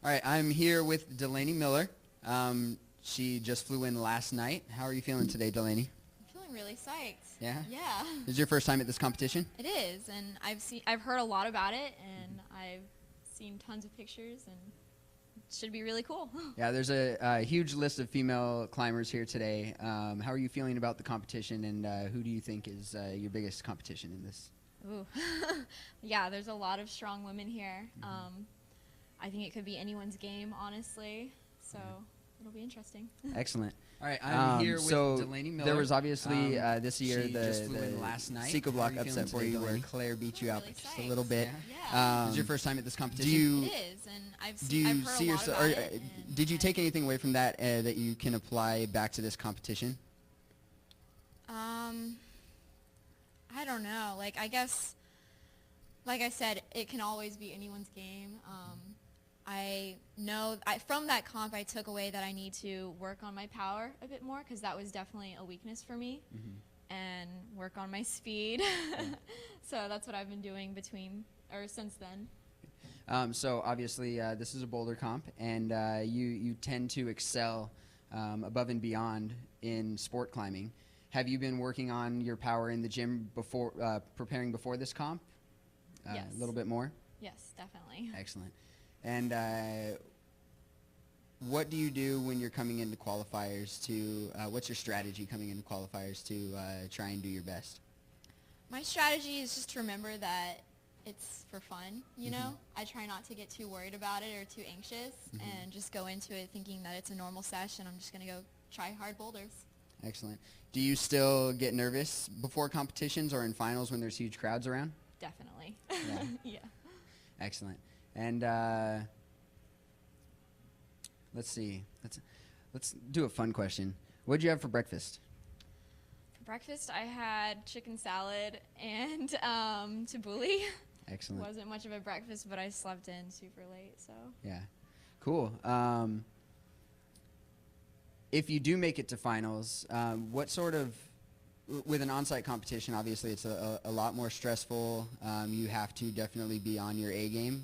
All right, I'm here with Delaney Miller. She just flew in last night. How are you feeling today, Delaney? I'm feeling really psyched. Yeah? Yeah. This is your first time at this competition? It is, and I've heard a lot about it, and I've seen tons of pictures, and it should be really cool. Yeah, there's a huge list of female climbers here today. How are you feeling about the competition, and who do you think is your biggest competition in this? Ooh. Yeah, there's a lot of strong women here. I think it could be anyone's game, honestly, so it'll be interesting. Excellent. All right, I'm here with Delaney Miller. There was obviously this year the Seco Block upset for you where Claire beat you out by just a little bit. Yeah. This is your first time at this competition? It is, and I've heard a lot about it. Did you take anything away from that that you can apply back to this competition? I don't know. Like, I guess, like I said, it can always be anyone's game. I know from that comp I took away that I need to work on my power a bit more, because that was definitely a weakness for me, and work on my speed. So that's what I've been doing since then. So obviously this is a boulder comp, and you tend to excel above and beyond in sport climbing. Have you been working on your power in the gym before preparing before this comp? Yes. A little bit more? Yes, definitely. Excellent. And what do you do when you're coming into qualifiers to, what's your strategy coming into qualifiers to try and do your best? My strategy is just to remember that it's for fun, you know? I try not to get too worried about it or too anxious, and just go into it thinking that it's a normal session. I'm just going to go try hard boulders. Excellent. Do you still get nervous before competitions or in finals when there's huge crowds around? Definitely. Yeah. Yeah. Excellent. And let's see. Let's do a fun question. What did you have for breakfast? For breakfast, I had chicken salad and tabbouleh. Excellent. Wasn't much of a breakfast, but I slept in super late, so. Yeah. Cool. If you do make it to finals, what sort of, with an on-site competition, obviously it's a lot more stressful. You have to definitely be on your A game.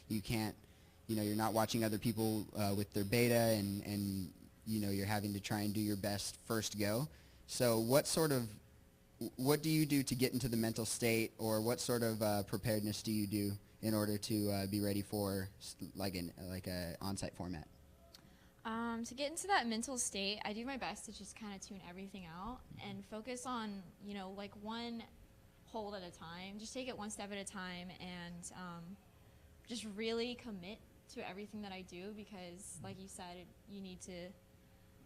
You can't, you're not watching other people with their beta, and you're having to try and do your best first go. So what do you do to get into the mental state, or what sort of preparedness do you do in order to be ready for like a on-site format? To get into that mental state, I do my best to just kind of tune everything out and focus on, like one hold at a time. Just take it one step at a time, and just really commit to everything that I do, because, like you said, you need to.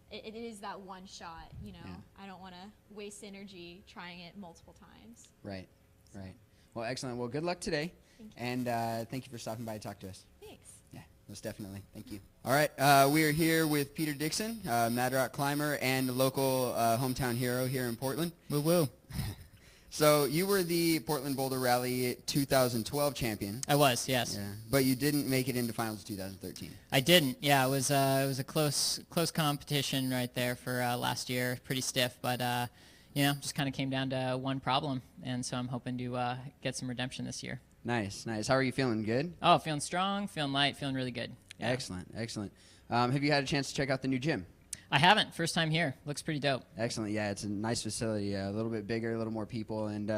It is that one shot, Yeah. I don't want to waste energy trying it multiple times. Right, right. Well, excellent. Well, good luck today, and thank you for stopping by to talk to us. Thanks. Yeah, most definitely. Thank you. All right, we are here with Peter Dixon, Mad Rock climber and local hometown hero here in Portland. Woo woo. So you were the Portland Boulder Rally 2012 champion. I was, yes. Yeah, but you didn't make it into finals 2013. I didn't. Yeah, it was a close competition right there for last year. Pretty stiff, but just kind of came down to one problem, and so I'm hoping to get some redemption this year. Nice, nice. How are you feeling? Good? Oh, feeling strong, feeling light, feeling really good. Yeah. Excellent, excellent. Have you had a chance to check out the new gym? I haven't. First time here. Looks pretty dope. Excellent. Yeah, it's a nice facility. A little bit bigger, a little more people, and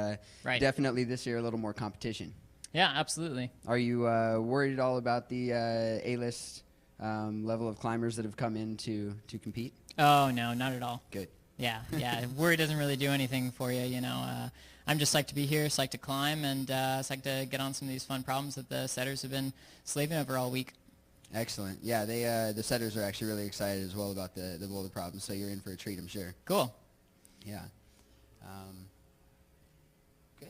right. Definitely this year a little more competition. Yeah, absolutely. Are you worried at all about the A-list level of climbers that have come in to compete? Oh, no, not at all. Good. Yeah. Worry doesn't really do anything for you, I'm just psyched to be here, psyched to climb, and psyched to get on some of these fun problems that the setters have been slaving over all week. Excellent. Yeah, the setters are actually really excited as well about the boulder problems, so you're in for a treat, I'm sure. Cool. Yeah. Good.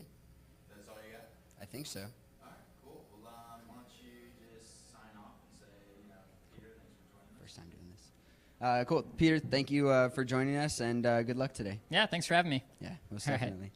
That's all you got? I think so. All right, cool. Well, why don't you just sign off and say, Peter, thanks for joining us. First time doing this. Cool. Peter, thank you for joining us, and good luck today. Yeah, thanks for having me. Yeah, most All right. definitely.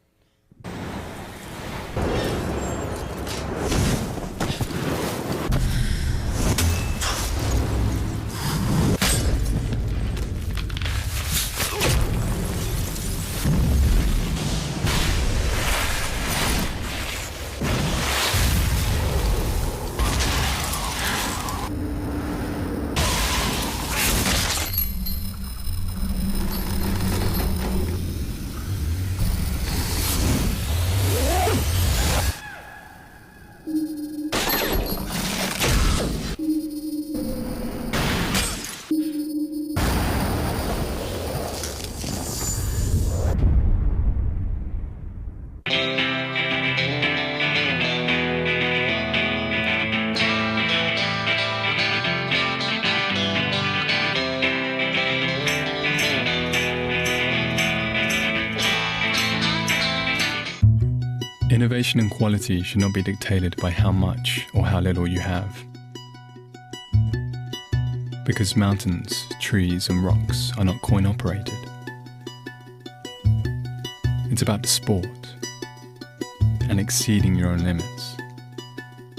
Innovation and quality should not be dictated by how much or how little you have. Because mountains, trees and rocks are not coin operated. It's about the sport and exceeding your own limits.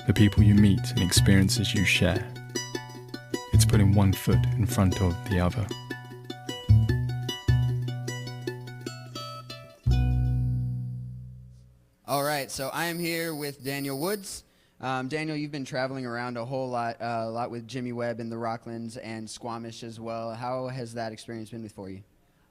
The people you meet and experiences you share. It's putting one foot in front of the other. All right, so I am here with Daniel Woods. Daniel, you've been traveling around a lot with Jimmy Webb in the Rocklands and Squamish as well. How has that experience been for you?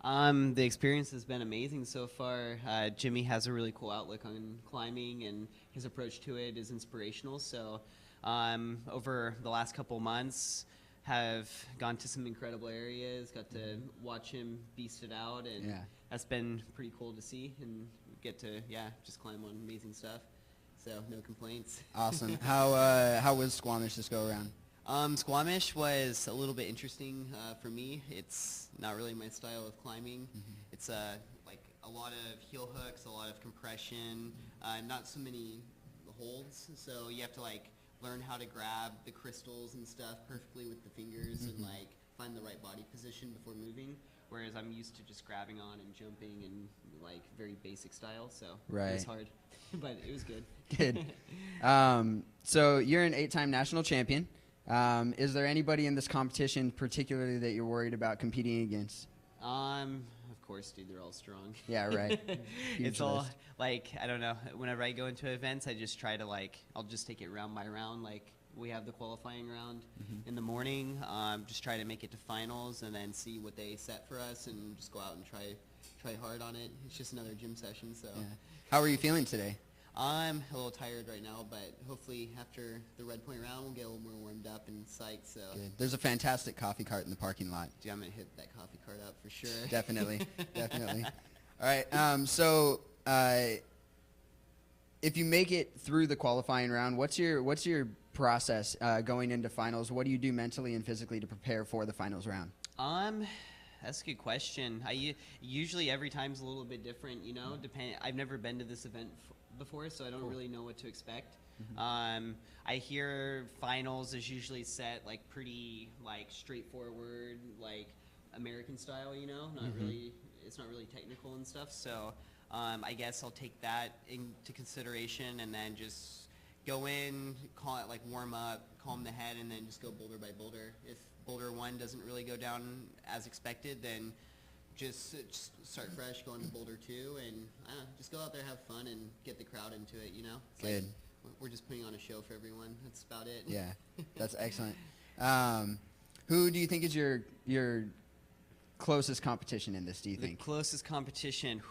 The experience has been amazing so far. Jimmy has a really cool outlook on climbing, and his approach to it is inspirational. So over the last couple months, have gone to some incredible areas, got to watch him beast it out, and that's been pretty cool to see and get to, just climb on amazing stuff. So no complaints. Awesome. How was Squamish this go around? Squamish was a little bit interesting for me. It's not really my style of climbing. It's like a lot of heel hooks, a lot of compression, not so many holds. So you have to like learn how to grab the crystals and stuff perfectly with the fingers and like find the right body position before moving. Whereas I'm used to just grabbing on and jumping and like very basic style. So it was hard, but it was good. Good. So you're an 8-time national champion. Is there anybody in this competition particularly that you're worried about competing against? Of course, dude, they're all strong. Yeah, right. It's all like, I don't know, whenever I go into events, I just try to like, I'll just take it round by round. Like we have the qualifying round in the morning, just try to make it to finals and then see what they set for us and just go out and try hard on it. It's just another gym session. So How are you feeling today? I'm a little tired right now, but hopefully after the red point round, we'll get a little more warmed up and psyched. So Good. There's a fantastic coffee cart in the parking lot. dude, I'm gonna hit that coffee cart up for sure. Definitely, definitely. All right. So if you make it through the qualifying round, what's your process going into finals? What do you do mentally and physically to prepare for the finals round? That's a good question. Usually every time's a little bit different, you know. I've never been to this event before, so I don't really know what to expect. I hear finals is usually set like pretty like straightforward, like American style, you know. Not really. It's not really technical and stuff. So I guess I'll take that into consideration and then just go in, call it like warm up, calm the head, and then just go boulder by boulder. If boulder 1 doesn't really go down as expected, then just start fresh, go into boulder 2, and just go out there, have fun, and get the crowd into it, you know? It's Good. Like we're just putting on a show for everyone. That's about it. Yeah, that's excellent. Who do you think is your closest competition in this, do you think? The closest competition,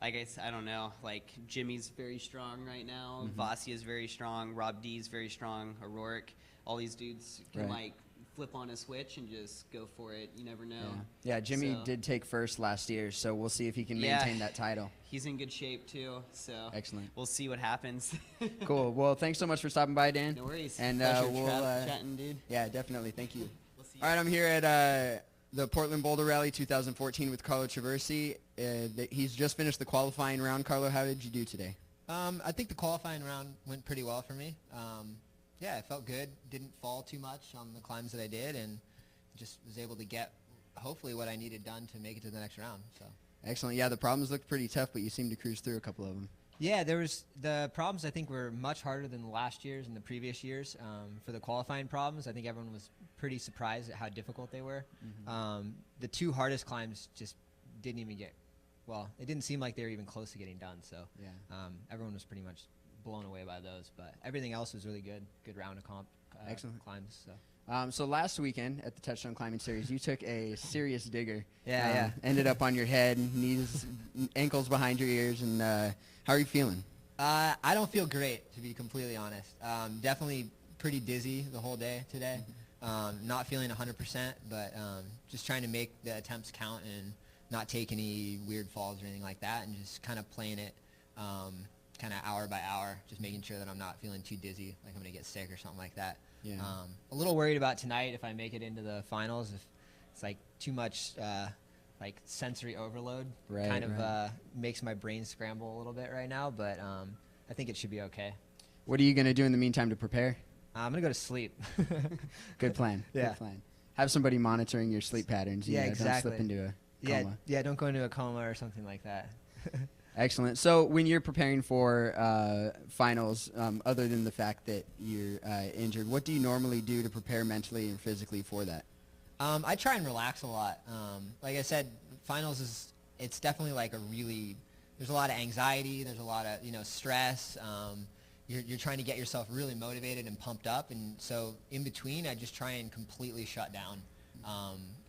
I don't know. Like, Jimmy's very strong right now. Vasi is very strong. Rob D's very strong. O'Rourke. All these dudes can, like, flip on a switch and just go for it. You never know. Yeah, Jimmy did take first last year, so we'll see if he can maintain that title. He's in good shape, too, so excellent. We'll see what happens. Cool. Well, thanks so much for stopping by, Dan. No worries. And we'll chatting, dude. Yeah, definitely. Thank you. We'll see you. All right, I'm here at the Portland Boulder Rally 2014 with Carlo Traversi. He's just finished the qualifying round. Carlo, how did you do today? I think the qualifying round went pretty well for me. Yeah, it felt good. Didn't fall too much on the climbs that I did, and just was able to get hopefully what I needed done to make it to the next round. So excellent. Yeah, the problems looked pretty tough, but you seemed to cruise through a couple of them. Yeah, the problems I think were much harder than the last year's and the previous years. For the qualifying problems, I think everyone was pretty surprised at how difficult they were. The 2 hardest climbs just didn't even it didn't seem like they were even close to getting done. So everyone was pretty much blown away by those, but everything else was really good round of excellent climbs. So last weekend at the Touchdown Climbing Series, you took a serious digger. Yeah. Ended up on your head, knees, ankles behind your ears, and how are you feeling? I don't feel great, to be completely honest. Definitely pretty dizzy the whole day today. Not feeling 100%, but just trying to make the attempts count and not take any weird falls or anything like that, and just kind of playing it kind of hour by hour, just making sure that I'm not feeling too dizzy, like I'm going to get sick or something like that. Yeah. A little worried about tonight if I make it into the finals, if it's like too much like sensory overload. Right, Kind of right. makes my brain scramble a little bit right now, but I think it should be okay. What are you going to do in the meantime to prepare? I'm gonna go to sleep. Good plan. Yeah. Good plan. Have somebody monitoring your sleep patterns. You Yeah, know, exactly. Don't slip into a Yeah, coma. yeah. Don't go into a coma or something like that. Excellent. So when you're preparing for finals, other than the fact that you're injured, what do you normally do to prepare mentally and physically for that? I try and relax a lot. Like I said, finals it's definitely like there's a lot of anxiety. There's a lot of stress. You're trying to get yourself really motivated and pumped up, and so in between, I just try and completely shut down,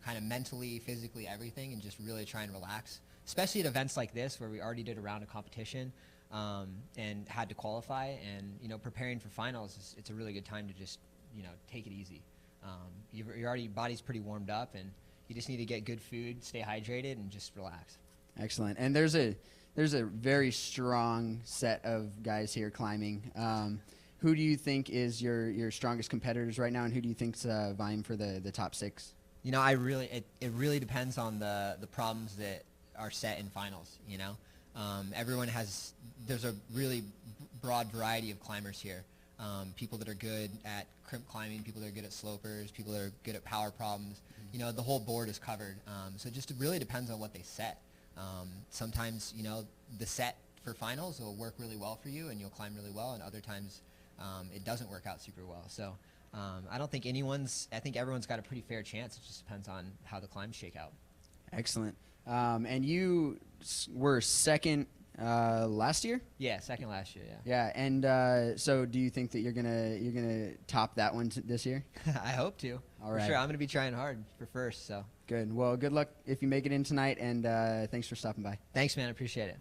kind of mentally, physically, everything, and just really try and relax. Especially at events like this, where we already did a round of competition and had to qualify, and preparing for finals, it's a really good time to just take it easy. Your body's pretty warmed up, and you just need to get good food, stay hydrated, and just relax. Excellent. And there's a very strong set of guys here climbing. Who do you think is your strongest competitors right now, and who do you think's vying for the top 6? It really depends on the problems that are set in finals. There's a really broad variety of climbers here. People that are good at crimp climbing, people that are good at slopers, people that are good at power problems. The whole board is covered. So it just really depends on what they set. Sometimes, the set for finals will work really well for you and you'll climb really well, and other times it doesn't work out super well. So I don't think I think everyone's got a pretty fair chance. It just depends on how the climbs shake out. Excellent. And you were second last year? Yeah, second last year, yeah. Yeah, and so do you think that you're gonna top that one this year? I hope to. All for right. sure. I'm going to be trying hard for first, so. Good. Well, good luck if you make it in tonight, and thanks for stopping by. Thanks, man. I appreciate it.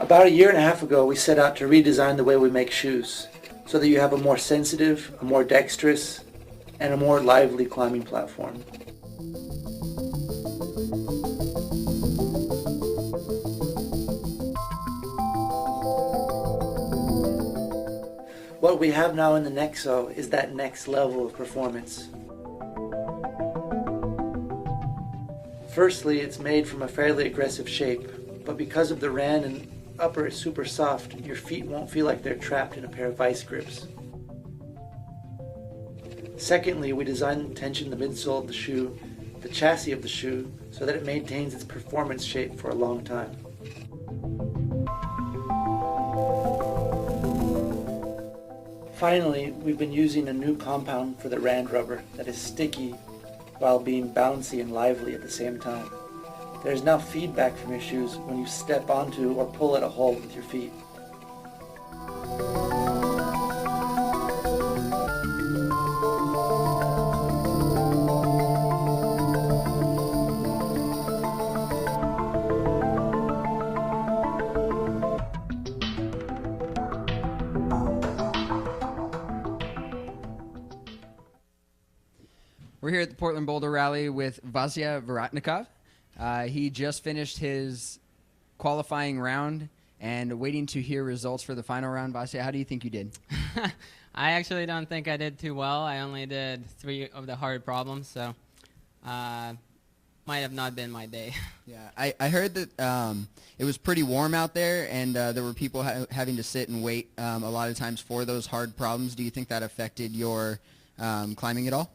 About a year and a half ago, we set out to redesign the way we make shoes so that you have a more sensitive, a more dexterous, and a more lively climbing platform. What we have now in the Nexo is that next level of performance. Firstly, it's made from a fairly aggressive shape, but because of the rand and upper is super soft, your feet won't feel like they're trapped in a pair of vice grips. Secondly, we designed and tensioned the midsole of the shoe, the chassis of the shoe, so that it maintains its performance shape for a long time. Finally, we've been using a new compound for the rand rubber that is sticky while being bouncy and lively at the same time. There is now feedback from your shoes when you step onto or pull at a hole with your feet. We're here at the Portland Boulder Rally with Vasya Varatnikov. He just finished his qualifying round and waiting to hear results for the final round. Vasya, how do you think you did? I actually don't think I did too well. I only did 3 of the hard problems, so might have not been my day. Yeah, I heard that it was pretty warm out there, and there were people having to sit and wait a lot of times for those hard problems. Do you think that affected your climbing at all?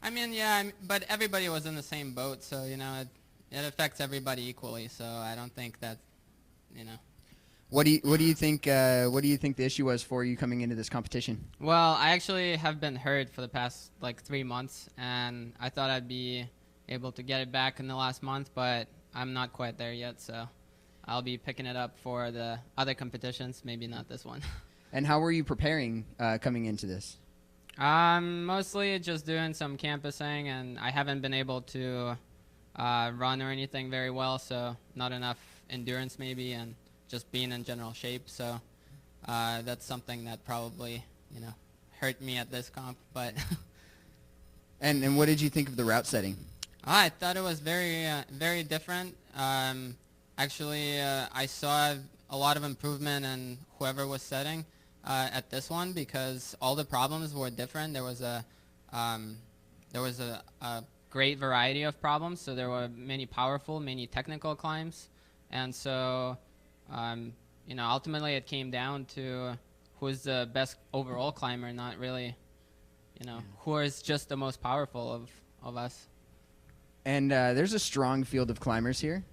I mean, yeah, but everybody was in the same boat, so, it affects everybody equally, so I don't think that, What do you think the issue was for you coming into this competition? Well, I actually have been hurt for the past, 3 months, and I thought I'd be able to get it back in the last month, but I'm not quite there yet, so I'll be picking it up for the other competitions, maybe not this one. And how were you preparing coming into this? Mostly just doing some campusing, and I haven't been able to run or anything very well, so not enough endurance maybe, and just being in general shape. So that's something that probably, hurt me at this comp. But and what did you think of the route setting? I thought it was very different. Actually, I saw a lot of improvement in whoever was setting. at this one because all the problems were different. There was a great variety of problems. So there were many powerful, many technical climbs, and so ultimately it came down to who's the best overall climber, not really, who is just the most powerful of us. And there's a strong field of climbers here.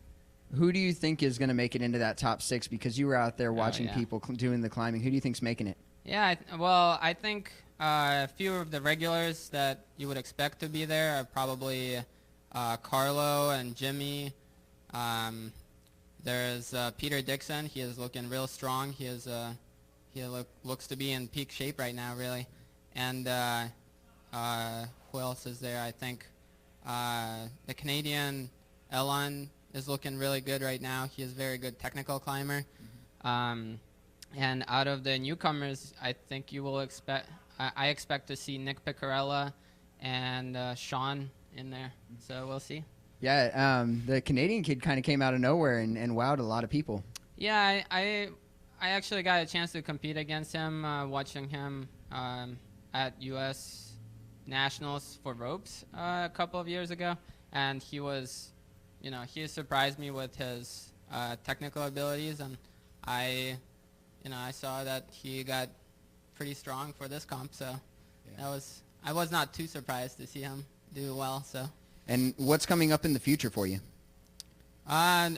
Who do you think is going to make it into that top 6? Because you were out there watching people doing the climbing. Who do you think's making it? Yeah, I think a few of the regulars that you would expect to be there are probably Carlo and Jimmy. There's Peter Dixon. He is looking real strong. He looks to be in peak shape right now, really. And who else is there? I think the Canadian Elon is looking really good right now. He is a very good technical climber. And out of the newcomers, I think you will expect. I expect to see Nick Picarella and Sean in there. So we'll see. Yeah, the Canadian kid kind of came out of nowhere and wowed a lot of people. Yeah, I actually got a chance to compete against him, watching him at U.S. Nationals for ropes a couple of years ago, and he was, he surprised me with his technical abilities, and I saw that he got pretty strong for this comp, so I was not too surprised to see him do well. So. And what's coming up in the future for you? Right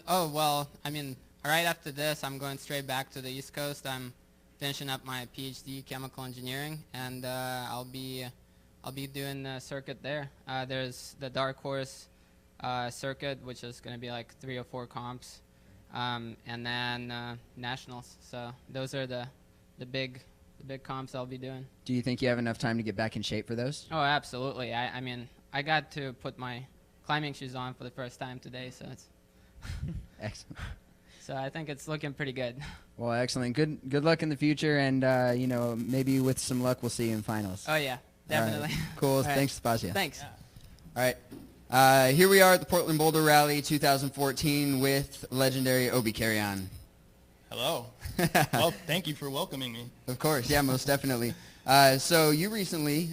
after this, I'm going straight back to the East Coast. I'm finishing up my PhD chemical engineering, and I'll be doing the circuit there. There's the Dark Horse circuit, which is going to be like 3 or 4 comps, and then nationals. So those are the big comps I'll be doing. Do you think you have enough time to get back in shape for those? Oh, absolutely. I got to put my climbing shoes on for the first time today, so it's excellent. So I think it's looking pretty good. Well, excellent. Good luck in the future, and maybe with some luck we'll see you in finals. Oh yeah, definitely. Right. Cool. All right. Thanks, Spasia. Thanks. Yeah. All right. Here we are at the Portland Boulder Rally 2014 with legendary Obi Carrion. Hello. Well, thank you for welcoming me. Of course. Yeah, most definitely. So you recently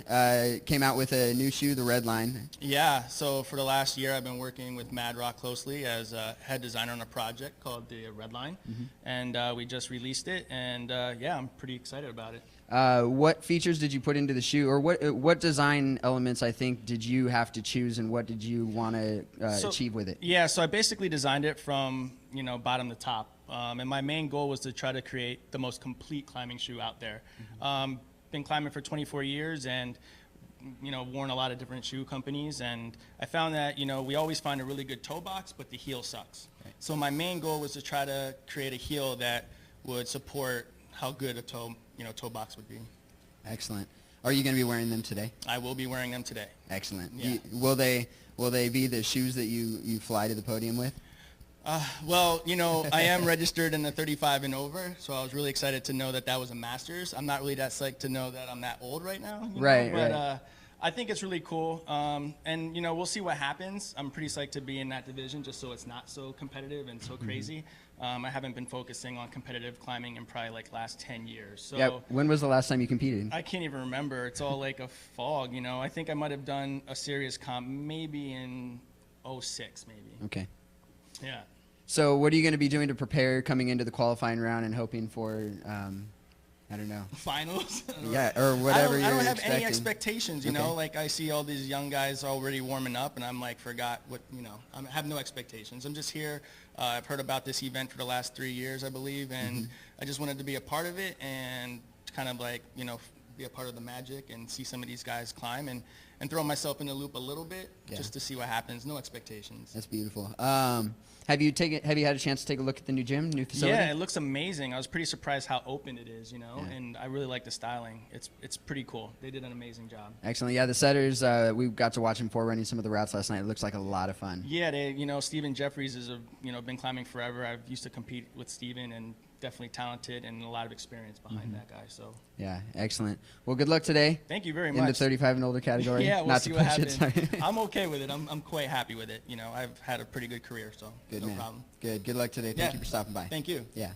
came out with a new shoe, the Red Line. Yeah, so for the last year I've been working with Mad Rock closely as a head designer on a project called the Red Line, and we just released it, and I'm pretty excited about it. What features did you put into the shoe, or what design elements, I think, did you have to choose, and what did you want to achieve with it? Yeah, so I basically designed it from bottom to top, and my main goal was to try to create the most complete climbing shoe out there. Been climbing for 24 years and worn a lot of different shoe companies, and I found that we always find a really good toe box, but the heel sucks. Right. So my main goal was to try to create a heel that would support how good a toe box would be. Excellent. Are you going to be wearing them today? I will be wearing them today. Excellent. Yeah. Will they be the shoes that you fly to the podium with? Well, I am registered in the 35 and over, so I was really excited to know that was a master's. I'm not really that psyched to know that I'm that old right now. Right, but I think it's really cool, and we'll see what happens. I'm pretty psyched to be in that division just so it's not so competitive and so crazy. I haven't been focusing on competitive climbing in probably like last 10 years. So yeah. When was the last time you competed? I can't even remember. It's all like a fog, I think I might have done a serious comp maybe in 06 maybe. Okay. Yeah. So what are you going to be doing to prepare coming into the qualifying round and hoping for, I don't know. Finals? Yeah, or whatever you're I don't have expecting. any expectations, Like I see all these young guys already warming up, and I'm like, forgot what, I have no expectations. I'm just here. I've heard about this event for the last 3 years, I believe, and I just wanted to be a part of it and kind of like, be a part of the magic and see some of these guys climb and throw myself in the loop a little bit just to see what happens. No expectations. That's beautiful. Have you had a chance to take a look at the new gym, new facility? Yeah, it looks amazing. I was pretty surprised how open it is, and I really like the styling. It's pretty cool. They did an amazing job. Excellent. Yeah, the setters, we got to watch them running some of the routes last night. It looks like a lot of fun. Yeah, Steven Jeffries is been climbing forever. I've used to compete with Steven, and definitely talented and a lot of experience behind that guy. So yeah, excellent. Well, good luck today. Thank you very much. In the 35 and older category. Yeah, we'll see what happens. Sorry. I'm okay with it. I'm quite happy with it. I've had a pretty good career, so good, no man. problem. Good luck today. Thank you for stopping by. Thank you. Yeah.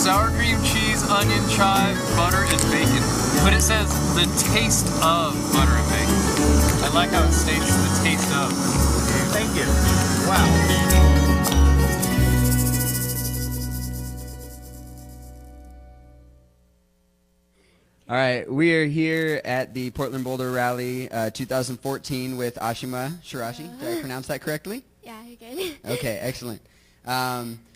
sour cream, cheese, onion, chive, butter, and bacon. But it says the taste of butter and bacon. I like how it states the taste of. Thank you. Wow. All right, we are here at the Portland Boulder Rally 2014 with Ashima Shirashi. Did I pronounce that correctly? Yeah, you're good. Okay, excellent.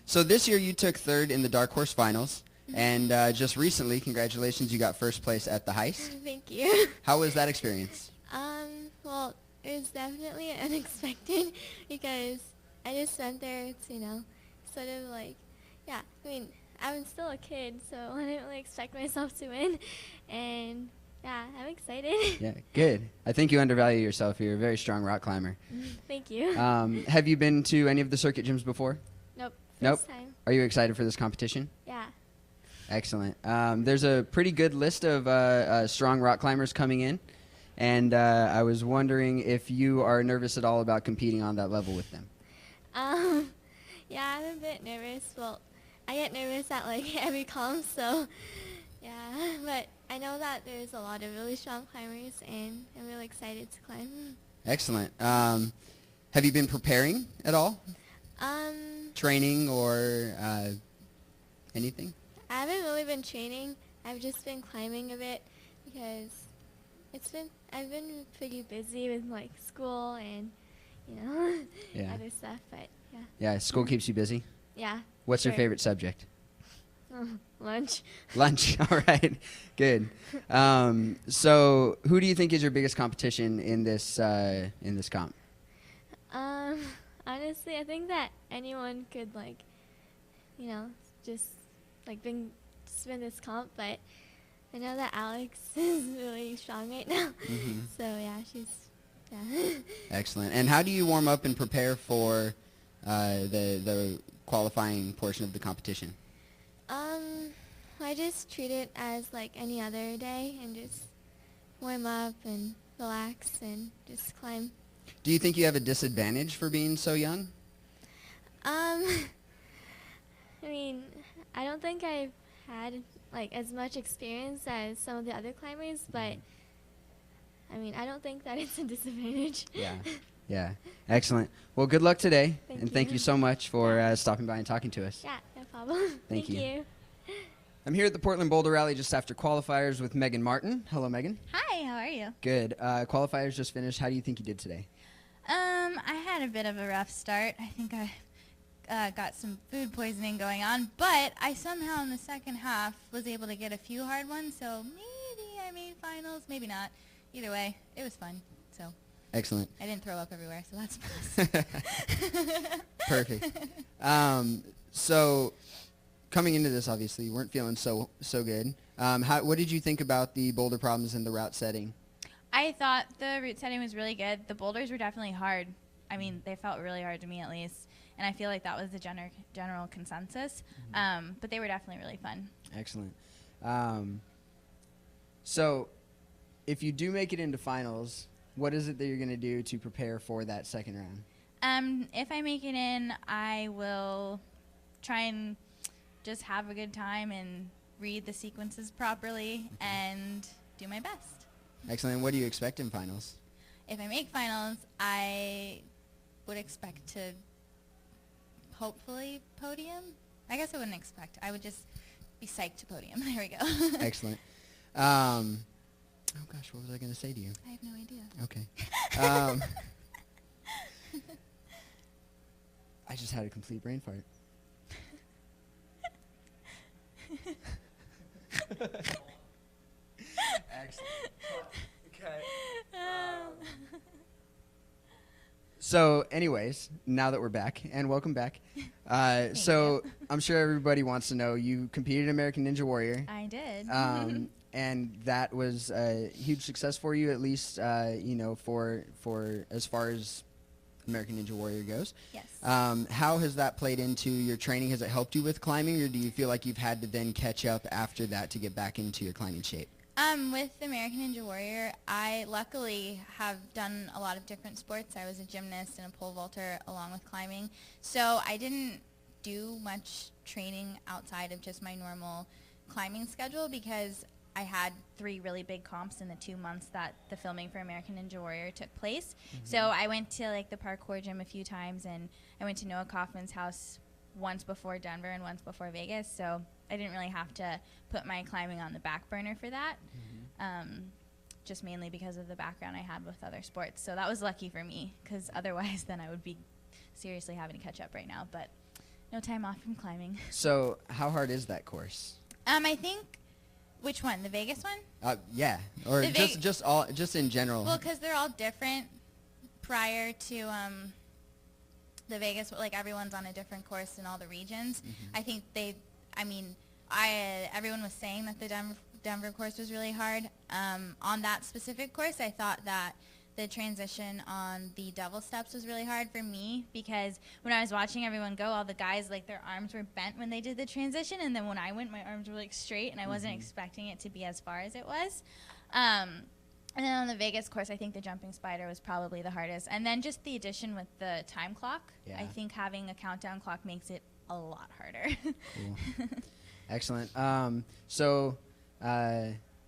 So this year you took third in the Dark Horse Finals, and just recently, congratulations, you got first place at the Heist. Thank you. How was that experience? Well, it was definitely unexpected because I just went there to, sort of like, yeah, I mean, I'm still a kid, so I didn't really expect myself to win, and yeah, I'm excited. Yeah, good. I think you undervalue yourself. You're a very strong rock climber. Thank you. Have you been to any of the circuit gyms before? Nope. Nope. First time. Are you excited for this competition? Yeah. Excellent. There's a pretty good list of strong rock climbers coming in, and I was wondering if you are nervous at all about competing on that level with them. Yeah, I'm a bit nervous. Well, I get nervous at like every comp, so yeah, but I know that there's a lot of really strong climbers, and I'm really excited to climb. Excellent. Have you been preparing at all? Training or anything? I haven't really been training. I've just been climbing a bit because I've been pretty busy with like school and Yeah. other stuff, but yeah. Yeah, school keeps you busy? Yeah. What's your sure. favorite subject? Lunch. Lunch. All right. Good. So who do you think is your biggest competition in this comp? Honestly, I think that anyone could just spin this comp, but I know that Alex is really strong right now. Mm-hmm. So yeah, yeah. Excellent. And how do you warm up and prepare for the qualifying portion of the competition? I just treat it as like any other day and just warm up and relax and just climb. Do you think you have a disadvantage for being so young? I mean, I don't think I've had like as much experience as some of the other climbers, but I mean, I don't think that it's a disadvantage. Yeah. Yeah. Excellent. Well, good luck today, and thank you. you so much for stopping by and talking to us. Yeah, no problem. Thank you. you. I'm here at the Portland Boulder Rally just after qualifiers with Megan Martin. Hello, Megan. Hi, how are you? Good. Qualifiers just finished. How do you think you did today? I had a bit of a rough start. I think I got some food poisoning going on, but I somehow in the second half was able to get a few hard ones, so maybe I made finals, maybe not. Either way, it was fun, so. Excellent. I didn't throw up everywhere, so that's a plus. Perfect. So coming into this, obviously, you weren't feeling so good. What did you think about the boulder problems and the route setting? I thought the route setting was really good. The boulders were definitely hard. I mean, they felt really hard to me at least, and I feel like that was the general consensus. But they were definitely really fun. Excellent. So if you do make it into finals, what is it that you're going to do to prepare for that second round? If I make it in, I will try and just have a good time and read the sequences properly and do my best. Excellent. What do you expect in finals? If I make finals, I would expect to hopefully podium. I guess I wouldn't expect. I would just be psyched to podium. There we go. Excellent. Oh gosh, what was I going to say to you? I have no idea. Okay. I just had a complete brain fart. Excellent. Okay. So anyways, now that we're back, and welcome back. So I'm sure everybody wants to know, you competed in American Ninja Warrior. I did. And that was a huge success for you, at least, for as far as American Ninja Warrior goes. Yes. How has that played into your training? Has it helped you with climbing, or do you feel like you've had to then catch up after that to get back into your climbing shape? With American Ninja Warrior, I luckily have done a lot of different sports. I was a gymnast and a pole vaulter along with climbing. So I didn't do much training outside of just my normal climbing schedule because I had 3 really big comps in the 2 months that the filming for American Ninja Warrior took place. So I went to like the parkour gym a few times, and I went to Noah Kaufman's house once before Denver and once before Vegas. So I didn't really have to put my climbing on the back burner for that. Just mainly because of the background I had with other sports. So that was lucky for me, because otherwise then I would be seriously having to catch up right now. But no time off from climbing. So how hard is that course? I think, which one? The Vegas one? Yeah, or The just in general. Well, because they're all different. Prior to the Vegas, like everyone's on a different course in all the regions. I think everyone was saying that the Denver course was really hard. On that specific course, I thought that the transition on the double steps was really hard for me, because when I was watching everyone go, all the guys, like, their arms were bent when they did the transition, and then when I went, my arms were like straight, and I wasn't expecting it to be as far as it was. And then on the Vegas course, I think the jumping spider was probably the hardest. And then just the addition with the time clock. Yeah. I think having a countdown clock makes it a lot harder. Cool. Excellent. So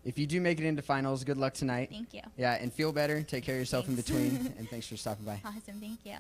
if you do make it into finals, good luck tonight. Thank you. Yeah, and feel better. Take care of yourself in between. And thanks for stopping by. Awesome. Thank you.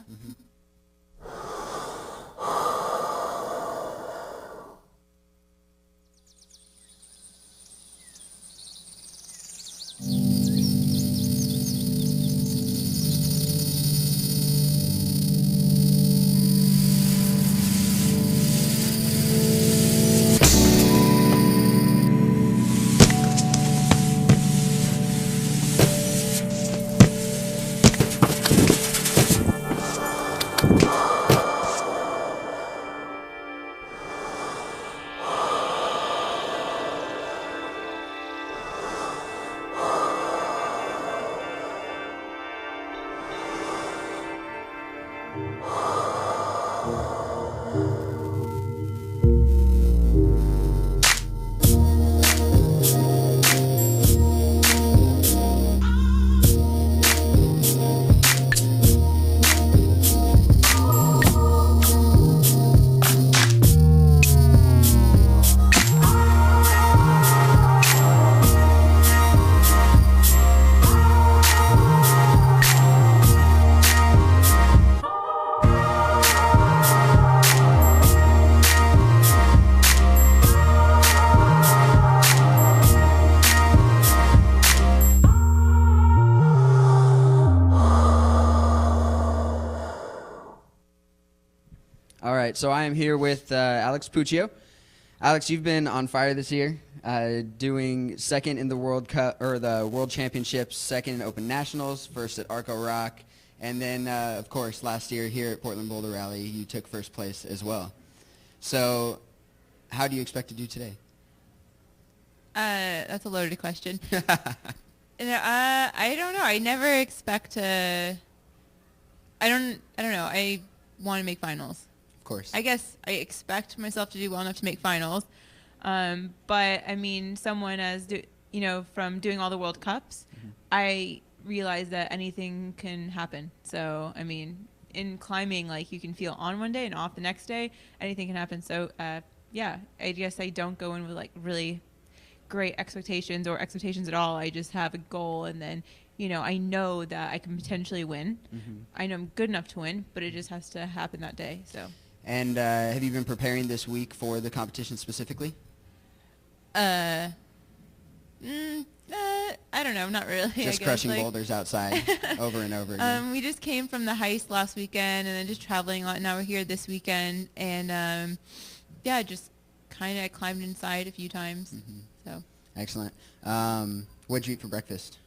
All right, so I am here with Alex Puccio. Alex, you've been on fire this year, doing second in the World Cup or the World Championships, second in Open Nationals, first at Arco Rock, and then of course last year here at Portland Boulder Rally, you took first place as well. So, how do you expect to do today? That's a loaded question. I don't know. I never expect to. I don't know. I want to make finals. Of course. I guess I expect myself to do well enough to make finals. But I mean, someone from doing all the World Cups, I realize that anything can happen. So, I mean, in climbing, like, you can feel on one day and off the next day. Anything can happen. So, yeah, I guess I don't go in with like really great expectations or expectations at all. I just have a goal, and then, I know that I can potentially win. I know I'm good enough to win, but it just has to happen that day. So. And have you been preparing this week for the competition specifically? I don't know, not really. Just crushing boulders outside over and over again. We just came from the heist last weekend, and then just traveling a lot. Now we're here this weekend, and yeah, just kind of climbed inside a few times. So. Excellent. What'd you eat for breakfast?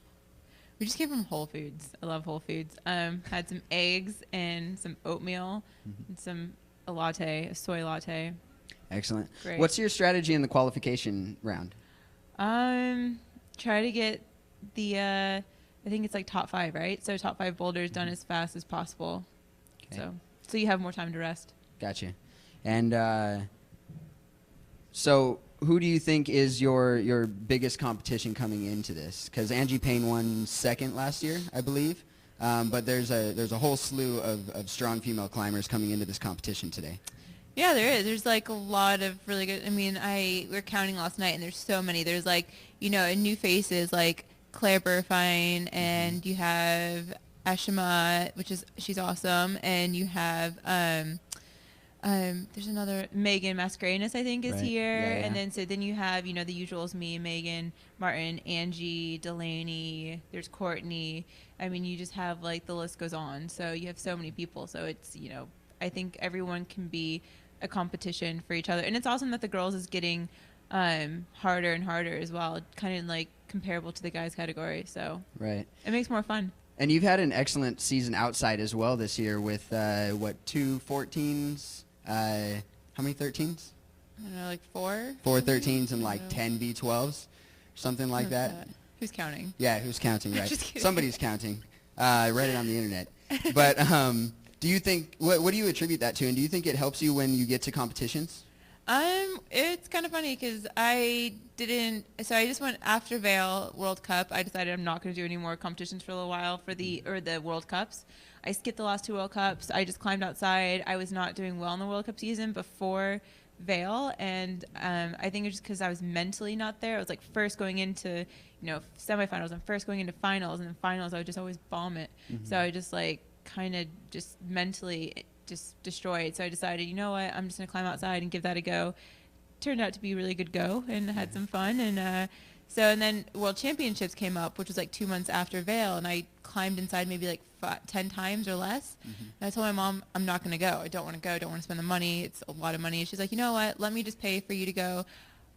We just came from Whole Foods. I love Whole Foods. Had some eggs and some oatmeal and a latte, a soy latte. Excellent. Great. What's your strategy in the qualification round? Try to get the, I think it's like top 5, right? So top 5 boulders done as fast as possible. Okay. So you have more time to rest. Gotcha. And so who do you think is your biggest competition coming into this? Because Angie Payne won second last year, I believe. But there's a whole slew of strong female climbers coming into this competition today. Yeah, there is. There's like a lot of really good. I mean, we were counting last night, and there's so many. There's like, new faces like Claire Burfine, and you have Ashima, she's awesome, and you have there's another Megan Mascarenas, I think, is Right. here, Yeah, yeah. and then you have the usuals, me, Megan, Martin, Angie, Delaney. There's Courtney. I mean, you just have like the list goes on. So you have so many people. So it's I think everyone can be a competition for each other, and it's awesome that the girls is getting harder and harder as well, kind of like comparable to the guys category. So Right. it makes more fun. And you've had an excellent season outside as well this year with 2 14s, how many 13s? I don't know, like 4. 4 13s and like No. 10 V12s, something like that. Who's counting? Yeah, who's counting, right? Just kidding. Somebody's counting. I read it on the internet. But do you think, what do you attribute that to? And do you think it helps you when you get to competitions? It's kind of funny because I just went after Vail World Cup. I decided I'm not going to do any more competitions for a little while for the World Cups. I skipped the last 2 World Cups. I just climbed outside. I was not doing well in the World Cup season before Vail, and I think it's just because I was mentally not there. I was like first going into semifinals and first going into finals, and then finals I would just always bomb it. So I just like kind of just mentally just destroyed. So I decided, you know what, I'm just gonna climb outside and give that a go. Turned out to be a really good go, and had some fun. And and then World Championships came up, which was like 2 months after Vail, and I climbed inside maybe like 10 times or less. And I told my mom, I'm not gonna go. I don't want to go. I don't want to spend the money. It's a lot of money. And she's like, you know what, let me just pay for you to go.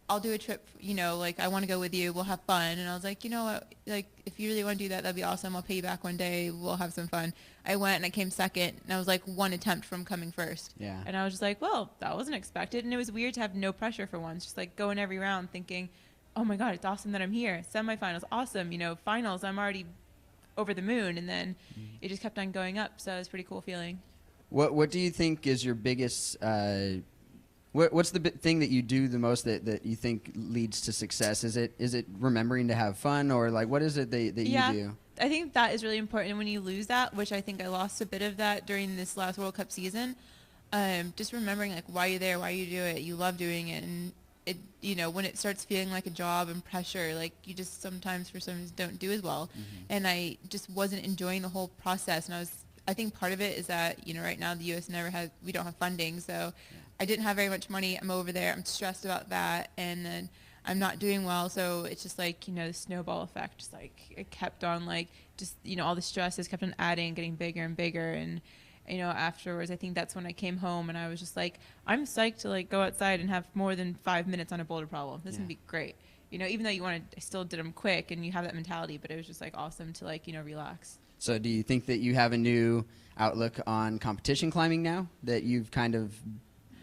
I'll do a trip, like I want to go with you. We'll have fun. And I was like, you know what, like if you really want to do that, that'd be awesome. I'll pay you back one day. We'll have some fun. I went and I came second, and I was like 1 attempt from coming first. Yeah. And I was just like, well, that wasn't expected. And it was weird to have no pressure for once, just like going every round thinking, oh my God, it's awesome that I'm here. Semifinals, awesome. Finals, I'm already over the moon. And then it just kept on going up. So it was a pretty cool feeling. What do you think is your biggest, what's the thing that you do the most that you think leads to success? Is it remembering to have fun, or like what is it that you do? I think that is really important. And when you lose that, which I think I lost a bit of that during this last World Cup season, just remembering like why you're there, why you do it, you love doing it, and it, when it starts feeling like a job and pressure, like you just sometimes for some reason don't do as well. And I just wasn't enjoying the whole process. And I think part of it is that, right now the U.S. we don't have funding, so I didn't have very much money. I'm over there. I'm stressed about that, and then I'm not doing well. So it's just like, the snowball effect, just like it kept on like, just, all the stresses kept on adding, getting bigger and bigger. And, afterwards, I think that's when I came home and I was just like, I'm psyched to like go outside and have more than 5 minutes on a boulder problem. This is gonna be great. Even though I still did them quick and you have that mentality, but it was just like awesome to like, relax. So do you think that you have a new outlook on competition climbing now that you've kind of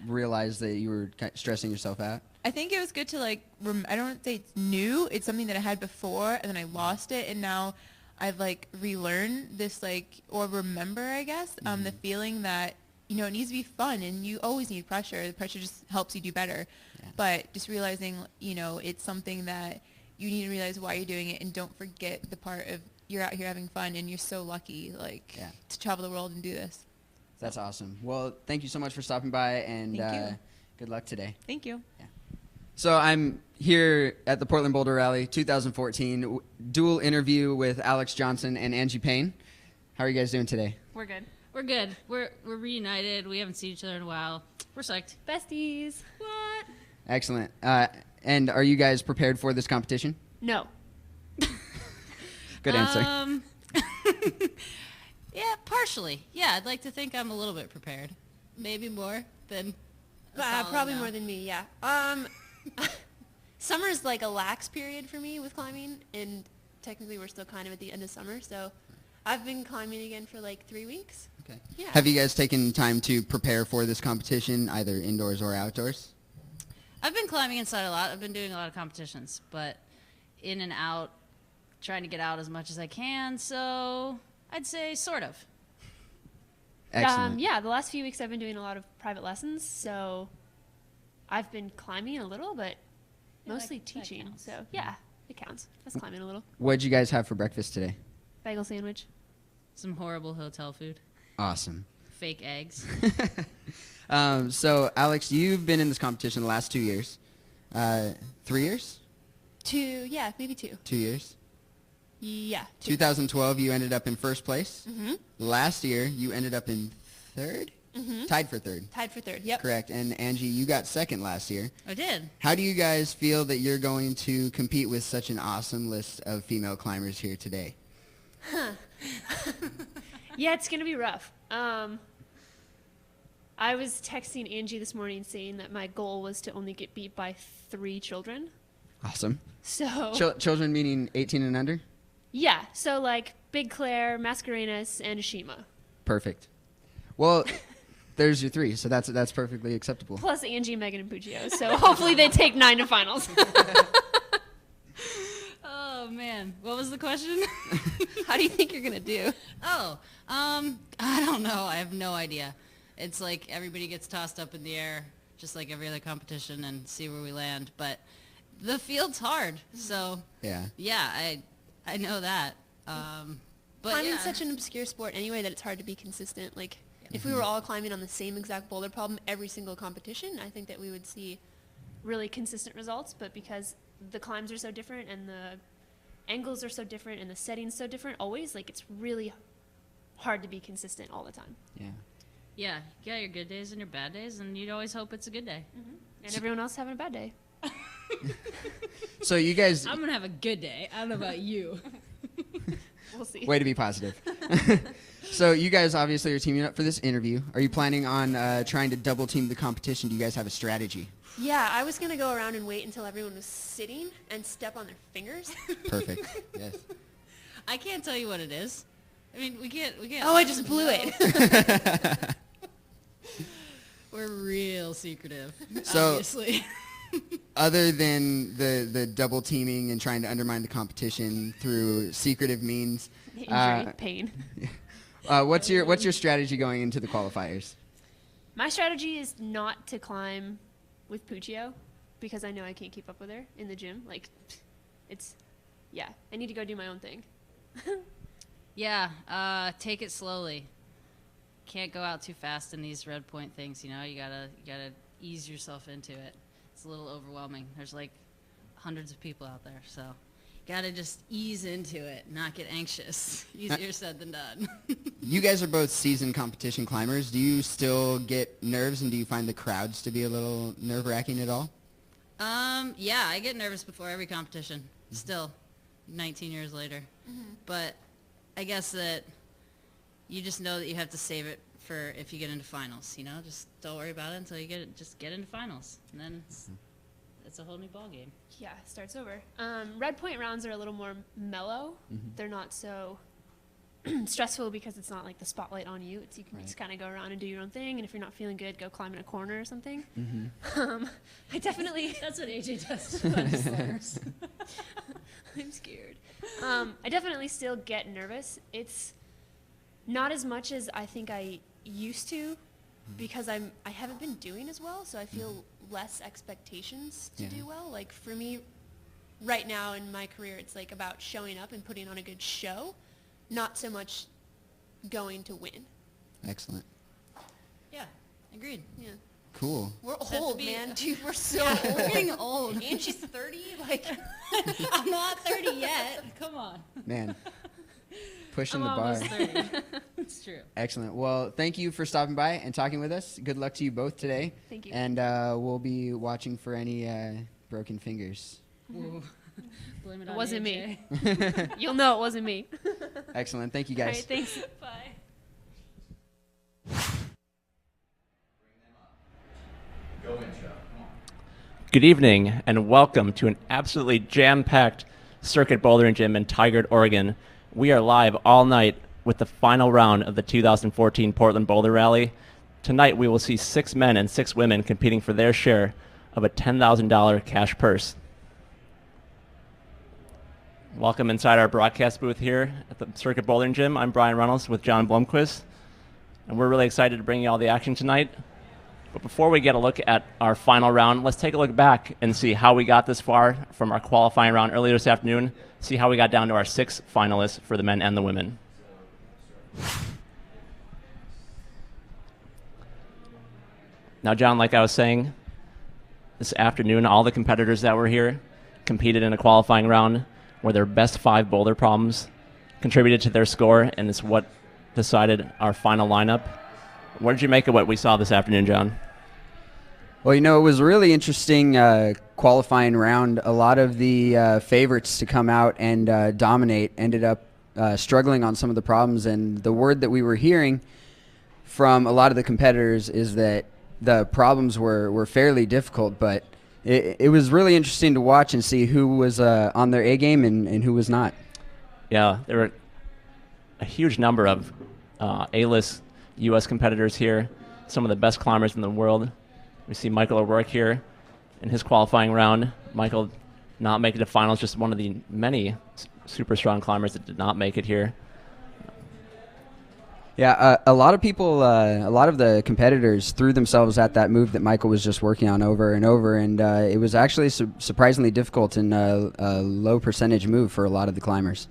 realized that you were stressing yourself out? I think it was good to like, I don't say it's new. It's something that I had before, and then I lost it, and now I've like relearned this, like, or remember, I guess, the feeling that, it needs to be fun, and you always need pressure. The pressure just helps you do better. Yeah. But just realizing, it's something that you need to realize why you're doing it, and don't forget the part of you're out here having fun, and you're so lucky, like, to travel the world and do this. That's awesome. Well, thank you so much for stopping by, and good luck today. Thank you. Yeah. So I'm here at the Portland Boulder Rally 2014, dual interview with Alex Johnson and Angie Payne. How are you guys doing today? We're good. We're good. We're reunited. We haven't seen each other in a while. We're psyched. Besties. What? Excellent. And are you guys prepared for this competition? No. Good answer. Yeah, partially. Yeah, I'd like to think I'm a little bit prepared. Maybe more than probably more than me, yeah. Summer's like a lax period for me with climbing, and technically we're still kind of at the end of summer, so I've been climbing again for like 3 weeks. Okay. Yeah. Have you guys taken time to prepare for this competition, either indoors or outdoors? I've been climbing inside a lot. I've been doing a lot of competitions, but in and out, trying to get out as much as I can, so I'd say sort of. Excellent. Yeah, the last few weeks I've been doing a lot of private lessons, so I've been climbing a little, but mostly teaching. So yeah, it counts. That's climbing a little. What did you guys have for breakfast today? Bagel sandwich. Some horrible hotel food. Awesome. fake eggs. So, Alex, you've been in this competition the last 2 years. 3 years? Maybe 2. 2 years? Yeah. 2012, you ended up in first place. Mm-hmm. Last year, you ended up in third? Mm-hmm. Tied for third. Tied for third, yep. Correct. And Angie, you got second last year. I did. How do you guys feel that you're going to compete with such an awesome list of female climbers here today? Huh. Yeah, it's going to be rough. I was texting Angie this morning saying that my goal was to only get beat by 3 children. Awesome. So children meaning 18 and under? Yeah, so like Big Claire, Mascarenas, and Ashima. Perfect. Well, there's your 3, so that's perfectly acceptable. Plus Angie, Megan, and Puccio. So hopefully they take 9 to finals. Oh man, what was the question? How do you think you're gonna do? Oh, I don't know. I have no idea. It's like everybody gets tossed up in the air, just like every other competition, and see where we land. But the field's hard, so yeah, I know that. But climbing's such an obscure sport anyway that it's hard to be consistent. Like if we were all climbing on the same exact boulder problem every single competition, I think that we would see really consistent results. But because the climbs are so different and the angles are so different and the settings so different always, like it's really hard to be consistent all the time. Yeah, you got your good days and your bad days, and you'd always hope it's a good day. Mm-hmm. And everyone else having a bad day. So you guys... I'm going to have a good day. I don't know about you. We'll see. Way to be positive. So you guys obviously are teaming up for this interview. Are you planning on trying to double team the competition? Do you guys have a strategy? Yeah, I was going to go around and wait until everyone was sitting and step on their fingers. Perfect. Yes. I can't tell you what it is. I mean, we can't. Oh, I just blew it. We're real secretive, So, obviously. Other than the double teaming and trying to undermine the competition through secretive means, injury, pain. What's your strategy going into the qualifiers? My strategy is not to climb with Puccio because I know I can't keep up with her in the gym. Like, I need to go do my own thing. Yeah, take it slowly. Can't go out too fast in these red point things, you know. You gotta ease yourself into it. It's a little overwhelming. There's like hundreds of people out there, so you gotta just ease into it, not get anxious. Easier said than done. You guys are both seasoned competition climbers. Do you still get nerves, and do you find the crowds to be a little nerve-wracking at all? Yeah, I get nervous before every competition. Still, 19 years later. Mm-hmm. But I guess that you just know that you have to save it for if you get into finals, you know? Just don't worry about it until you just get into finals. And then it's a whole new ball game. Yeah, it starts over. Red point rounds are a little more mellow. Mm-hmm. They're not so stressful because it's not like the spotlight on you. You can just kind of go around and do your own thing, and if you're not feeling good, go climb in a corner or something. Mm-hmm. I definitely... That's what AJ does. I'm scared. I definitely still get nervous. It's not as much as I think I used to because I haven't been doing as well, so I feel less expectations to do well. Like for me, right now in my career, it's like about showing up and putting on a good show, not so much going to win. Excellent. Yeah, agreed. Yeah. Cool. We're old, man. Dude, we're so Yeah, old. we're getting old. And she's 30. Like, I'm not 30 yet. Come on. Man. Pushing I'm the bar. almost 30. It's true. Excellent. Well, thank you for stopping by and talking with us. Good luck to you both today. Thank you. And we'll be watching for any broken fingers. Ooh. Blame it It on wasn't AJ. me. You'll know it wasn't me. Excellent. Thank you, All guys. right, thanks. Bye. Good evening and welcome to an absolutely jam-packed circuit bouldering gym in Tigard, Oregon. We are live all night with the final round of the 2014 Portland Boulder Rally. Tonight we will see 6 men and 6 women competing for their share of a $10,000 cash purse. Welcome inside our broadcast booth here at the Circuit Bouldering Gym. I'm Brian Runnells with John Blomquist, and we're really excited to bring you all the action tonight. But before we get a look at our final round, let's take a look back and see how we got this far from our qualifying round earlier this afternoon, see how we got down to our 6 finalists for the men and the women. Now, John, like I was saying, this afternoon, all the competitors that were here competed in a qualifying round where their best 5 boulder problems contributed to their score, and it's what decided our final lineup. What did you make of what we saw this afternoon, John? Well, you know, it was a really interesting qualifying round. A lot of the favorites to come out and dominate ended up struggling on some of the problems, and the word that we were hearing from a lot of the competitors is that the problems were fairly difficult, but it was really interesting to watch and see who was on their A game and who was not. Yeah, there were a huge number of A-list U.S. competitors here, some of the best climbers in the world. We see Michael O'Rourke here in his qualifying round. Michael not making the finals, just one of the many super strong climbers that did not make it here. Yeah, a lot of people, a lot of the competitors threw themselves at that move that Michael was just working on over and over, and it was actually surprisingly difficult and a low percentage move for a lot of the climbers.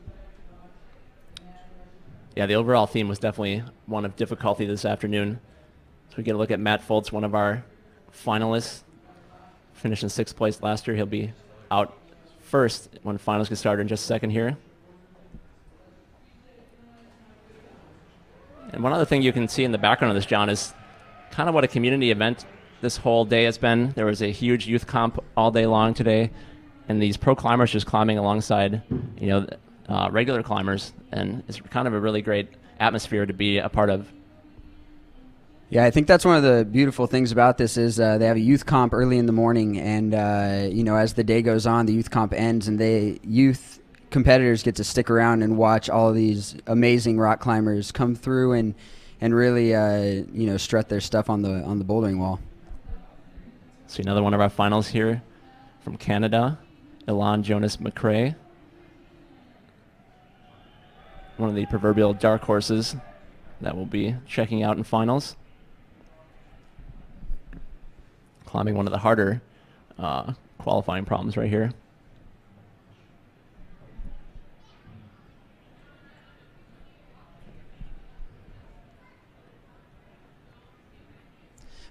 Yeah, the overall theme was definitely one of difficulty this afternoon. So we get a look at Matt Foltz, one of our finalists, finished in 6th place last year. He'll be out first when finals get started in just a second here. And one other thing you can see in the background of this, John, is kind of what a community event this whole day has been. There was a huge youth comp all day long today, and these pro climbers just climbing alongside, you know, regular climbers, and it's kind of a really great atmosphere to be a part of. Yeah, I think that's one of the beautiful things about this is they have a youth comp early in the morning, and you know, as the day goes on, the youth comp ends, and youth competitors get to stick around and watch all of these amazing rock climbers come through and really you know, strut their stuff on the bouldering wall. See another one of our finals here from Canada, Ilan Jonas McRae, one of the proverbial dark horses that will be checking out in finals. Climbing one of the harder qualifying problems right here.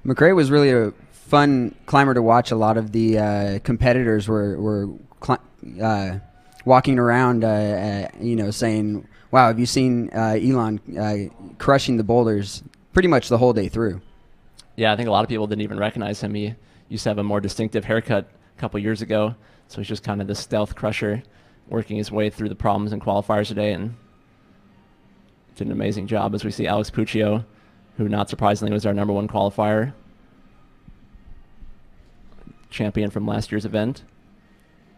McRae was really a fun climber to watch. A lot of the competitors were walking around, you know, saying, wow, have you seen Ilan crushing the boulders pretty much the whole day through? Yeah, I think a lot of people didn't even recognize him. He used to have a more distinctive haircut a couple years ago, so he's just kind of the stealth crusher, working his way through the problems and qualifiers today, and did an amazing job. As we see Alex Puccio, who not surprisingly was our #1 qualifier, champion from last year's event,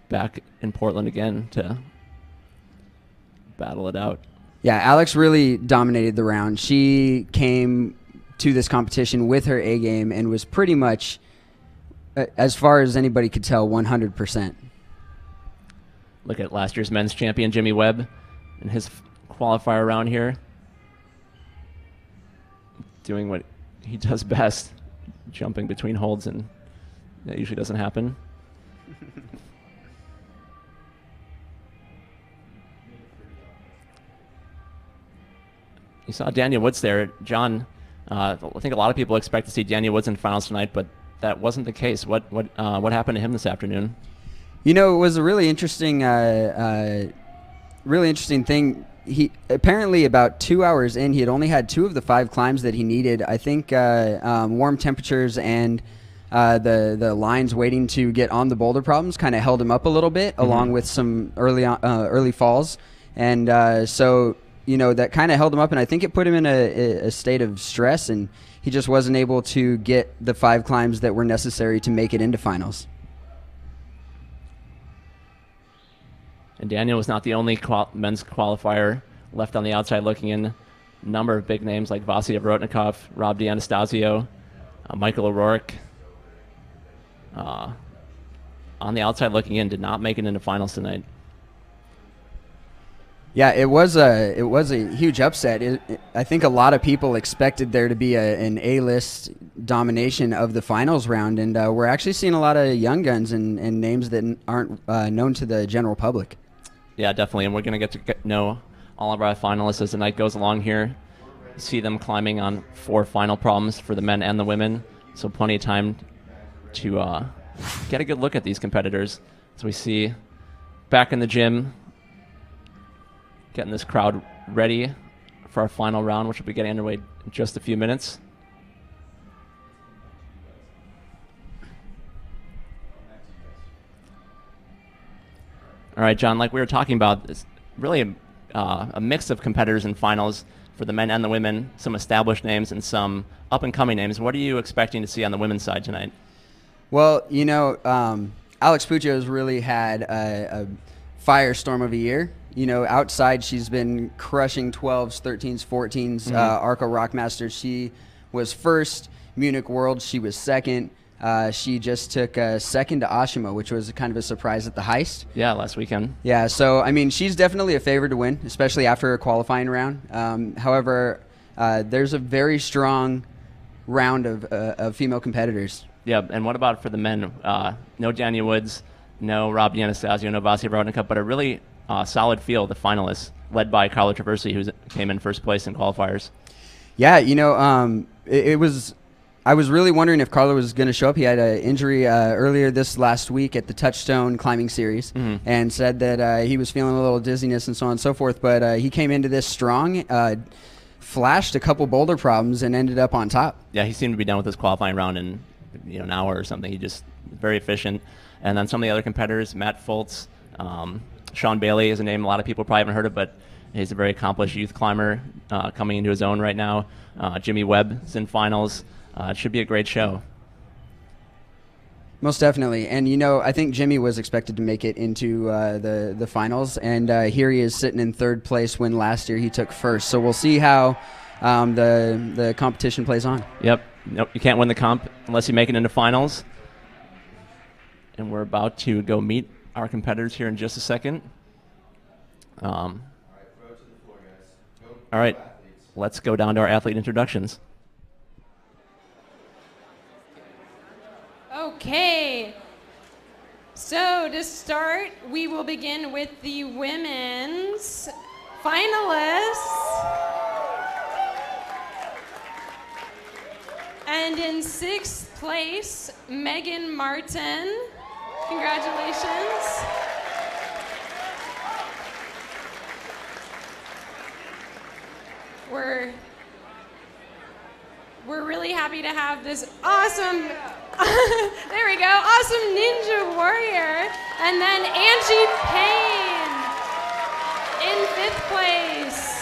back in Portland again to battle it out. Yeah, Alex really dominated the round. She came to this competition with her A game and was pretty much, as far as anybody could tell, 100%. Look at last year's men's champion, Jimmy Webb, in his qualifier round here, doing what he does best, jumping between holds, and that usually doesn't happen. You saw Daniel Woods there. John, I think a lot of people expect to see Daniel Woods in finals tonight, but that wasn't the case. What happened to him this afternoon? You know, it was a really interesting thing. He apparently about 2 hours in, he had only had 2 of the 5 climbs that he needed. I think warm temperatures and the lines waiting to get on the boulder problems kind of held him up a little bit, along with some early falls, and so you know, that kind of held him up, and I think it put him in a state of stress, and he just wasn't able to get the 5 climbs that were necessary to make it into finals. And Daniel was not the only men's qualifier left on the outside looking in. A number of big names like Vasily Vorotnikov, Rob D'Anastasio, Michael O'Rourke. On the outside looking in, did not make it into finals tonight. Yeah, it was a huge upset. I think a lot of people expected there to be an A-list domination of the finals round, and we're actually seeing a lot of young guns and names that aren't known to the general public. Yeah, definitely, and we're going to get to know all of our finalists as the night goes along here. See them climbing on 4 final problems for the men and the women. So plenty of time to get a good look at these competitors. So we see back in the gym, getting this crowd ready for our final round, which will be getting underway in just a few minutes. All right, John, like we were talking about, it's really a mix of competitors in finals for the men and the women, some established names and some up-and-coming names. What are you expecting to see on the women's side tonight? Well, you know, Alex Puccio's really had a firestorm of a year. You know, outside she's been crushing 12s, 13s, 14s, Arco Rockmaster. She was first, Munich World, she was second. She just took second to Ashima, which was kind of a surprise at the heist. Yeah, last weekend. Yeah, so, I mean, she's definitely a favorite to win, especially after a qualifying round. However, there's a very strong round of female competitors. Yeah, and what about for the men? No Daniel Woods, no Rob D'Anastasio, no Vasily Rodnicka, but a really solid field of finalists, led by Carlo Traversi, who came in first place in qualifiers. Yeah, you know, it was... I was really wondering if Carlo was going to show up. He had an injury earlier this last week at the Touchstone Climbing Series and said that he was feeling a little dizziness and so on and so forth. But he came into this strong, flashed a couple boulder problems, and ended up on top. Yeah, he seemed to be done with his qualifying round in an hour or something. He just very efficient. And then some of the other competitors, Matt Foltz, Sean Bailey is a name a lot of people probably haven't heard of, but he's a very accomplished youth climber coming into his own right now. Jimmy Webb is in finals. It should be a great show. Most definitely. And, you know, I think Jimmy was expected to make it into the finals, and here he is sitting in third place when last year he took first. So we'll see how the competition plays on. Yep. Nope, you can't win the comp unless you make it into finals. And we're about to go meet our competitors here in just a second. All right, let's go down to our athlete introductions. Okay, so to start, we will begin with the women's finalists. And in 6th place, Megan Martin. Congratulations. We're really happy to have this awesome, there we go, awesome ninja warrior. And then Angie Payne in 5th place.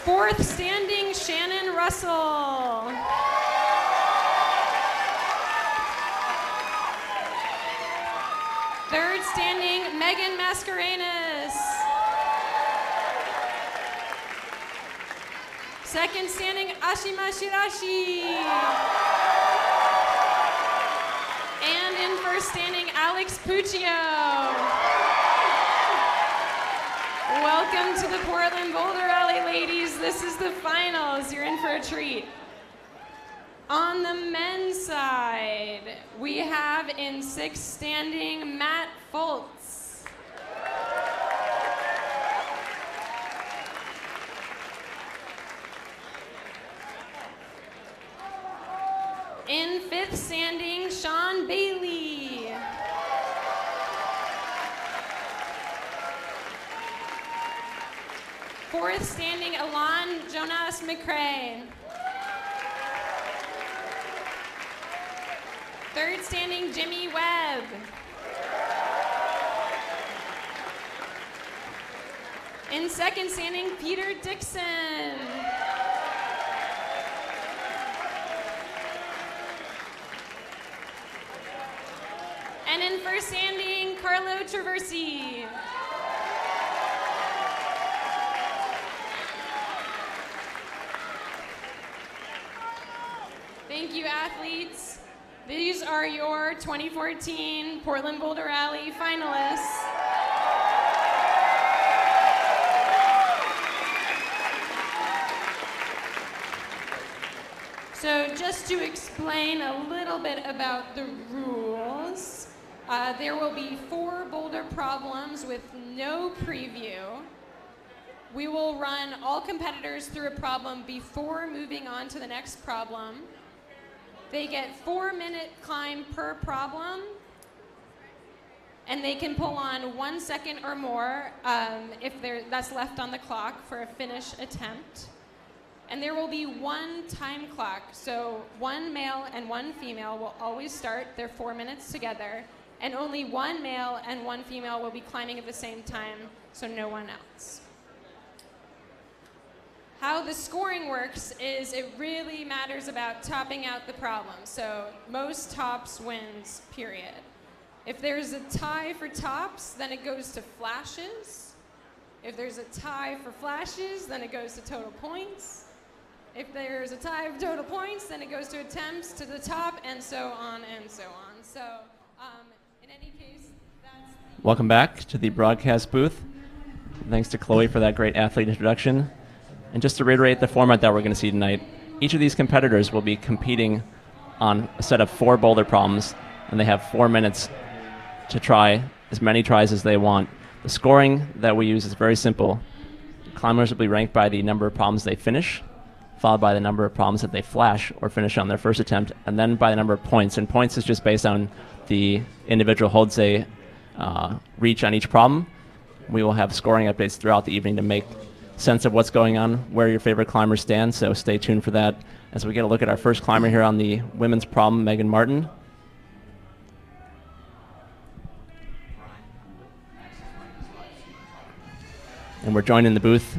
4th standing, Shannon Russell. 3rd standing, Megan Mascarenas. 2nd standing, Ashima Shirashi. And in 1st standing, Alex Puccio. Welcome to the Portland Boulder Rally, ladies. This is the finals. You're in for a treat. On the men's side, we have in 6th standing, Matt Foltz. In 5th standing, Sean Bailey. Fourth standing, Alon Jonas McCrae. 3rd standing, Jimmy Webb. In 2nd standing, Peter Dixon. And in 1st standing, Carlo Traversi. Thank you, athletes. These are your 2014 Portland Boulder Rally finalists. So just to explain a little bit about the rules, there will be 4 boulder problems with no preview. We will run all competitors through a problem before moving on to the next problem. They get 4-minute climb per problem, and they can pull on 1 second or more if that's left on the clock for a finish attempt. And there will be one time clock, so one male and one female will always start their 4 minutes together, and only one male and one female will be climbing at the same time, so no one else. How the scoring works is it really matters about topping out the problem. So most tops wins, period. If there's a tie for tops, then it goes to flashes. If there's a tie for flashes, then it goes to total points. If there's a tie for total points, then it goes to attempts to the top, and so on and so on. So in any case, that's... Welcome back to the broadcast booth. Thanks to Chloe for that great athlete introduction. And just to reiterate the format that we're going to see tonight, each of these competitors will be competing on a set of 4 boulder problems, and they have 4 minutes to try as many tries as they want. The scoring that we use is very simple. Climbers will be ranked by the number of problems they finish, followed by the number of problems that they flash or finish on their first attempt, and then by the number of points. And points is just based on the individual holds they reach on each problem. We will have scoring updates throughout the evening to make sense of what's going on, where your favorite climbers stand, so stay tuned for that as we get a look at our first climber here on the women's problem, Megan Martin. And we're joined in the booth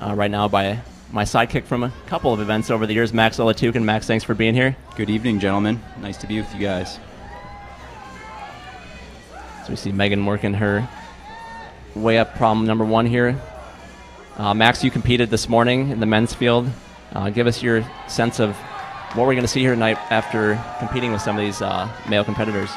right now by my sidekick from a couple of events over the years, Max Olatukun. Max, thanks for being here. Good evening, gentlemen. Nice to be with you guys. So we see Megan working her way up problem number 1 here. Max, you competed this morning in the men's field. Give us your sense of what we're going to see here tonight after competing with some of these male competitors.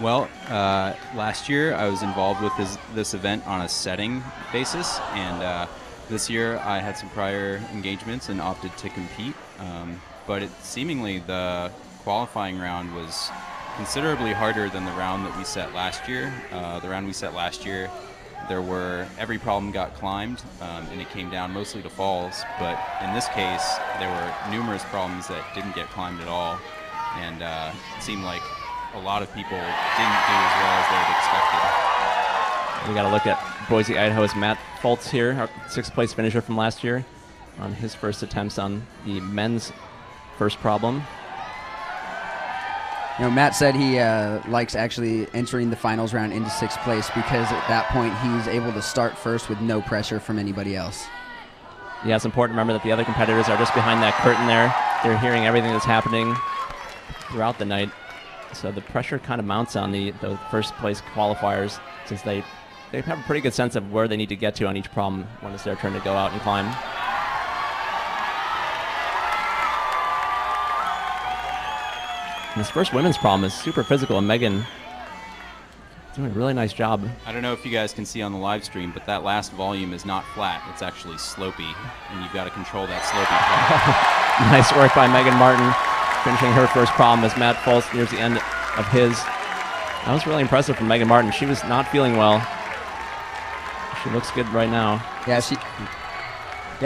Well, last year I was involved with this event on a setting basis, and this year I had some prior engagements and opted to compete. But seemingly the qualifying round was considerably harder than the round that we set last year. The round we set last year, every problem got climbed, and it came down mostly to falls, but in this case there were numerous problems that didn't get climbed at all, and it seemed like a lot of people didn't do as well as they had expected. We got to look at Boise, Idaho's Matt Foltz here, our 6th place finisher from last year, on his first attempts on the men's first problem. You know, Matt said he likes actually entering the finals round into 6th place because at that point he's able to start first with no pressure from anybody else. Yeah, it's important to remember that the other competitors are just behind that curtain there. They're hearing everything that's happening throughout the night. So the pressure kind of mounts on the first place qualifiers, since they have a pretty good sense of where they need to get to on each problem when it's their turn to go out and climb. And this first women's problem is super physical, and Megan doing a really nice job. I don't know if you guys can see on the live stream, but that last volume is not flat. It's actually slopey, and you've got to control that slopey part. Nice work by Megan Martin, finishing her first problem as Matt Foltz nears the end of his. That was really impressive from Megan Martin. She was not feeling well. She looks good right now. Yeah,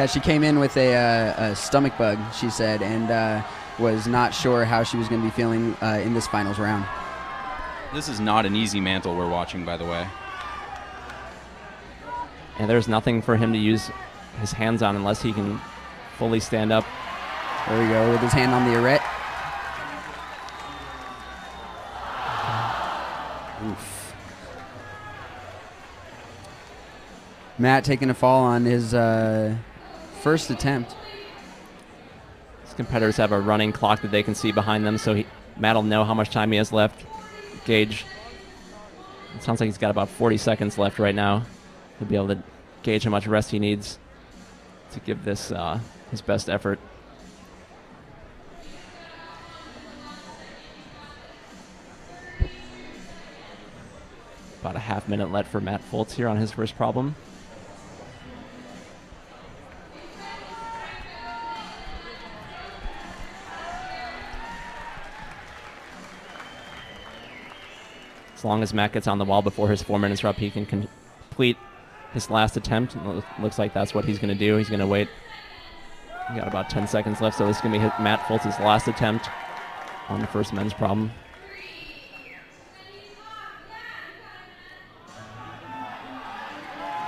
she came in with a stomach bug, she said, and was not sure how she was going to be feeling in this finals round. This is not an easy mantle we're watching, by the way. And there's nothing for him to use his hands on unless he can fully stand up. There we go, with his hand on the arete. Oof. Matt taking a fall on his first attempt. These competitors have a running clock that they can see behind them, so Matt will know how much time he has left. Gauge. It sounds like he's got about 40 seconds left right now. He'll be able to gauge how much rest he needs to give this his best effort. About a half minute left for Matt Foltz here on his first problem. As long as Matt gets on the wall before his 4 minutes are up, he can complete his last attempt. Looks like that's what he's going to do. He's going to wait. We got about 10 seconds left, so this is going to be Matt Foltz's last attempt on the first men's problem.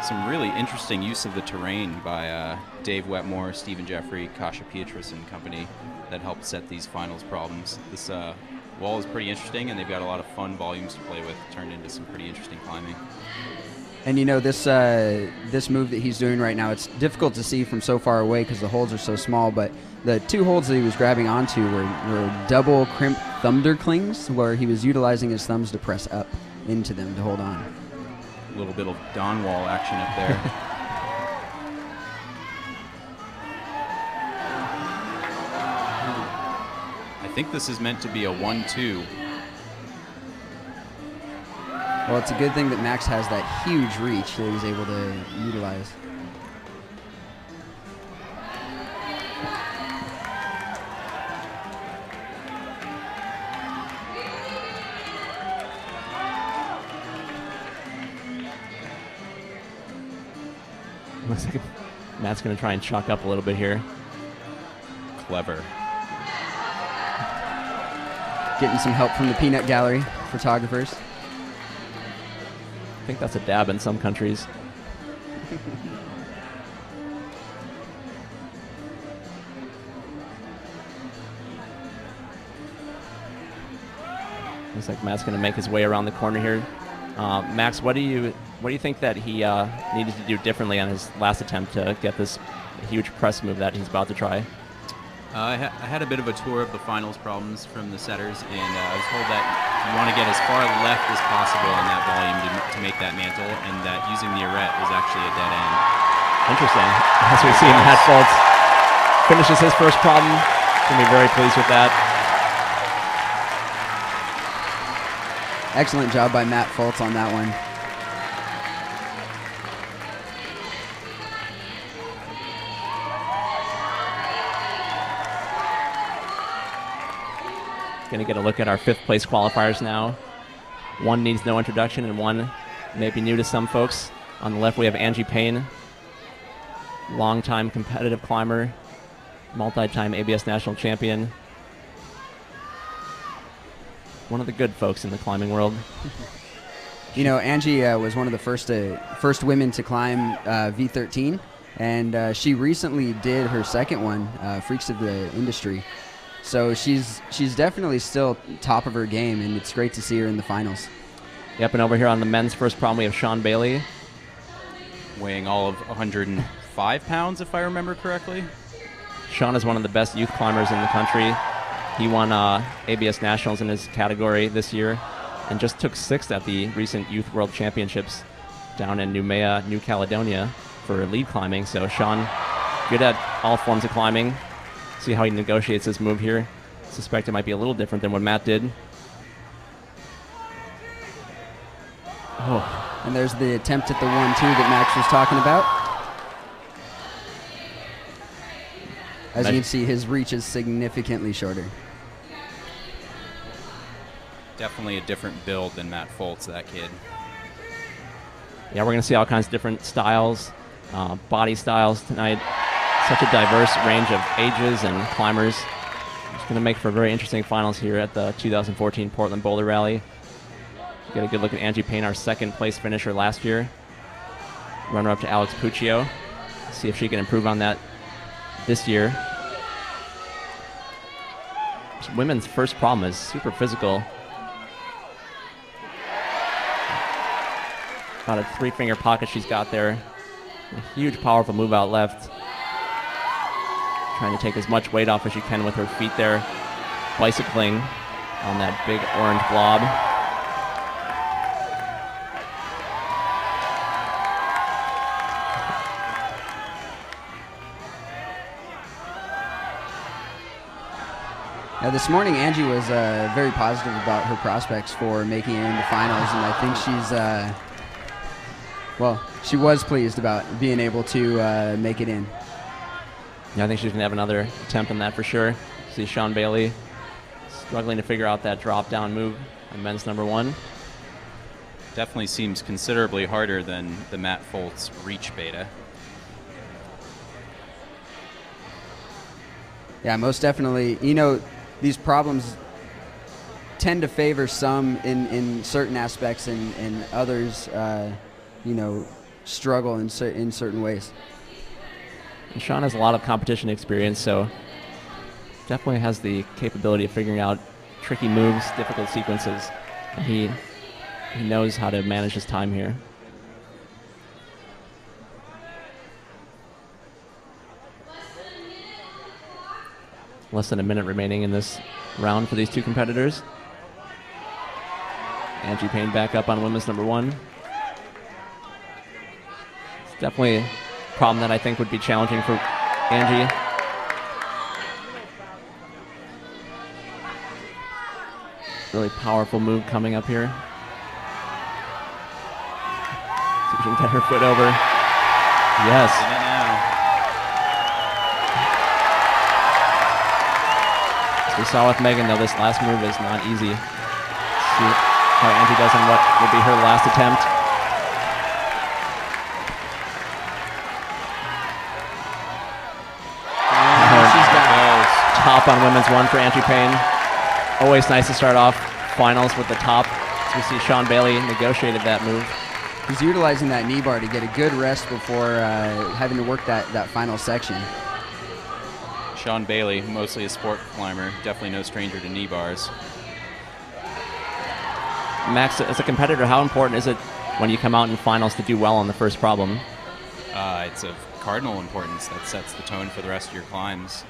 Some really interesting use of the terrain by Dave Wetmore, Stephen Jeffrey, Kasha Pietras and company that helped set these finals problems. This wall is pretty interesting, and they've got a lot of fun volumes to play with, turned into some pretty interesting climbing. And you know, this move that he's doing right now, it's difficult to see from so far away because the holds are so small, but the two holds that he was grabbing onto were double crimp thunder clings, where he was utilizing his thumbs to press up into them to hold on. A little bit of Don Wall action up there. I think this is meant to be a 1-2. Well, it's a good thing that Max has that huge reach that he's able to utilize. Looks like Matt's going to try and chalk up a little bit here. Clever. Getting some help from the peanut gallery photographers. I think that's a dab in some countries. Looks like Matt's going to make his way around the corner here. Max, what do you think that he needed to do differently on his last attempt to get this huge press move that he's about to try? I had a bit of a tour of the finals problems from the setters, and I was told that you want to get as far left as possible in that volume to make that mantle, and that using the arete is actually a dead end. Interesting. As we see, Matt Foltz finishes his first problem. Going to be very pleased with that. Excellent job by Matt Foltz on that one. Going to get a look at our fifth place qualifiers now. One needs no introduction and one may be new to some folks. On the left we have Angie Payne, longtime competitive climber, multi-time ABS national champion. One of the good folks in the climbing world. You know, Angie was one of the first women to climb V13, and she recently did her second one, Freaks of the Industry. So she's definitely still top of her game, and it's great to see her in the finals. Yep, and over here on the men's first problem, we have Sean Bailey. Weighing all of 105 pounds, if I remember correctly. Sean is one of the best youth climbers in the country. He won ABS Nationals in his category this year and just took 6th at the recent Youth World Championships down in Noumea, New Caledonia for lead climbing. So Sean, good at all forms of climbing. See how he negotiates this move here. Suspect it might be a little different than what Matt did. Oh. And there's the attempt at the 1-2 that Max was talking about. As you can see, his reach is significantly shorter. Definitely a different build than Matt Foltz, that kid. Yeah, we're going to see all kinds of different styles, body styles tonight. Such a diverse range of ages and climbers. It's going to make for very interesting finals here at the 2014 Portland Boulder Rally. Get a good look at Angie Payne, our second place finisher last year. Runner up to Alex Puccio. See if she can improve on that this year. This women's first problem is super physical. About a 3-finger pocket she's got there. A huge powerful move out left. Trying to take as much weight off as she can with her feet there. Bicycling on that big orange blob. Now this morning, Angie was very positive about her prospects for making it into finals, and I think she's, well, she was pleased about being able to make it in. Yeah, I think she's going to have another attempt on that for sure. See Sean Bailey struggling to figure out that drop-down move on men's number 1. definitely seems considerably harder than the Matt Foltz Reach Beta. Yeah, most definitely. You know, these problems tend to favor some in certain aspects, and others, you know, struggle in certain ways. And Sean has a lot of competition experience, so definitely has the capability of figuring out tricky moves, difficult sequences. And he knows how to manage his time here. Less than a minute remaining in this round for these two competitors. Angie Payne back up on women's number 1. It's definitely a problem that I think would be challenging for Angie. Really powerful move coming up here. See if she can get her foot over. Yes. As we saw with Megan, though, this last move is not easy. See how Angie does in what will be her last attempt. She's got top on women's 1 for Angie Payne. Always nice to start off finals with the top. As we see Sean Bailey negotiated that move. He's utilizing that knee bar to get a good rest before having to work that final section. Sean Bailey, mostly a sport climber, definitely no stranger to knee bars. Max, as a competitor, how important is it when you come out in finals to do well on the first problem? It's of cardinal importance. That sets the tone for the rest of your climbs.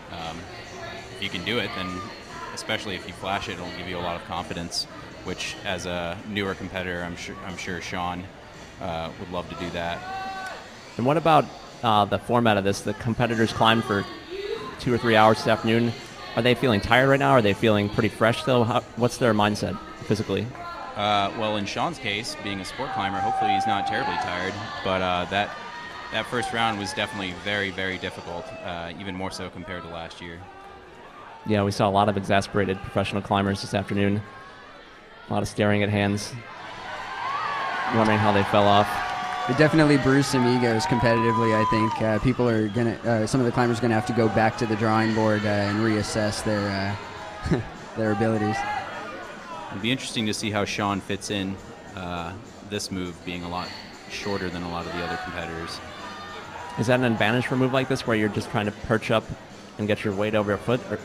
If you can do it, then especially if you flash it, it'll give you a lot of confidence, which as a newer competitor, I'm sure Sean would love to do that. And what about the format of this? The competitors climb for 2 or 3 hours this afternoon. Are they feeling tired right now? Are they feeling pretty fresh though? What's their mindset physically? Well, in Sean's case, being a sport climber, hopefully he's not terribly tired, but that first round was definitely very, very difficult, even more so compared to last year. Yeah, we saw a lot of exasperated professional climbers this afternoon. A lot of staring at hands, wondering how they fell off. It definitely bruised some egos competitively, I think. People are gonna, some of the climbers are gonna have to go back to the drawing board and reassess their their abilities. It'd be interesting to see how Sean fits in this move, being a lot shorter than a lot of the other competitors. Is that an advantage for a move like this, where you're just trying to perch up and get your weight over your foot? Or?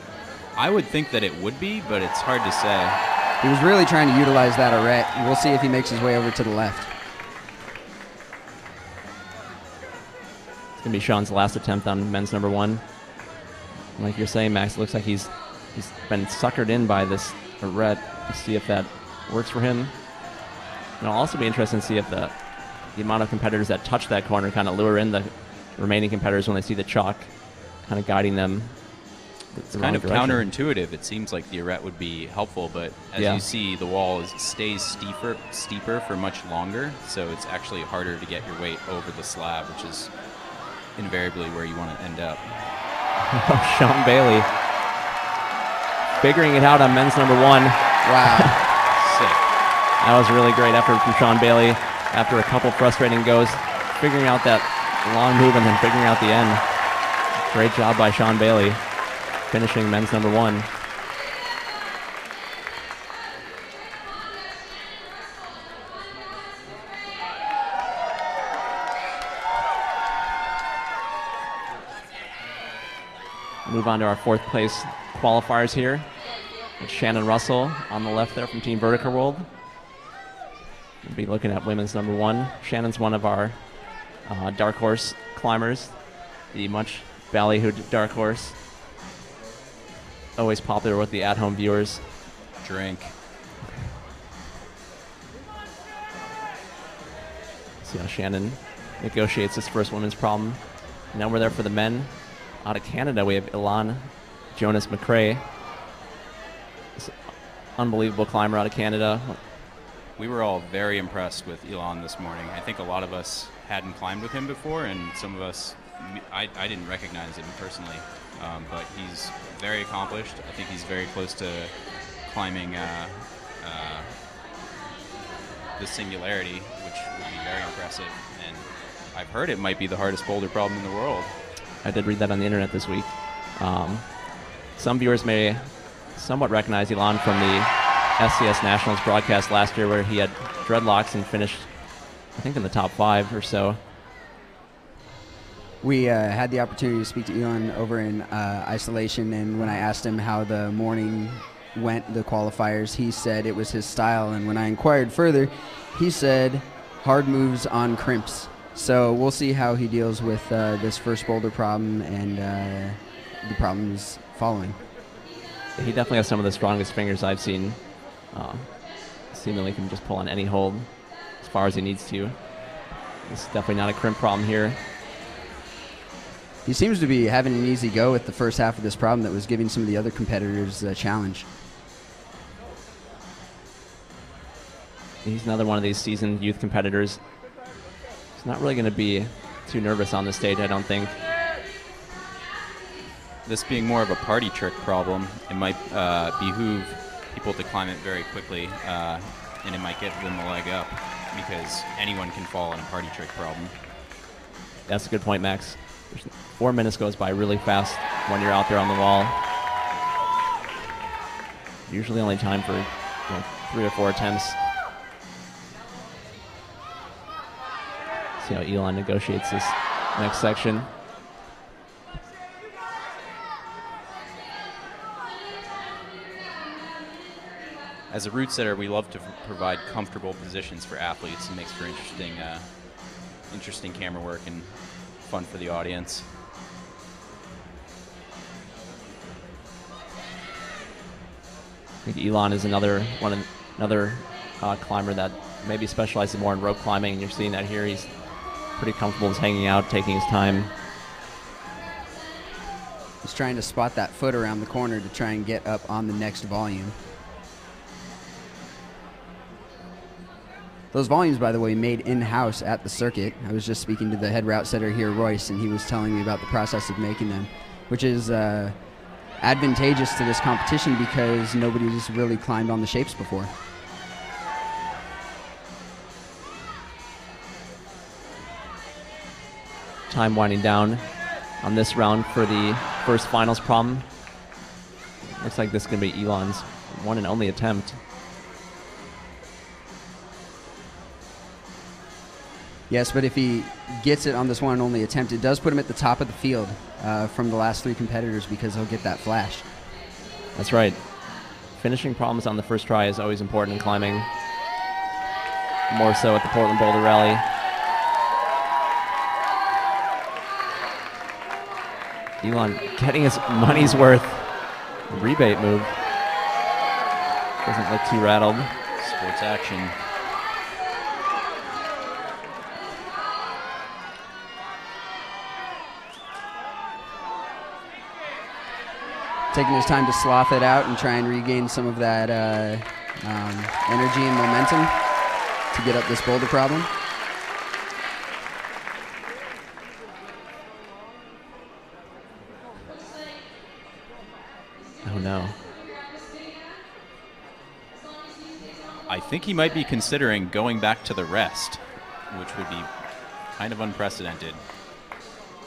I would think that it would be, but it's hard to say. He was really trying to utilize that arete. We'll see if he makes his way over to the left. It's going to be Sean's last attempt on men's number 1. Like you're saying, Max, it looks like he's been suckered in by this arete. Let's see if that works for him. And it'll also be interesting to see if the amount of competitors that touch that corner kind of lure in the remaining competitors when they see the chalk kind of guiding them. It's kind of counterintuitive. It seems like the arete would be helpful, but as you see, the wall stays steeper for much longer, so it's actually harder to get your weight over the slab, which is invariably where you want to end up. Sean Bailey figuring it out on men's number 1. Wow. Sick. That was a really great effort from Sean Bailey after a couple frustrating goes, figuring out that long move and then figuring out the end. Great job by Sean Bailey, finishing men's number 1. Move on to our 4th place qualifiers here. It's Shannon Russell on the left there from Team Vertica World. We'll be looking at women's number 1. Shannon's one of our dark horse climbers, the much ballyhooed dark horse. Always popular with the at-home viewers. Drink. See how Shannon negotiates his first women's problem. Now we're there for the men. Out of Canada, we have Ilan Jonas McRae. This unbelievable climber out of Canada. We were all very impressed with Ilan this morning. I think a lot of us hadn't climbed with him before, and some of us, I didn't recognize him personally, but he's very accomplished. I think he's very close to climbing the singularity, which would be very impressive. And I've heard it might be the hardest boulder problem in the world. I did read that on the internet this week. Some viewers may somewhat recognize Elon from the SCS Nationals broadcast last year, where he had dreadlocks and finished, I think, in the top 5 or so. We had the opportunity to speak to Elon over in isolation, and when I asked him how the morning went, the qualifiers, he said it was his style, and when I inquired further, he said hard moves on crimps. So we'll see how he deals with this first boulder problem and the problems following. He definitely has some of the strongest fingers I've seen. Seemingly can just pull on any hold as far as he needs to. This is definitely not a crimp problem here. He seems to be having an easy go with the first half of this problem that was giving some of the other competitors a challenge. He's another one of these seasoned youth competitors. He's not really going to be too nervous on the stage, I don't think. This being more of a party trick problem, it might behoove people to climb it very quickly, and it might get them a leg up, because anyone can fall in a party trick problem. That's a good point, Max. 4 minutes goes by really fast when you're out there on the wall. Usually only time for 3 or 4 attempts. See how Elon negotiates this next section. As a route setter, we love to provide comfortable positions for athletes. It makes for interesting camera work and fun for the audience. I think Elon is another climber that maybe specializes more in rope climbing. You're seeing that here. He's pretty comfortable just hanging out, taking his time. He's trying to spot that foot around the corner to try and get up on the next volume. Those volumes, by the way, made in-house at the circuit. I was just speaking to the head route setter here, Royce, and he was telling me about the process of making them, which is advantageous to this competition because nobody's really climbed on the shapes before. Time winding down on this round for the first finals problem. Looks like this is going to be Elon's one and only attempt. Yes, but if he gets it on this one and only attempt, it does put him at the top of the field from the last 3 competitors because he'll get that flash. That's right. Finishing problems on the first try is always important in climbing. More so at the Portland Boulder Rally. Elon getting his money's worth. Rebate move. Doesn't look too rattled. Sports action. Taking his time to sloth it out and try and regain some of that energy and momentum to get up this boulder problem. Oh no. I think he might be considering going back to the rest, which would be kind of unprecedented.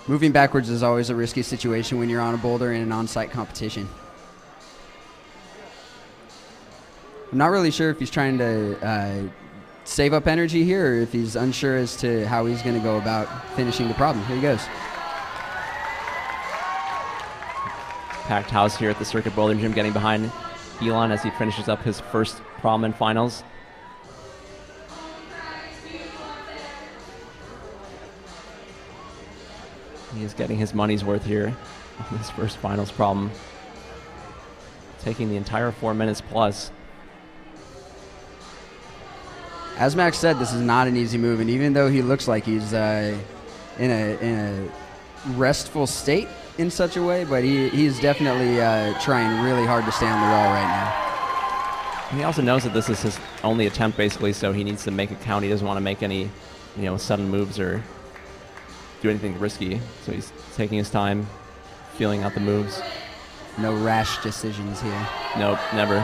Moving backwards is always a risky situation when you're on a boulder in an on-site competition. I'm not really sure if he's trying to save up energy here or if he's unsure as to how he's going to go about finishing the problem. Here he goes. Packed house here at the Circuit Bouldering Gym, getting behind Elon as he finishes up his first problem in finals. He is getting his money's worth here on this first finals problem. Taking the entire 4 minutes plus. As Max said, this is not an easy move, and even though he looks like he's in a restful state in such a way, but he's definitely trying really hard to stay on the wall right now. He also knows that this is his only attempt, basically, so he needs to make it count. He doesn't want to make any, sudden moves or do anything risky. So he's taking his time, feeling out the moves. No rash decisions here. Nope, never.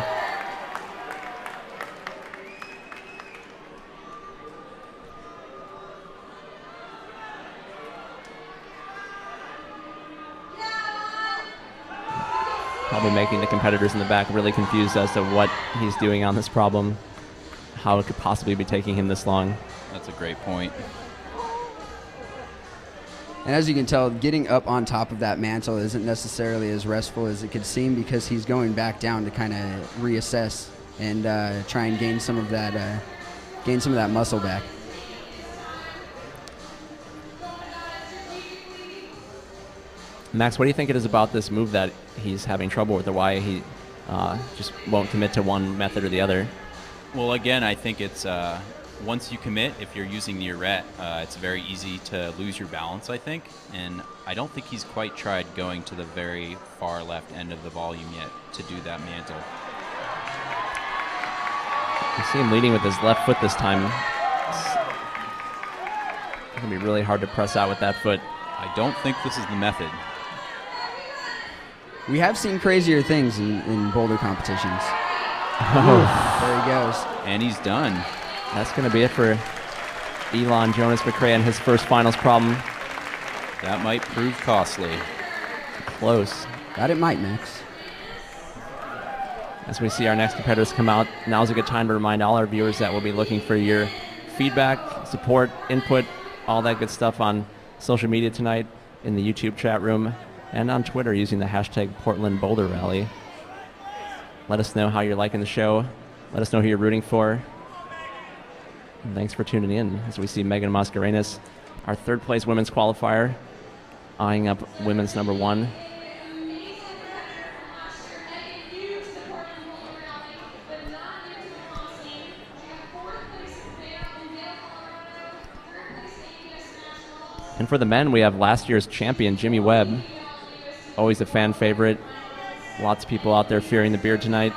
Probably making the competitors in the back really confused as to what he's doing on this problem, how it could possibly be taking him this long. That's a great point. And as you can tell, getting up on top of that mantle isn't necessarily as restful as it could seem, because he's going back down to kind of reassess and try and gain some of that muscle back. Max, what do you think it is about this move that he's having trouble with, or why he just won't commit to one method or the other? Well, again, I think it's once you commit, if you're using the arete, it's very easy to lose your balance, I think. And I don't think he's quite tried going to the very far left end of the volume yet to do that mantle. You see him leading with his left foot this time. It's going to be really hard to press out with that foot. I don't think this is the method. We have seen crazier things in boulder competitions. Oh. There he goes. And he's done. That's going to be it for Elon Jonas McRae and his first finals problem. That might prove costly. Close. That it might, Max. As we see our next competitors come out, now's a good time to remind all our viewers that we'll be looking for your feedback, support, input, all that good stuff on social media tonight, in the YouTube chat room, and on Twitter using the hashtag Portland Boulder Rally. Let us know how you're liking the show. Let us know who you're rooting for. And thanks for tuning in as we see Megan Mascarenas, our third place women's qualifier, eyeing up women's number 1. And for the men, we have last year's champion, Jimmy Webb. Always a fan favorite. Lots of people out there fearing the beard tonight.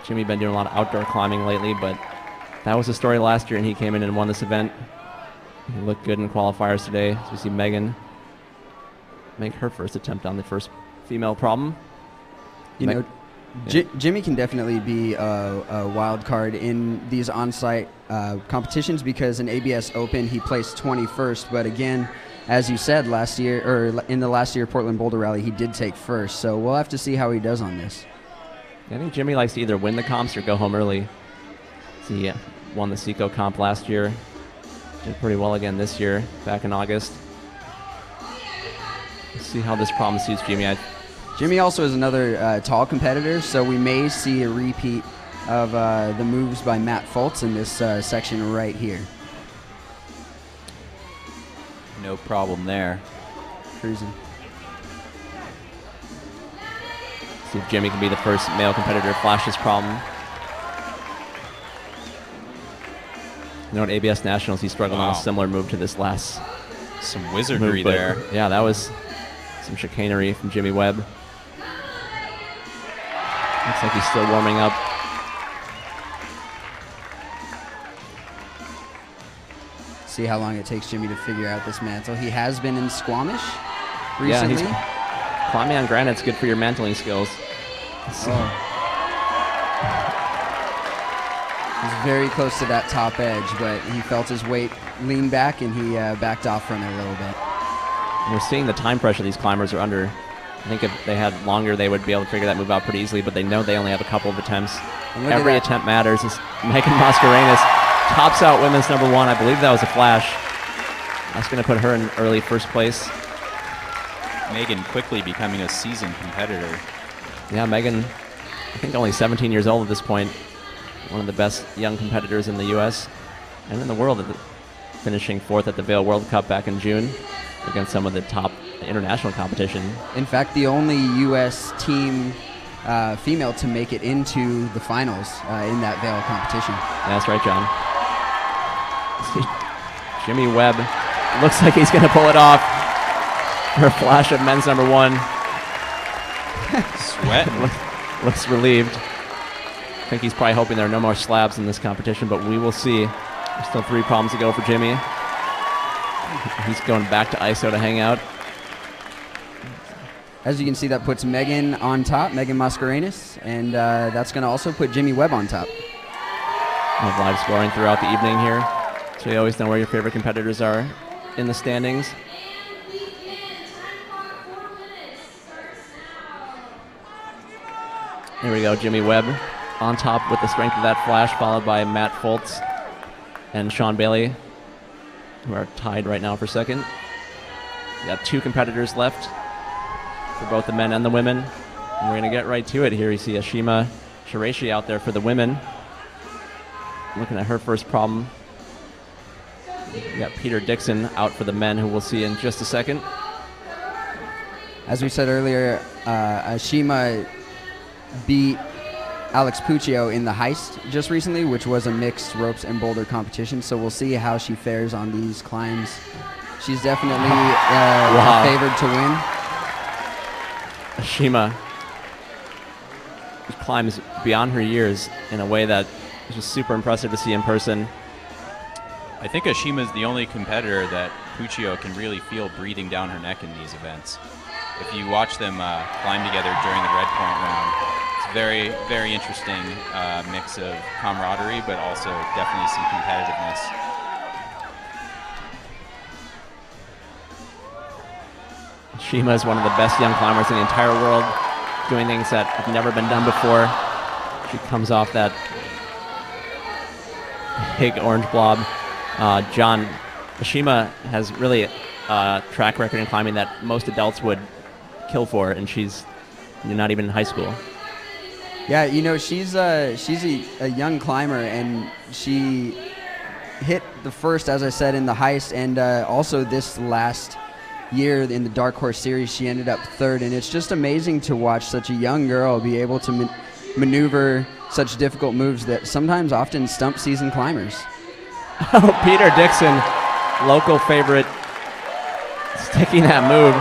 Jimmy been doing a lot of outdoor climbing lately, but that was the story last year, and he came in and won this event. He looked good in qualifiers today. So we see Megan make her first attempt on the first female problem. Jimmy can definitely be a wild card in these on-site competitions, because in ABS Open he placed 21st, but again, as you said, last year, or in the last year Portland Boulder Rally, he did take first, so we'll have to see how he does on this. I think Jimmy likes to either win the comps or go home early. He won the Seco comp last year, did pretty well again this year, back in August. Let's see how this problem suits Jimmy. Jimmy also is another tall competitor, so we may see a repeat of the moves by Matt Fultz in this section right here. No problem there. Cruising. See if Jimmy can be the first male competitor to flash this problem. You know, at ABS Nationals, he struggled on a similar move to this last. Some wizardry move, there. Yeah, that was some chicanery from Jimmy Webb. Looks like he's still warming up. See how long it takes Jimmy to figure out this mantle. He has been in Squamish recently. Yeah, climbing on granite's good for your mantling skills. He's very close to that top edge, but he felt his weight lean back, and he backed off from it a little bit. And we're seeing the time pressure these climbers are under. I think if they had longer, they would be able to figure that move out pretty easily, but they know they only have a couple of attempts. Every attempt matters. As Megan Mascarenas tops out women's number 1. I believe that was a flash. That's going to put her in early first place. Megan quickly becoming a seasoned competitor. Yeah, Megan, I think only 17 years old at this point. One of the best young competitors in the U.S. and in the world, finishing 4th at the Vail World Cup back in June against some of the top international competition. In fact, the only U.S. team female to make it into the finals in that Vail competition. Yeah, that's right, John. Jimmy Webb looks like he's going to pull it off. Her flash of men's number 1. Sweat. Looks relieved. I think he's probably hoping there are no more slabs in this competition, but we will see. There's still 3 problems to go for Jimmy. He's going back to ISO to hang out. As you can see, that puts Megan on top, Megan Mascarenas, and that's going to also put Jimmy Webb on top. We'll have live scoring throughout the evening here, so you always know where your favorite competitors are in the standings. There we go, Jimmy Webb on top with the strength of that flash, followed by Matt Foltz and Sean Bailey, who are tied right now for second. We got 2 competitors left for both the men and the women. And we're going to get right to it here. You see Ashima Shireishi out there for the women. Looking at her first problem. We got Peter Dixon out for the men, who we'll see in just a second. As we said earlier, Ashima beat Alex Puccio in the heist just recently, which was a mixed ropes and boulder competition. So we'll see how she fares on these climbs. She's definitely favored to win. Ashima climbs beyond her years in a way that is just super impressive to see in person. I think Ashima is the only competitor that Puccio can really feel breathing down her neck in these events. If you watch them climb together during the red point round, it's very, very interesting mix of camaraderie, but also definitely some competitiveness. Ashima is one of the best young climbers in the entire world, doing things that have never been done before. She comes off that big orange blob. John, Ashima has really a track record in climbing that most adults would kill for, and she's not even in high school. Yeah, you know, she's a young climber, and she hit the first, as I said, in the heist, and also this last year in the Dark Horse Series, she ended up third, and it's just amazing to watch such a young girl be able to maneuver such difficult moves that sometimes often stump seasoned climbers. Oh, Peter Dixon, local favorite, sticking that move.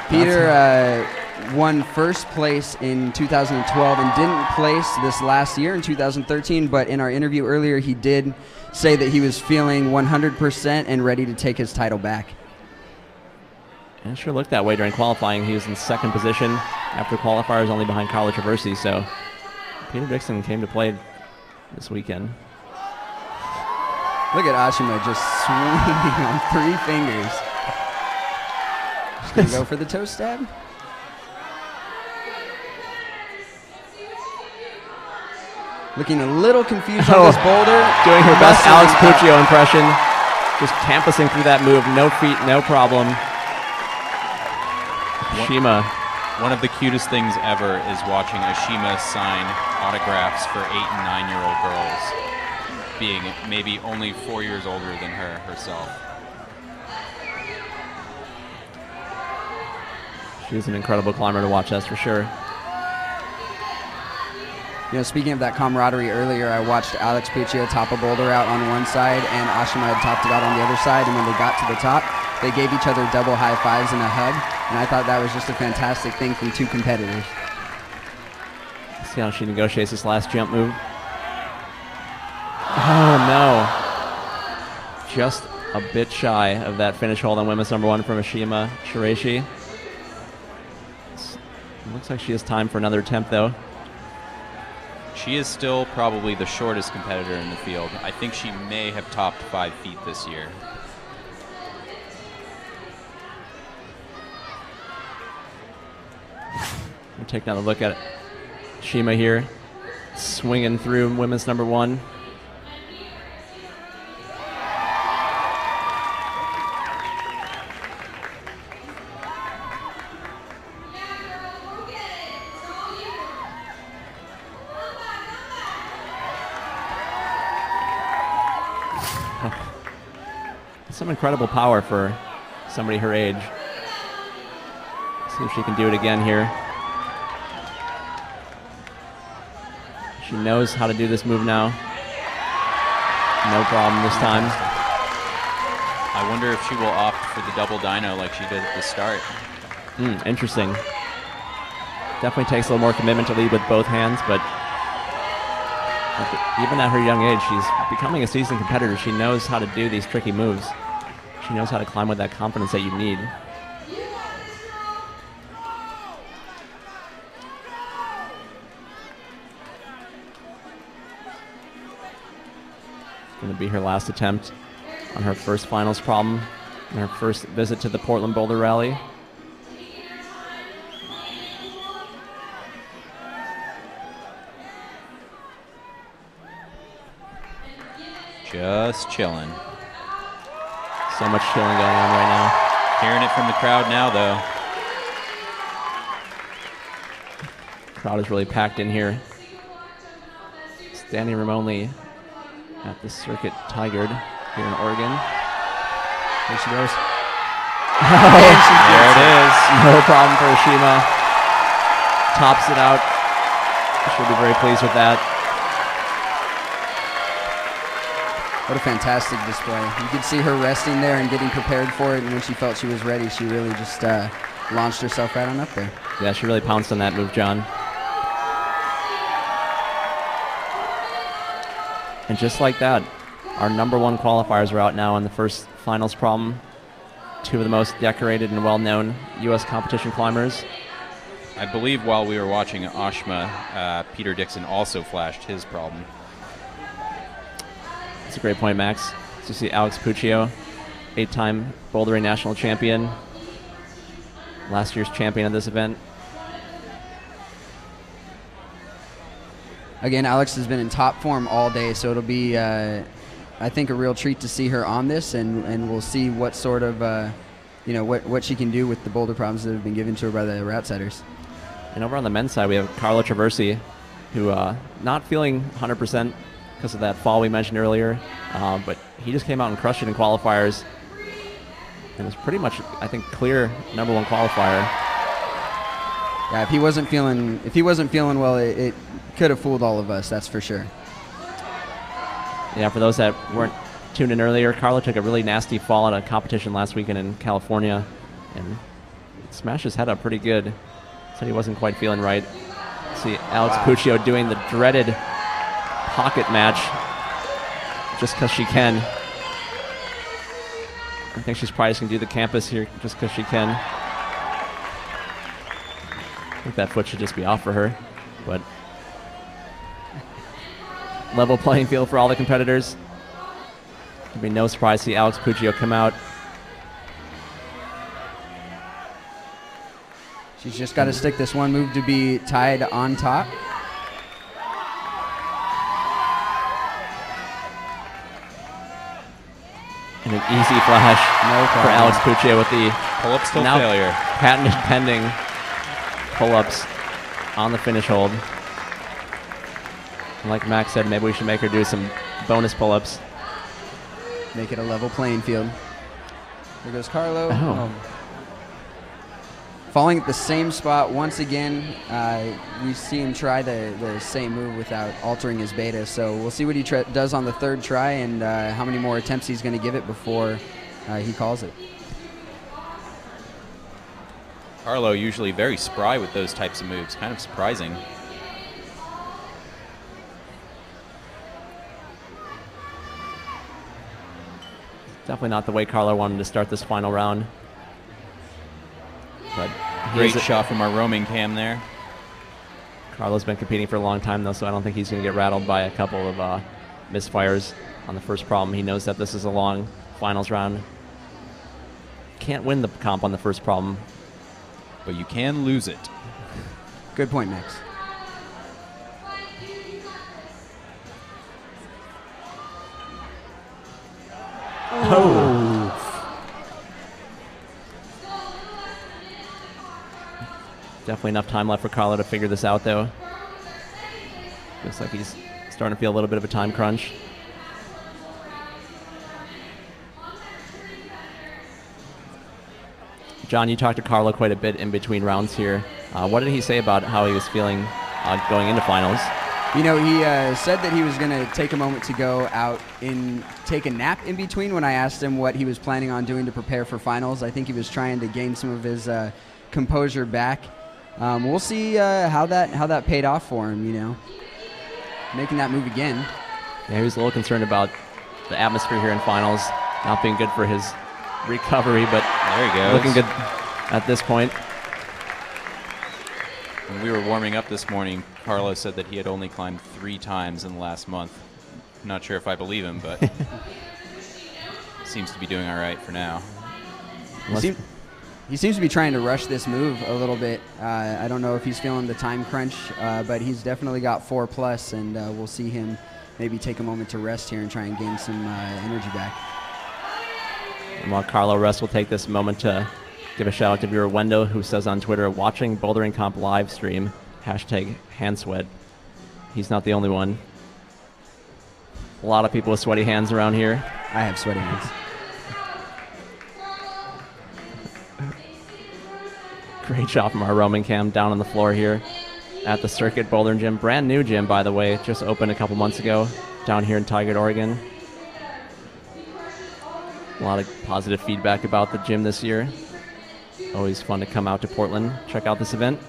Peter won first place in 2012 and didn't place this last year in 2013, but in our interview earlier, he did say that he was feeling 100% and ready to take his title back. And it sure looked that way during qualifying. He was in second position after qualifiers, only behind Carla Traversi, so Peter Dixon came to play this weekend. Look at Ashima just swinging on 3 fingers. She's going to go for the toe stab. Looking a little confused on this boulder. Doing her best Alex Puccio impression. Just campusing through that move. No feet, no problem. Ashima. One of the cutest things ever is watching Ashima sign autographs for 8 and 9-year-old girls, being maybe only 4 years older than her herself. She's an incredible climber to watch, that's for sure. You know, speaking of that camaraderie earlier, I watched Alex Puccio top a boulder out on one side, and Ashima had topped it out on the other side, and when they got to the top, they gave each other double high fives and a hug, and I thought that was just a fantastic thing from 2 competitors. Let's see how she negotiates this last jump move. Oh, no. Just a bit shy of that finish hold on women's number 1 from Ashima Shireishi. Looks like she has time for another attempt, though. She is still probably the shortest competitor in the field. I think she may have topped 5 feet this year. We'll take another look at Shima here, swinging through women's number 1. Some incredible power for somebody her age. See if she can do it again here. She knows how to do this move now. No problem this time. I wonder if she will opt for the double dyno like she did at the start. Interesting. Definitely takes a little more commitment to lead with both hands, but even at her young age, she's becoming a seasoned competitor. She knows how to do these tricky moves. She knows how to climb with that confidence that you need. Going to be her last attempt on her first finals problem and her first visit to the Portland Boulder Rally. Just chilling. So much chilling going on right now. Hearing it from the crowd now, though. Crowd is really packed in here. Standing room only at the Circuit Tigard here in Oregon. Here she goes. There it is. No problem for Ashima. Tops it out. She'll be very pleased with that. What a fantastic display. You could see her resting there and getting prepared for it, and when she felt she was ready, she really just launched herself right on up there. Yeah, she really pounced on that move, John. And just like that, our #1 qualifiers are out now in the first finals problem. Two of the most decorated and well-known U.S. competition climbers. I believe while we were watching Ashima, Peter Dixon also flashed his problem. That's a great point, Max. So you see Alex Puccio, 8-time bouldering national champion, last year's champion of this event. Again, Alex has been in top form all day, so it'll be, I think, a real treat to see her on this, and we'll see what sort of, what she can do with the boulder problems that have been given to her by the route setters. And over on the men's side, we have Carlo Traversi, who not feeling 100% because of that fall we mentioned earlier, but he just came out and crushed it in qualifiers, and was pretty much, I think, clear #1 qualifier. Yeah, if he wasn't feeling well, it could have fooled all of us, that's for sure. Yeah, for those that weren't tuned in earlier, Carlo took a really nasty fall at a competition last weekend in California and smashed his head up pretty good. Said he wasn't quite feeling right. See Alex Puccio doing the dreaded pocket match just because she can. I think she's probably just going to do the campus here just because she can. I think that foot should just be off for her, but level playing field for all the competitors. It'd be no surprise to see Alex Puccio come out. She's just got to stick this one move to be tied on top. And an easy flash for Alex Puccio with the pull-ups till now failure. Patented pending pull-ups on the finish hold. And like Max said, maybe we should make her do some bonus pull-ups. Make it a level playing field. There goes Carlo. Oh. Falling at the same spot once again. We see him try the same move without altering his beta, so we'll see what he does on the third try and how many more attempts he's going to give it before he calls it. Carlo usually very spry with those types of moves, kind of surprising. Definitely not the way Carlo wanted to start this final round. But great shot from our roaming cam there. Carlo's been competing for a long time, though, so I don't think he's going to get rattled by a couple of misfires on the first problem. He knows that this is a long finals round. Can't win the comp on the first problem. But you can lose it. Good point, Max. Oh. Definitely enough time left for Carlo to figure this out, though. Looks like he's starting to feel a little bit of a time crunch. John, you talked to Carlo quite a bit in between rounds here. What did he say about how he was feeling going into finals? You know, he said that he was going to take a moment to go out and take a nap in between when I asked him what he was planning on doing to prepare for finals. I think he was trying to gain some of his composure back. We'll see how that paid off for him, you know, making that move again. Yeah, he was a little concerned about the atmosphere here in finals, not being good for his recovery, but there he goes. Looking good at this point. When we were warming up this morning, Carlo said that he had only climbed 3 times in the last month. Not sure if I believe him, but seems to be doing all right for now. He seems to be trying to rush this move a little bit. I don't know if he's feeling the time crunch, but he's definitely got 4+, and we'll see him maybe take a moment to rest here and try and gain some energy back. And while Carlo rests, we'll take this moment to give a shout out to viewer Wendo, who says on Twitter, watching Bouldering Comp live stream, #hand sweat. He's not the only one. A lot of people with sweaty hands around here. I have sweaty hands. Great shot from our roaming cam down on the floor here at the Circuit Bouldering Gym. Brand new gym, by the way. Just opened a couple months ago down here in Tigard, Oregon. A lot of positive feedback about the gym this year. Always fun to come out to Portland, check out this event.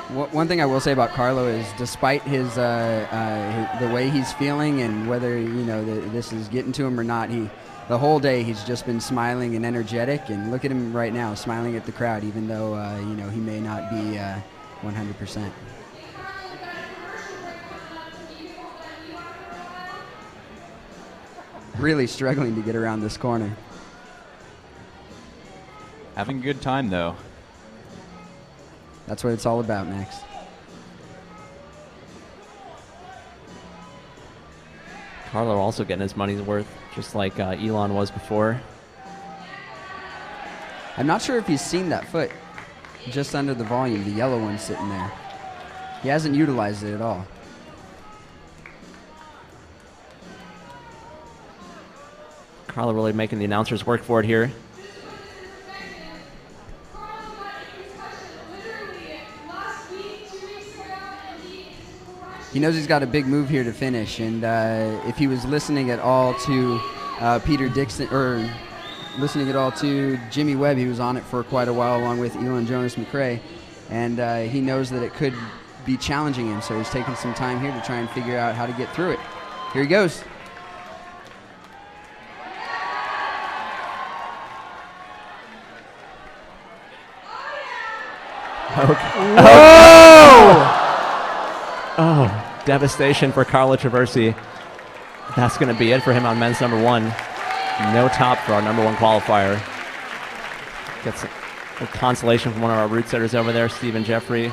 One thing I will say about Carlo is, despite his the way he's feeling and whether this is getting to him or not, the whole day he's just been smiling and energetic. And look at him right now, smiling at the crowd, even though he may not be 100%. Really struggling to get around this corner. Having a good time, though. That's what it's all about next. Carlo also getting his money's worth, just like Elon was before. I'm not sure if he's seen that foot just under the volume, the yellow one sitting there. He hasn't utilized it at all. Carlo really making the announcers work for it here. He knows he's got a big move here to finish, and if he was listening at all to Peter Dixon, or listening at all to Jimmy Webb, he was on it for quite a while along with Elon Jonas McRae, and he knows that it could be challenging him, so he's taking some time here to try and figure out how to get through it. Here he goes. Okay. Whoa! Oh, devastation for Carlo Traversi. That's going to be it for him on men's number one. No top for our number one qualifier. Gets a consolation from one of our route setters over there, Stephen Jeffrey.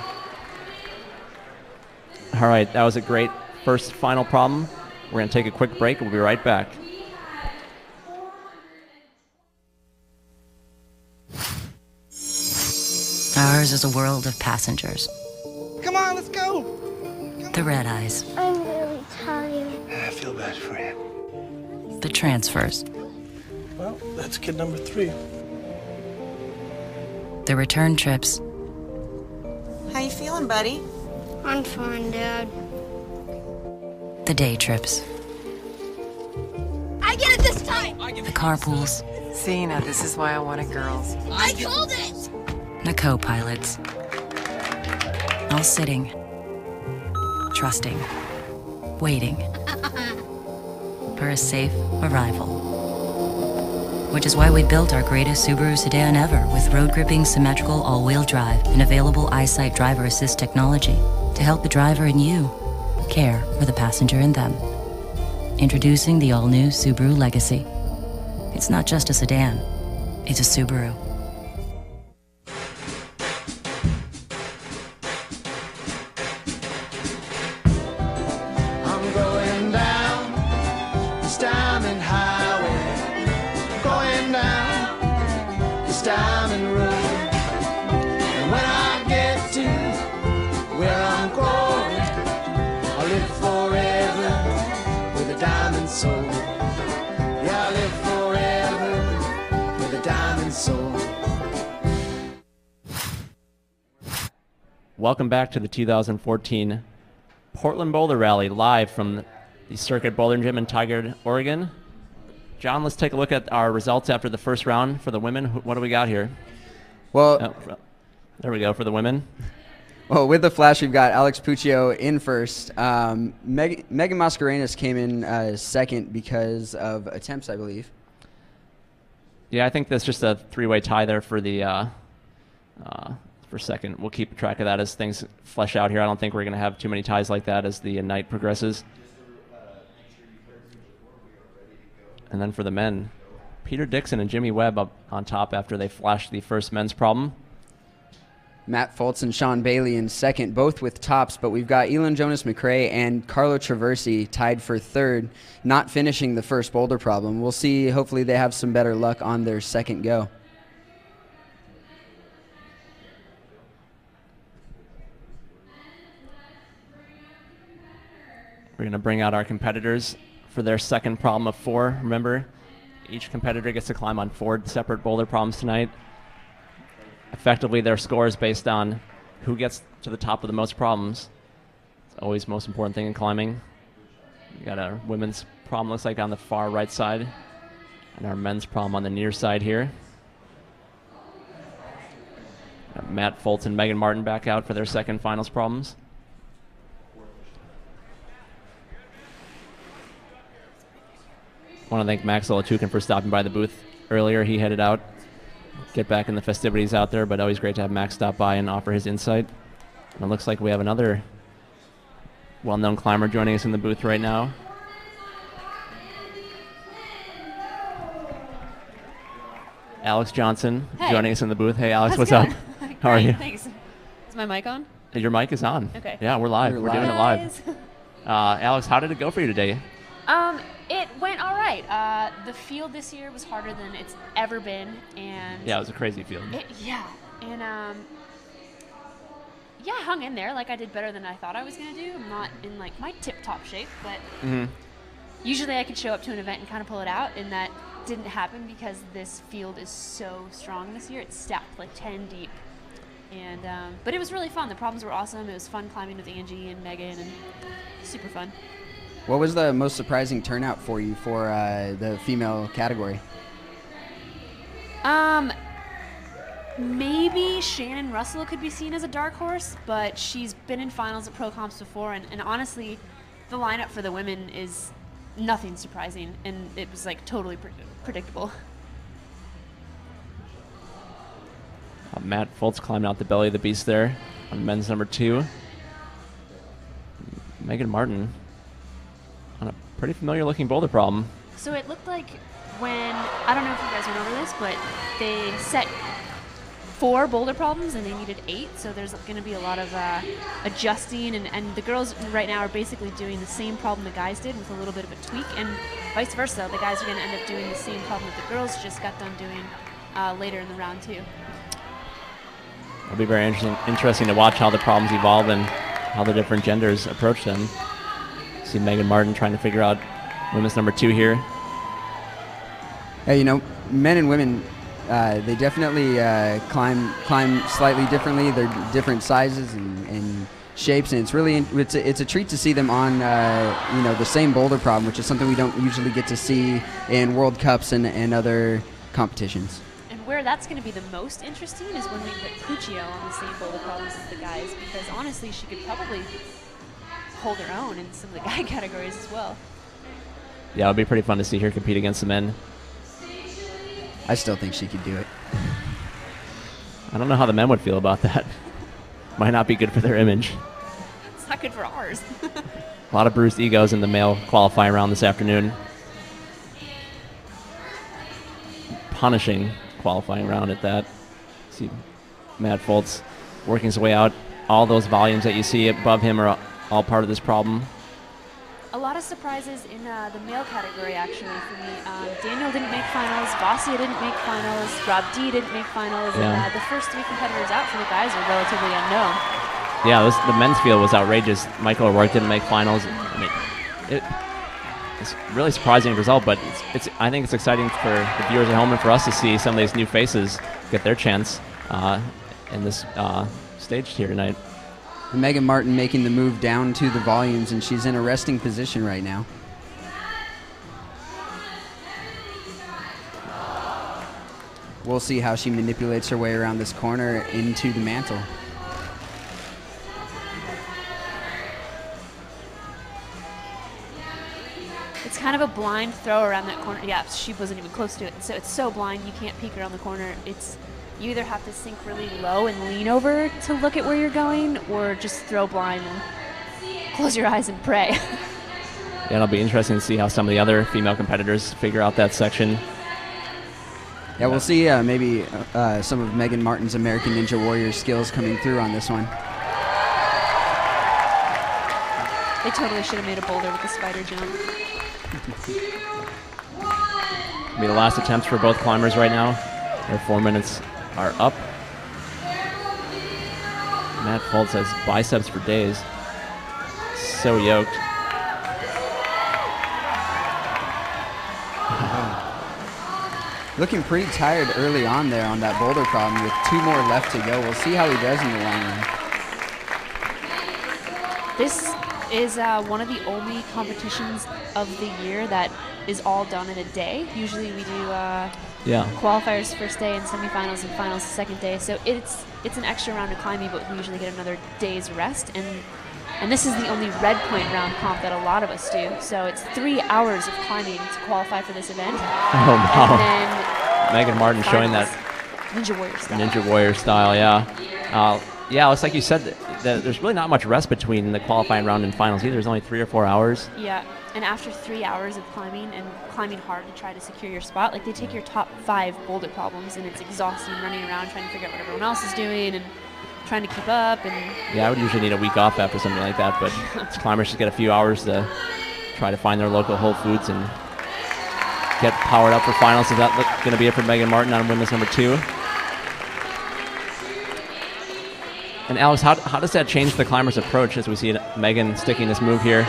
All right, that was a great first final problem. We're going to take a quick break. We'll be right back. Ours is a world of passengers. Come on, let's go. The red eyes. I'm really tired. I feel bad for you. The transfers. Well, that's kid number 3. The return trips. How you feeling, buddy? I'm fine, Dad. The day trips. I get it this time! The carpools. See, now this is why I wanted girls. I called it! The co-pilots. All sitting. Trusting. Waiting. For a safe arrival. Which is why we built our greatest Subaru sedan ever with road-gripping, symmetrical, all-wheel drive and available EyeSight driver assist technology to help the driver and you care for the passenger in them. Introducing the all-new Subaru Legacy. It's not just a sedan, it's a Subaru. I'm going down this diamond highway. Going down this diamond road. And when I get to where I'm going, I'll live forever with a diamond soul. Yeah, I'll live forever with a diamond soul. Welcome back to the 2014 Portland Boulder Rally, live from the Circuit Bouldering Gym in Tigard, Oregon. John, let's take a look at our results after the first round for the women. What do we got here? Well, there we go for the women. Well, with the flash, we've got Alex Puccio in first. Megan Mascarenas came in second because of attempts, I believe. Yeah, I think that's just a three-way tie there for the for second. We'll keep track of that as things flesh out here. I don't think we're going to have too many ties like that as the night progresses. And then for the men, Peter Dixon and Jimmy Webb up on top after they flashed the first men's problem. Matt Foltz and Sean Bailey in second, both with tops, but we've got Elon Jonas McRae and Carlo Traversi tied for third, not finishing the first boulder problem. We'll see. Hopefully they have some better luck on their second go. We're going to bring out our competitors for their second problem of 4. Remember, each competitor gets to climb on 4 separate boulder problems tonight. Effectively, their score is based on who gets to the top of the most problems. It's always the most important thing in climbing. We got our women's problem, looks like, on the far right side, and our men's problem on the near side here. Got Matt Foltz and Megan Martin back out for their second finals problems. I want to thank Max Olatukin for stopping by the booth earlier. He headed out, get back in the festivities out there, but always great to have Max stop by and offer his insight. And it looks like we have another well-known climber joining us in the booth right now. Alex Johnson joining us in the booth. Hey, Alex, what's up? How are you? Thanks. Is my mic on? Your mic is on. Okay. Yeah, we're live. We're doing it live. Alex, how did it go for you today? It went all right. The field this year was harder than it's ever been, and Yeah, it was a crazy field. And I hung in there. Like, I did better than I thought I was gonna do. I'm not in like my tip-top shape, but usually I could show up to an event and kind of pull it out, and that didn't happen because this field is so strong this year. It's stacked like 10 deep, and but it was really fun. The problems were awesome. It was fun climbing with Angie and Megan, and super fun. What was the most surprising turnout for you for the female category? Maybe Shannon Russell could be seen as a dark horse, but she's been in finals at pro comps before, and honestly, the lineup for the women is nothing surprising, and it was like totally predictable. Matt Foltz climbing out the belly of the beast there on men's number 2. Megan Martin on a pretty familiar looking boulder problem. So it looked like when, I don't know if you guys went over this, but they set 4 boulder problems and they needed 8, so there's going to be a lot of adjusting, and the girls right now are basically doing the same problem the guys did with a little bit of a tweak, and vice versa. The guys are going to end up doing the same problem that the girls just got done doing later in the round 2. It'll be very interesting to watch how the problems evolve and how the different genders approach them. See Megan Martin trying to figure out women's number 2 here. Hey, you know, men and women, they definitely climb slightly differently. They're different sizes and shapes, and it's really it's a treat to see them on the same boulder problem, which is something we don't usually get to see in World Cups and other competitions. And where that's going to be the most interesting is when we put Puccio on the same boulder problems as the guys, because honestly, she could probably hold her own in some of the guy categories as well. Yeah, it would be pretty fun to see her compete against the men. I still think she could do it. I don't know how the men would feel about that. Might not be good for their image. It's not good for ours. A lot of bruised egos in the male qualifying round this afternoon. Punishing qualifying round at that. See Matt Foltz working his way out. All those volumes that you see above him are all part of this problem. A lot of surprises in the male category, actually, for me. Daniel didn't make finals, Vassia didn't make finals, Rob D didn't make finals, Yeah. and the first 3 competitors out for the guys are relatively unknown. Yeah, the men's field was outrageous. Michael O'Rourke didn't make finals. I mean, it's a really surprising result, but I think it's exciting for the viewers at home and for us to see some of these new faces get their chance in this stage here tonight. Megan Martin making the move down to the volumes, and she's in a resting position right now. We'll see how she manipulates her way around this corner into the mantle. It's kind of a blind throw around that corner. Yeah, she wasn't even close to it. So it's so blind, you can't peek around the corner. You either have to sink really low and lean over to look at where you're going, or just throw blind and close your eyes and pray. Yeah, it'll be interesting to see how some of the other female competitors figure out that section. Yeah, we'll see maybe some of Megan Martin's American Ninja Warrior skills coming through on this one. They totally should have made a boulder with the spider jump. It'll be the last attempts for both climbers right now. Their 4 minutes are up. Matt Foltz has biceps for days. So yoked. Looking pretty tired early on there on that boulder problem with 2 more left to go. We'll see how he does in the long run. This is one of the only competitions of the year that is all done in a day. Usually we do qualifiers first day and semifinals and finals the second day. So it's an extra round of climbing, but we usually get another day's rest. And this is the only red point round comp that a lot of us do. So it's 3 hours of climbing to qualify for this event. Oh, wow. And then Megan Martin showing that Ninja Warrior style. Ninja Warrior style, yeah. Yeah, it's like you said, that there's really not much rest between the qualifying round and finals either. There's only 3 or 4 hours. Yeah, and after 3 hours of climbing and climbing hard to try to secure your spot, like they take your top 5 boulder problems, and it's exhausting running around trying to figure out what everyone else is doing and trying to keep up. And Yeah, I would usually need a week off after something like that, but climbers just get a few hours to try to find their local Whole Foods and get powered up for finals. Is that going to be it for Megan Martin on witness number 2? And Alex, how does that change the climber's approach as we see Megan sticking this move here?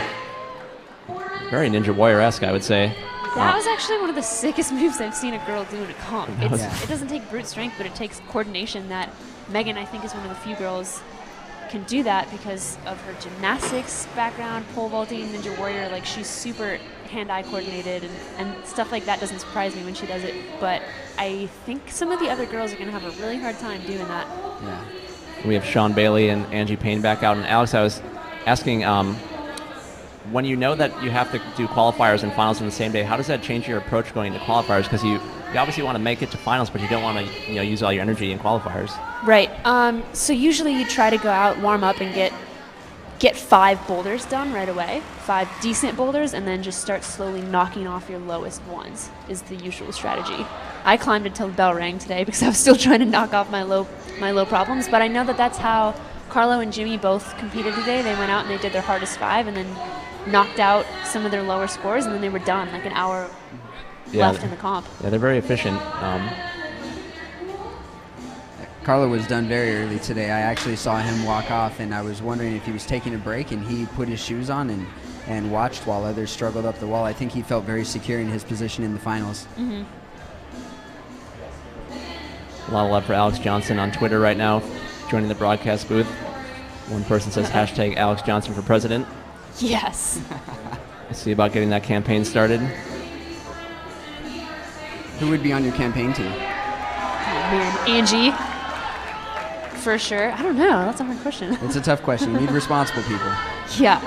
Very Ninja Warrior-esque, I would say. that was actually one of the sickest moves I've seen a girl do in a comp. That was- It doesn't take brute strength, but it takes coordination that Megan, I think, is one of the few girls can do that because of her gymnastics background, pole vaulting, Ninja Warrior. Like, she's super hand-eye coordinated, and stuff like that doesn't surprise me when she does it. But I think some of the other girls are going to have a really hard time doing that. Yeah. We have Sean Bailey and Angie Payne back out. And Alex, I was asking, when you know that you have to do qualifiers and finals on the same day, how does that change your approach going into qualifiers? Because you obviously want to make it to finals, but you don't want to use all your energy in qualifiers. Right. So usually you try to go out, warm up, and get 5 boulders done right away, 5 decent boulders, and then just start slowly knocking off your lowest ones is the usual strategy. I climbed until the bell rang today because I was still trying to knock off my low problems, but I know that that's how Carlo and Jimmy both competed today. They went out and they did their hardest 5 and then knocked out some of their lower scores, and then they were done, like an hour left in the comp. Yeah, they're very efficient. Carlo was done very early today. I actually saw him walk off, and I was wondering if he was taking a break, and he put his shoes on and watched while others struggled up the wall. I think he felt very secure in his position in the finals. Mm-hmm. A lot of love for Alex Johnson on Twitter right now, joining the broadcast booth. One person says hashtag Alex Johnson for president. Yes. Let's see about getting that campaign started. Who would be on your campaign team? Oh, man. Angie. For sure. I don't know. That's a hard question. It's a tough question. You need responsible people. Yeah.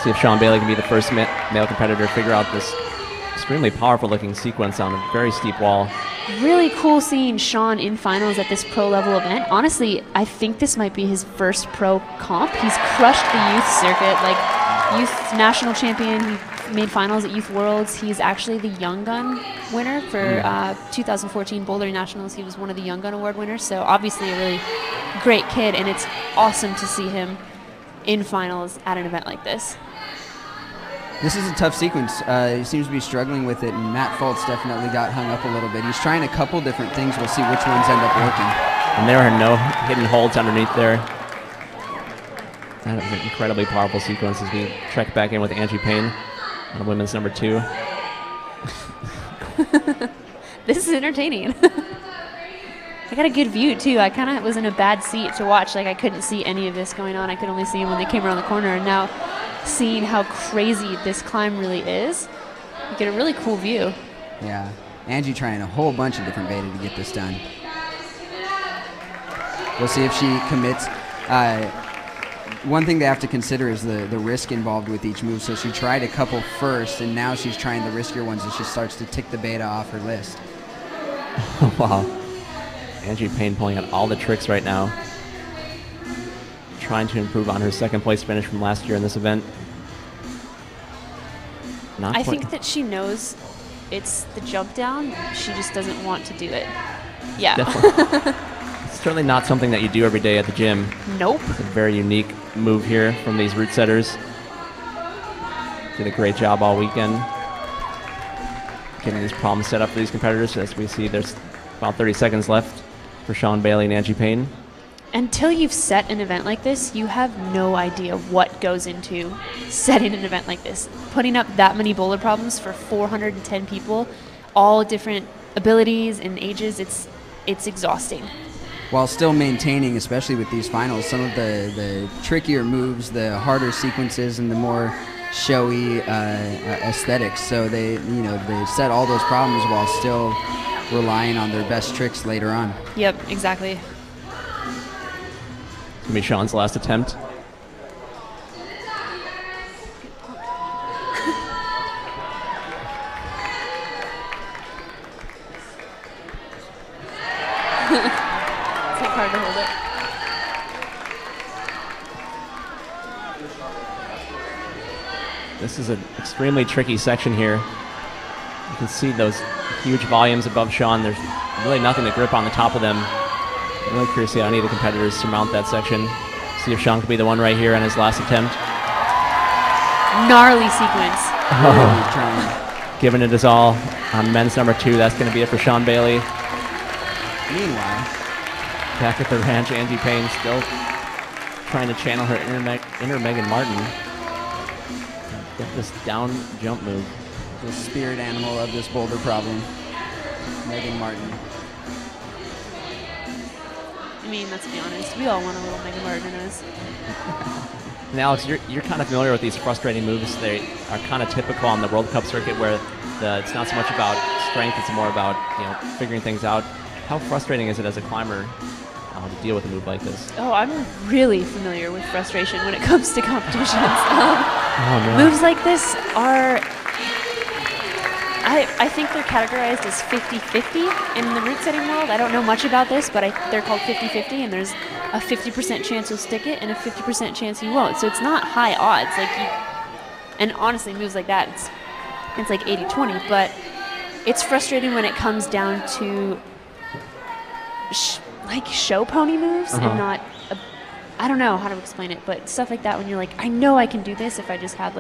See if Sean Bailey can be the first male competitor to figure out this extremely powerful looking sequence on a very steep wall. Really cool seeing Sean in finals at this pro level event. Honestly, I think this might be his first pro comp. He's crushed the youth circuit, like youth national champion. He made finals at Youth Worlds. He's actually the Young Gun winner for 2014 Bouldering Nationals. He was one of the Young Gun Award winners. So obviously a really great kid, and it's awesome to see him in finals at an event like this. This is a tough sequence. He seems to be struggling with it, and Matt Foltz definitely got hung up a little bit. He's trying a couple different things. We'll see which ones end up working. And there are no hidden holds underneath there. That is an incredibly powerful sequence as we check back in with Angie Payne on women's number 2. This is entertaining. I got a good view, too. I kind of was in a bad seat to watch. Like, I couldn't see any of this going on. I could only see them when they came around the corner. And now, seeing how crazy this climb really is, you get a really cool view. Yeah. Angie trying a whole bunch of different beta to get this done. We'll see if she commits. One thing they have to consider is the risk involved with each move. So she tried a couple first, and now she's trying the riskier ones as she starts to tick the beta off her list. Wow. Angie Payne pulling out all the tricks right now. Trying to improve on her second place finish from last year in this event. I think that she knows It's the jump down. She just doesn't want to do it. Yeah. Definitely. It's certainly not something that you do every day at the gym. Nope. It's a very unique move here from these route setters. Did a great job all weekend getting these problems set up for these competitors. As we see, there's about 30 seconds left for Sean Bailey and Angie Payne. Until you've set an event like this, you have no idea what goes into setting an event like this. Putting up that many boulder problems for 410 people, all different abilities and ages, it's exhausting. While still maintaining, especially with these finals, some of the trickier moves, the harder sequences, and the more showy aesthetics. So they set all those problems while still relying on their best tricks later on. Yep, exactly. It's gonna be Sean's last attempt. It's like hard to hold it. This is an extremely tricky section here. You can see those huge volumes above Sean. There's really nothing to grip on the top of them. I'm really curious to see how any of the competitors surmount that section. See if Sean could be the one right here on his last attempt. Gnarly sequence. Giving it his all on men's number 2. That's going to be it for Sean Bailey. Meanwhile, back at the ranch, Angie Payne still trying to channel her inner Megan Martin. Get this down jump move. The spirit animal of this boulder problem, Megan Martin. I mean, let's be honest, we all want a little Megan Martin in us. And Alex, you're kind of familiar with these frustrating moves. They are kind of typical on the World Cup circuit where it's not so much about strength, it's more about figuring things out. How frustrating is it as a climber to deal with a move like this? Oh, I'm really familiar with frustration when it comes to competitions. No. Moves like this are, I think they're categorized as 50-50 in the route setting world. I don't know much about this, but they're called 50-50, and there's a 50% chance you'll stick it and a 50% chance you won't. So it's not high odds. And honestly, moves like that, it's like 80-20, but it's frustrating when it comes down to show pony moves and not I don't know how to explain it, but stuff like that when you're like, I know I can do this if I just had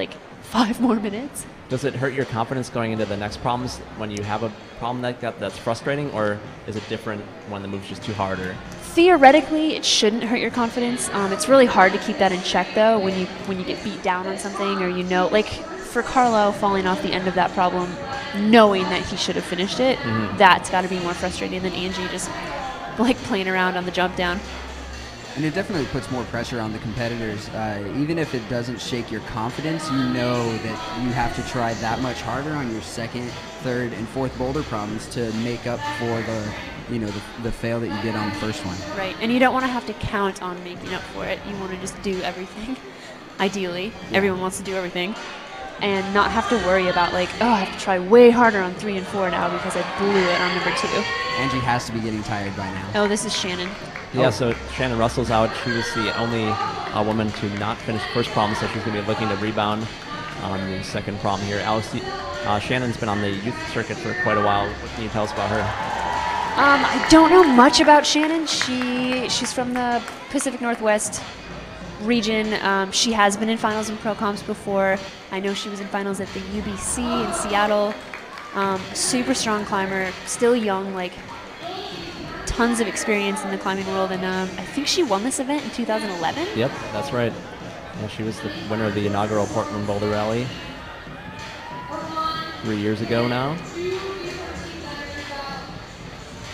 5 more minutes. Does it hurt your confidence going into the next problems when you have a problem like that that's frustrating, or is it different when the move's just too hard? Or theoretically, it shouldn't hurt your confidence. It's really hard to keep that in check though when you get beat down on something, or for Carlo falling off the end of that problem, knowing that he should have finished it, that's got to be more frustrating than Angie just playing around on the jump down. And it definitely puts more pressure on the competitors. Even if it doesn't shake your confidence, you know that you have to try that much harder on your second, third, and fourth boulder problems to make up for the fail that you did on the first one. Right, and you don't want to have to count on making up for it. You want to just do everything. Ideally, everyone wants to do everything, and not have to worry about I have to try way harder on 3 and 4 now because I blew it on number 2. Angie has to be getting tired by now. Oh, this is Shannon. Yeah, so Shannon Russell's out. She was the only woman to not finish the first problem, so she's going to be looking to rebound on the second problem here. Alex, Shannon's been on the youth circuit for quite a while. What can you tell us about her? I don't know much about Shannon. She's from the Pacific Northwest region. She has been in finals and pro comps before. I know she was in finals at the UBC in Seattle. Super strong climber, still young, tons of experience in the climbing world, and I think she won this event in 2011. Yep, that's right. Yeah, she was the winner of the inaugural Portland Boulder Rally 3 years ago now.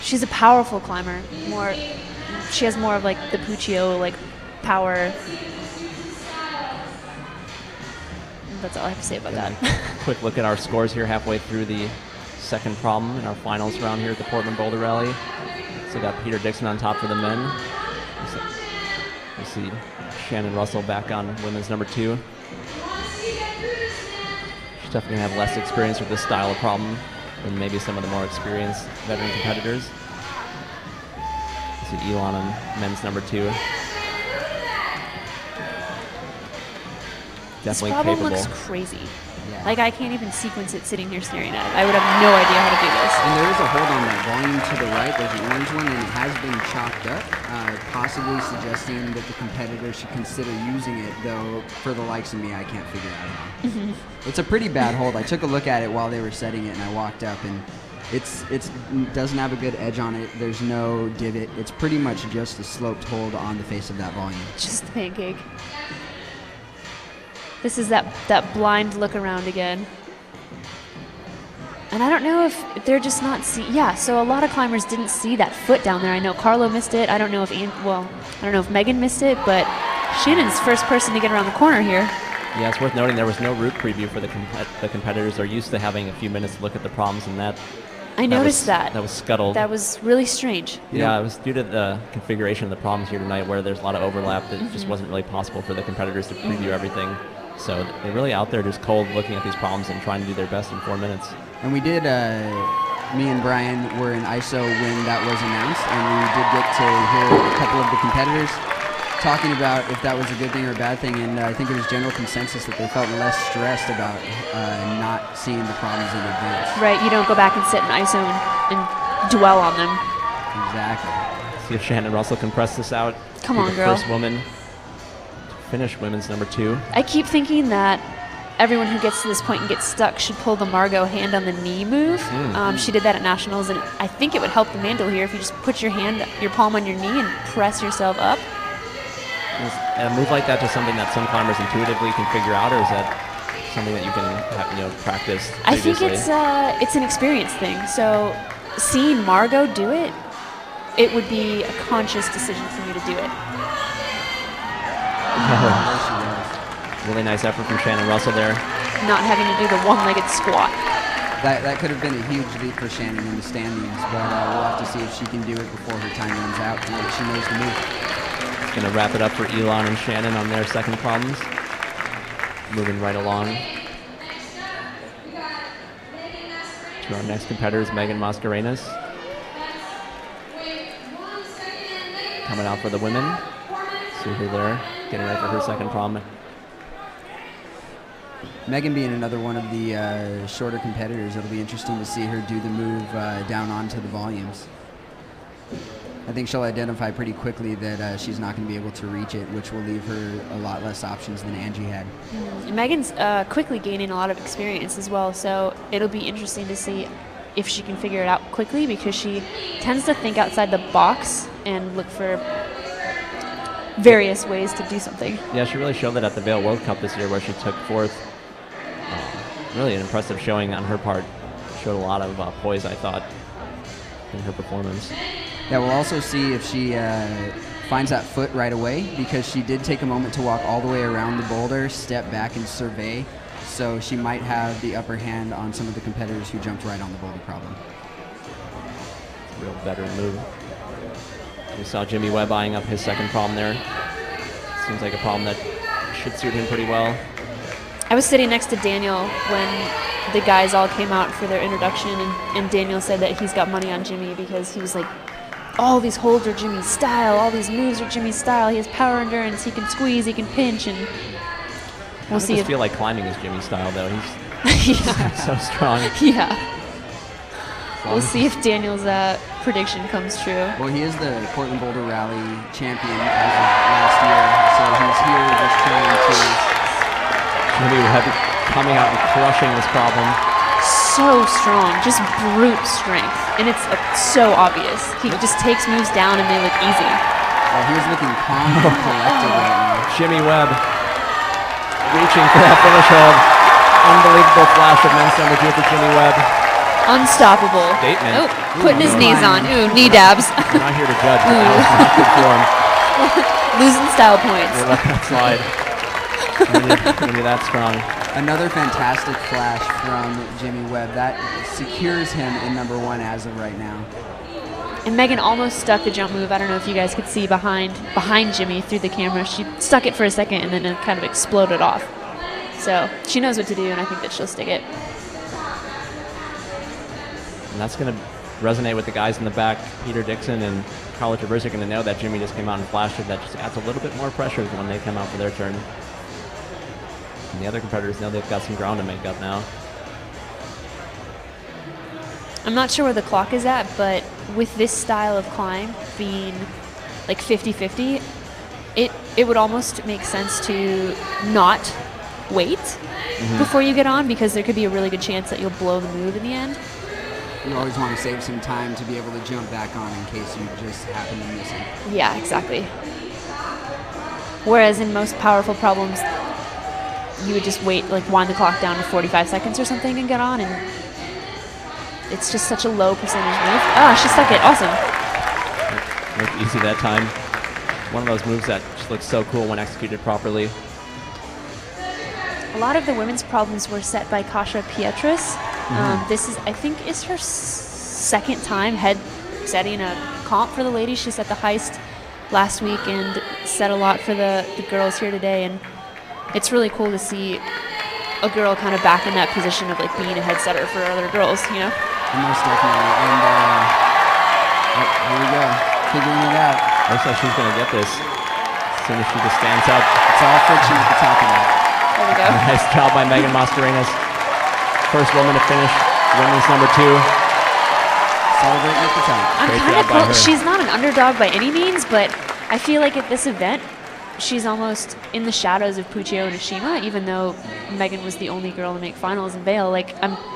She's a powerful climber. She has more of the Puccio power. That's all I have to say about that. Quick look at our scores here halfway through the second problem in our finals round here at the Portland Boulder Rally. So we got Peter Dixon on top for the men. We see Shannon Russell back on women's number 2. She's definitely going to have less experience with this style of problem than maybe some of the more experienced veteran competitors. We see Elon on men's number 2. Definitely this problem capable. Looks crazy. Yeah. Like, I can't even sequence it sitting here staring at it. I would have no idea how to do this. And there is a hold on that volume to the right. There's an orange one, and it has been chalked up, possibly suggesting that the competitor should consider using it, though for the likes of me, I can't figure that out. It's a pretty bad hold. I took a look at it while they were setting it, and I walked up, and it doesn't have a good edge on it. There's no divot. It's pretty much just a sloped hold on the face of that volume. Just a pancake. This is that blind look around again. And I don't know if they're just not yeah, so a lot of climbers didn't see that foot down there. I know Carlo missed it. I don't know if Megan missed it, but Shannon's first person to get around the corner here. Yeah, it's worth noting there was no route preview for the competitors. They're used to having a few minutes to look at the problems, and that noticed that. That was scuttled. That was really strange. Yeah, it was due to the configuration of the problems here tonight, where there's a lot of overlap that just wasn't really possible for the competitors to preview everything. So they're really out there just cold looking at these problems and trying to do their best in 4 minutes. And we did, me and Brian were in ISO when that was announced, and we did get to hear a couple of the competitors talking about if that was a good thing or a bad thing, and I think it was general consensus that they felt less stressed about not seeing the problems in advance. Right, you don't go back and sit in ISO and dwell on them. Exactly. See if Shannon Russell can press this out. Come Be on, the girl. First woman to finish women's number 2. I keep thinking that everyone who gets to this point and gets stuck should pull the Margot hand on the knee move. She did that at Nationals, and I think it would help the mandel here if you just put your palm on your knee and press yourself up. Is a move like that just something that some climbers intuitively can figure out, or is that something that you can have, practice previously? I think it's an experience thing. So seeing Margot do it, it would be a conscious decision for me to do it. Really nice effort from Shannon Russell there. Not having to do the one-legged squat. That could have been a huge leap for Shannon in the standings, but we'll have to see if she can do it before her time runs out, and if she knows the move. Going to wrap it up for Elon and Shannon on their second problems. Moving right along to our next competitors, Megan Mascarenas. Coming out for the women. See her there, getting ready for her second problem. Megan being another one of the shorter competitors, it'll be interesting to see her do the move down onto the volumes. I think she'll identify pretty quickly that she's not going to be able to reach it, which will leave her a lot less options than Angie had. And Megan's quickly gaining a lot of experience as well, so it'll be interesting to see if she can figure it out quickly, because she tends to think outside the box and look for various ways to do something. Yeah, she really showed that at the Vail World Cup this year, where she took fourth. Really an impressive showing on her part. Showed a lot of poise, I thought, in her performance. Yeah, we'll also see if she finds that foot right away, because she did take a moment to walk all the way around the boulder, step back and survey, so she might have the upper hand on some of the competitors who jumped right on the boulder problem. Real veteran move. We saw Jimmy Webb eyeing up his second problem there. Seems like a problem that should suit him pretty well. I was sitting next to Daniel when the guys all came out for their introduction, and Daniel said that he's got money on Jimmy because he was like, all these holds are Jimmy's style, all these moves are Jimmy's style, he has power endurance, he can squeeze, he can pinch, and we'll see. I feel like climbing is Jimmy's style, though. He's so strong. Yeah. We'll see if Daniel's prediction comes true. Well, he is the Portland Boulder Rally champion as of last year, so he's here just trying to... Jimmy Webb coming out and crushing this problem. So strong, just brute strength, and it's so obvious. He just takes moves down and they look easy. Well, he was looking calm and collected right now. Jimmy Webb reaching for that finish hold. Unbelievable flash of men's number 2 for Jimmy Webb. Unstoppable. Statement. Oh, putting his knees on. Ooh, knee dabs. I'm not here to judge, but that was not good form. Losing style points. We'll let that slide. Maybe that strong. Another fantastic flash from Jimmy Webb. That secures him in number 1 as of right now. And Megan almost stuck the jump move. I don't know if you guys could see behind Jimmy through the camera. She stuck it for a second and then it kind of exploded off. So she knows what to do, and I think that she'll stick it. And that's going to resonate with the guys in the back. Peter Dixon and Carla Traverse are going to know that Jimmy just came out and flashed it. That just adds a little bit more pressure when they come out for their turn. And the other competitors know they've got some ground to make up now. I'm not sure where the clock is at, but with this style of climb being like 50-50, it would almost make sense to not wait before you get on, because there could be a really good chance that you'll blow the move in the end. You always want to save some time to be able to jump back on in case you just happen to miss it. Yeah, exactly. Whereas in most powerful problems, you would just wait, like wind the clock down to 45 seconds or something and get on, and it's just such a low percentage move. Ah, she stuck it. Awesome. Looked easy that time. One of those moves that just looks so cool when executed properly. A lot of the women's problems were set by Kasia Pietrus. This is, I think, is her second time head setting a comp for the ladies. She set the heist last week and set a lot for the girls here today. And it's really cool to see a girl kind of back in that position of like being a head setter for other girls, you know? Most definitely. And here we go, figuring it out. Looks like she's going to get this as soon as she just stands up. It's all friction at the top of that. There we go. Nice job by Megan Mascarenas. First woman to finish women's number 2. Celebrating at the top. I'm kind of cool. She's not an underdog by any means, but I feel like at this event, she's almost in the shadows of Puccio and Ashima, even though Megan was the only girl to make finals in Vail. Like,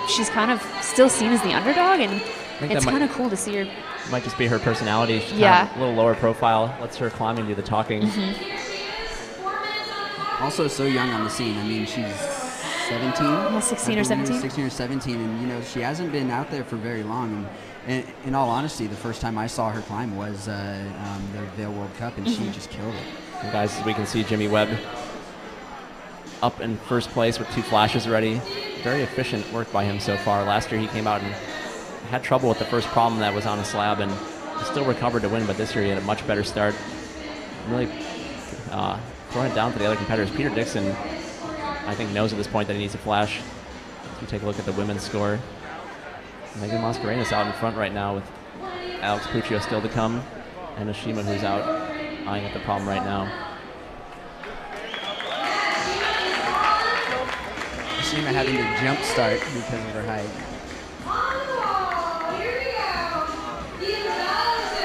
she's kind of still seen as the underdog, and it's kind of cool to see her. Might just be her personality. She's Yeah. kind of a little lower profile. Lets her climbing do the talking. Also so young on the scene. I mean, she's 17? Yeah, 16 or 17. 16 or 17, and you know, she hasn't been out there for very long. And in all honesty, the first time I saw her climb was the Vail World Cup, and she just killed it. And guys, as we can see, Jimmy Webb up in first place with 2 flashes already. Very efficient work by him so far. Last year he came out and had trouble with the first problem that was on a slab, and still recovered to win, but this year he had a much better start. Really throwing it down for the other competitors. Peter Dixon, I think, knows at this point that he needs a flash. If you take a look at the women's score, Megan Mascarenas out in front right now with Alex Puccio still to come, and Ashima, who's out eyeing at the problem right now. Ashima having to jump start because of her height.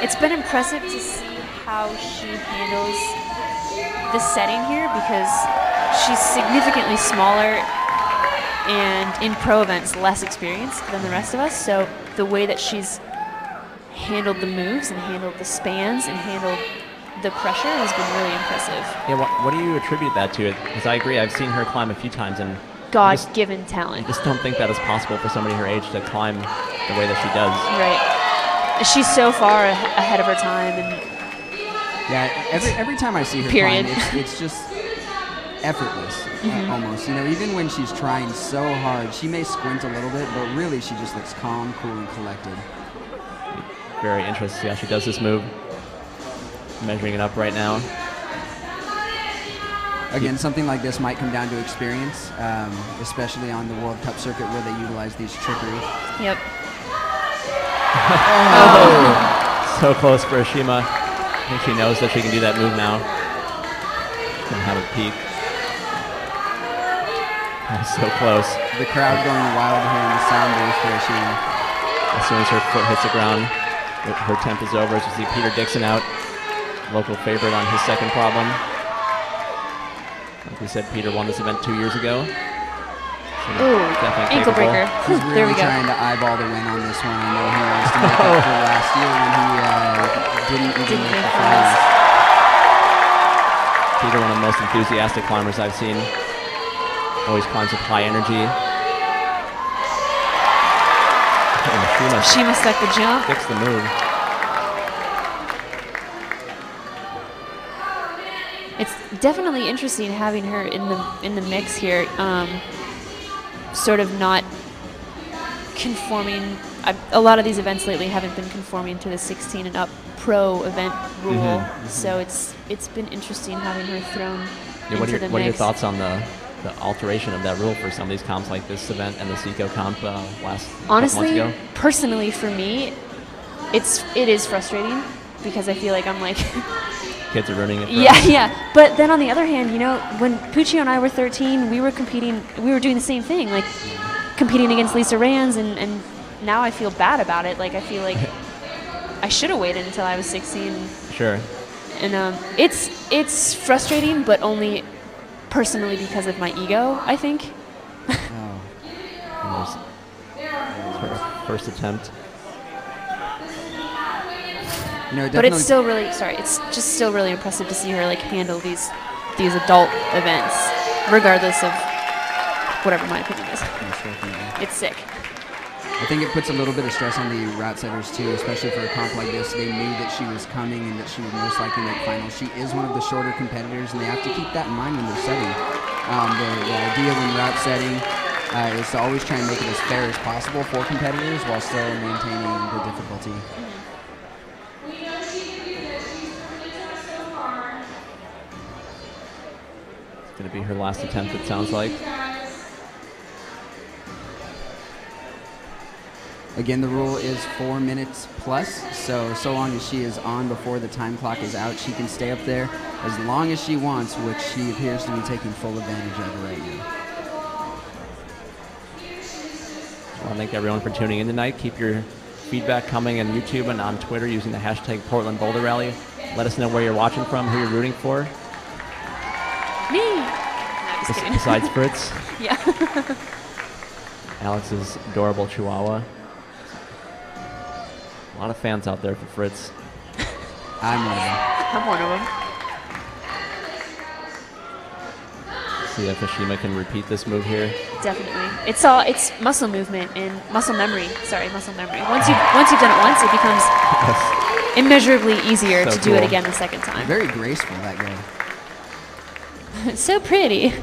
It's been impressive to see how she handles the setting here, because she's significantly smaller and in pro events less experienced than the rest of us. So the way that she's handled the moves and handled the spans and handled the pressure has been really impressive. Yeah, what do you attribute that to? Because I agree, I've seen her climb a few times, and God-given talent. I just don't think that is possible for somebody her age to climb the way that she does. Right. She's so far ahead of her time, and yeah, every time I see her climb, it's just effortless, almost. You know, even when she's trying so hard, she may squint a little bit, but really she just looks calm, cool, and collected. Very interesting to see how she does this move. Measuring it up right now. Again, something like this might come down to experience, especially on the World Cup circuit where they utilize these trickery. Yep. So close for Ashima. I think she knows that she can do that move now. And have a peek. So close. The crowd going wild here in the sound booth for Ashima. As soon as her foot hits the ground, her temp is over. As you see Peter Dixon out, local favorite on his second problem. Like we said, Peter won this event 2 years ago. So ooh, ankle breaker. He's really there we go. Trying to eyeball the win on this one. I know he wants to make up for last year when he didn't even make the finals. Peter, one of the most enthusiastic climbers I've seen. Always climbs with high energy. Ashima stuck the jump. Fix the move. It's definitely interesting having her in the mix here. Sort of not conforming. A lot of these events lately haven't been conforming to the 16 and up pro event rule, so it's been interesting having her thrown into the mix. What are your thoughts on the alteration of that rule for some of these comps like this event and the Seco comp last Honestly, couple months ago? Personally for me, it is frustrating because I feel like I'm like kids are ruining it for Yeah, us. yeah. But then on the other hand, you know, when Puccio and I were 13, we were doing the same thing, like competing against Lisa Rands, and now I feel bad about it. Like, I feel like I should have waited until I was 16. Sure. And it's frustrating, but only personally because of my ego, I think. And there's her first attempt. You know, But it's still really it's just still really impressive to see her like handle these adult events, regardless of whatever my opinion is. It's sick. I think it puts a little bit of stress on the route setters too, especially for a comp like this. They knew that she was coming and that she would most likely make finals. She is one of the shorter competitors, and they have to keep that in mind when they're setting. The idea when route setting is to always try and make it as fair as possible for competitors while still maintaining the difficulty. It's going to be her last attempt, it sounds like. Again, the rule is 4 minutes plus, so long as she is on before the time clock is out, she can stay up there as long as she wants, which she appears to be taking full advantage of right now. I want to thank everyone for tuning in tonight. Keep your feedback coming on YouTube and on Twitter using the hashtag Portland Boulder Rally. Let us know where you're watching from, who you're rooting for. Me. No, just kidding. Besides Fritz. Yeah. Alex's adorable Chihuahua. A lot of fans out there for Fritz. I'm one of them. I'm one of them. See if Ashima can repeat this move here. Definitely. It's muscle movement and muscle memory. Sorry, muscle memory. Once you've done it once, it becomes immeasurably easier So to do it cool. again the second time. Very graceful, that guy. So pretty.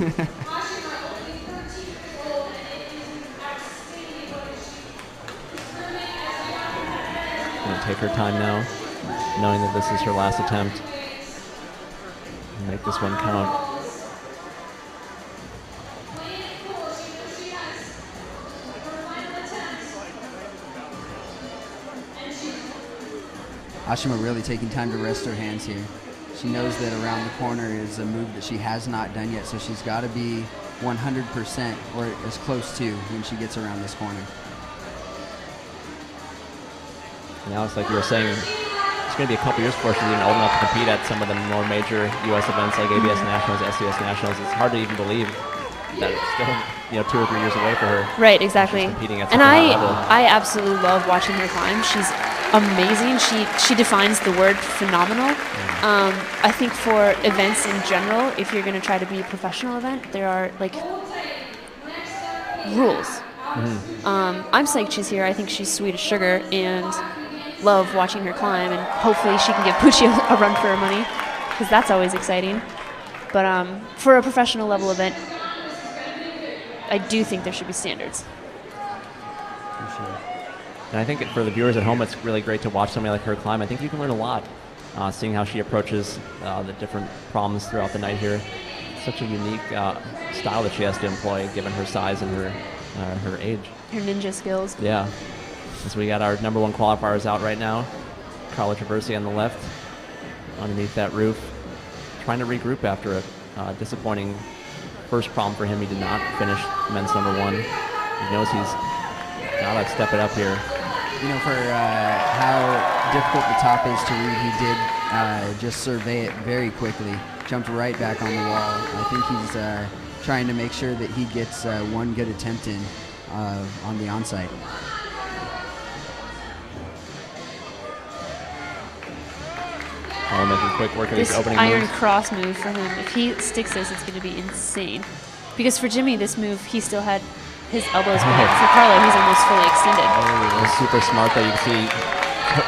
Going to take her time now, knowing that this is her last attempt. And make this one count. Ashima really taking time to rest her hands here. She knows that around the corner is a move that she has not done yet, so she's got to be 100% or as close to when she gets around this corner. Now it's like you were saying, it's going to be a couple years before she's even old enough to compete at some of the more major U.S. events like ABS Nationals, SDS Nationals. It's hard to even believe that it's still 2 or 3 years away for her. Right, exactly. Competing at And such a high level. I absolutely love watching her climb. She's amazing. She defines the word phenomenal. I think for events in general, if you're going to try to be a professional event, there are like rules. I'm psyched she's here. I think she's sweet as sugar and love watching her climb, and hopefully she can give Puccio a run for her money, because that's always exciting. But for a professional level event, I do think there should be standards. And I think for the viewers at home, it's really great to watch somebody like her climb. I think you can learn a lot, seeing how she approaches the different problems throughout the night here. Such a unique style that she has to employ, given her size and her age. Her ninja skills. Yeah. So we got our number 1 qualifiers out right now. Carlo Traversi on the left, underneath that roof, trying to regroup after a disappointing first problem for him. He did not finish men's number 1. He knows he's got to step it up here. You know, for how difficult the top is to read, he did just survey it very quickly. Jumped right back on the wall. I think he's trying to make sure that he gets one good attempt in on the onsite. I'll make a quick work of This these opening iron moves. cross move for him, if he sticks this, it's going to be insane. Because for Jimmy, this move, he still had his elbows back. For Carlo, he's almost fully extended. It was super smart that you can see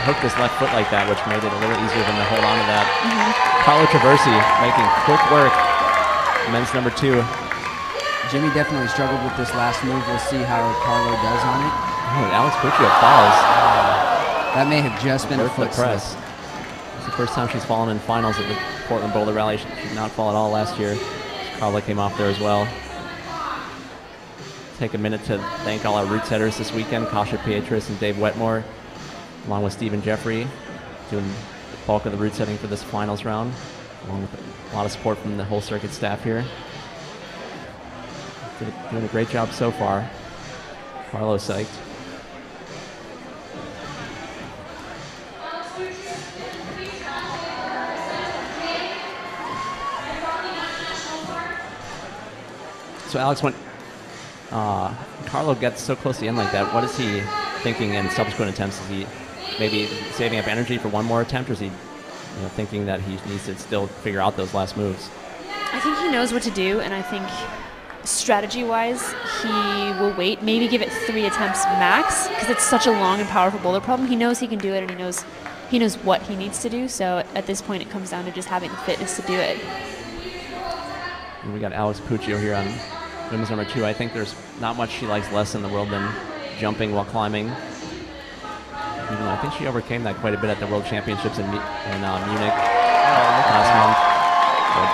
hook this left foot like that, which made it a little easier than to hold on to that. Carlo Traversi making quick work. Men's number 2. Jimmy definitely struggled with this last move. We'll see how Carlo does on it. Oh, Alex Puccio falls. That may have just been a foot press. It's the first time she's fallen in finals at the Portland Boulder Rally. She did not fall at all last year. Carla came off there as well. Take a minute to thank all our route setters this weekend, Kasha Pietris and Dave Wetmore, along with Stephen Jeffrey, doing bulk of the route setting for this finals round, along with a lot of support from the whole circuit staff here. Doing a great job so far. Carlo psyched. So Alex, when Carlo gets so close to the end like that, what is he thinking in subsequent attempts? Is he maybe saving up energy for one more attempt, or is he thinking that he needs to still figure out those last moves? I think he knows what to do, and I think strategy-wise, he will wait, maybe give it 3 attempts max, because it's such a long and powerful boulder problem. He knows he can do it, and he knows what he needs to do, so at this point it comes down to just having the fitness to do it. And we got Alex Puccio here on women's number 2. I think there's not much she likes less in the world than jumping while climbing. Even though I think she overcame that quite a bit at the World Championships in Munich last month. But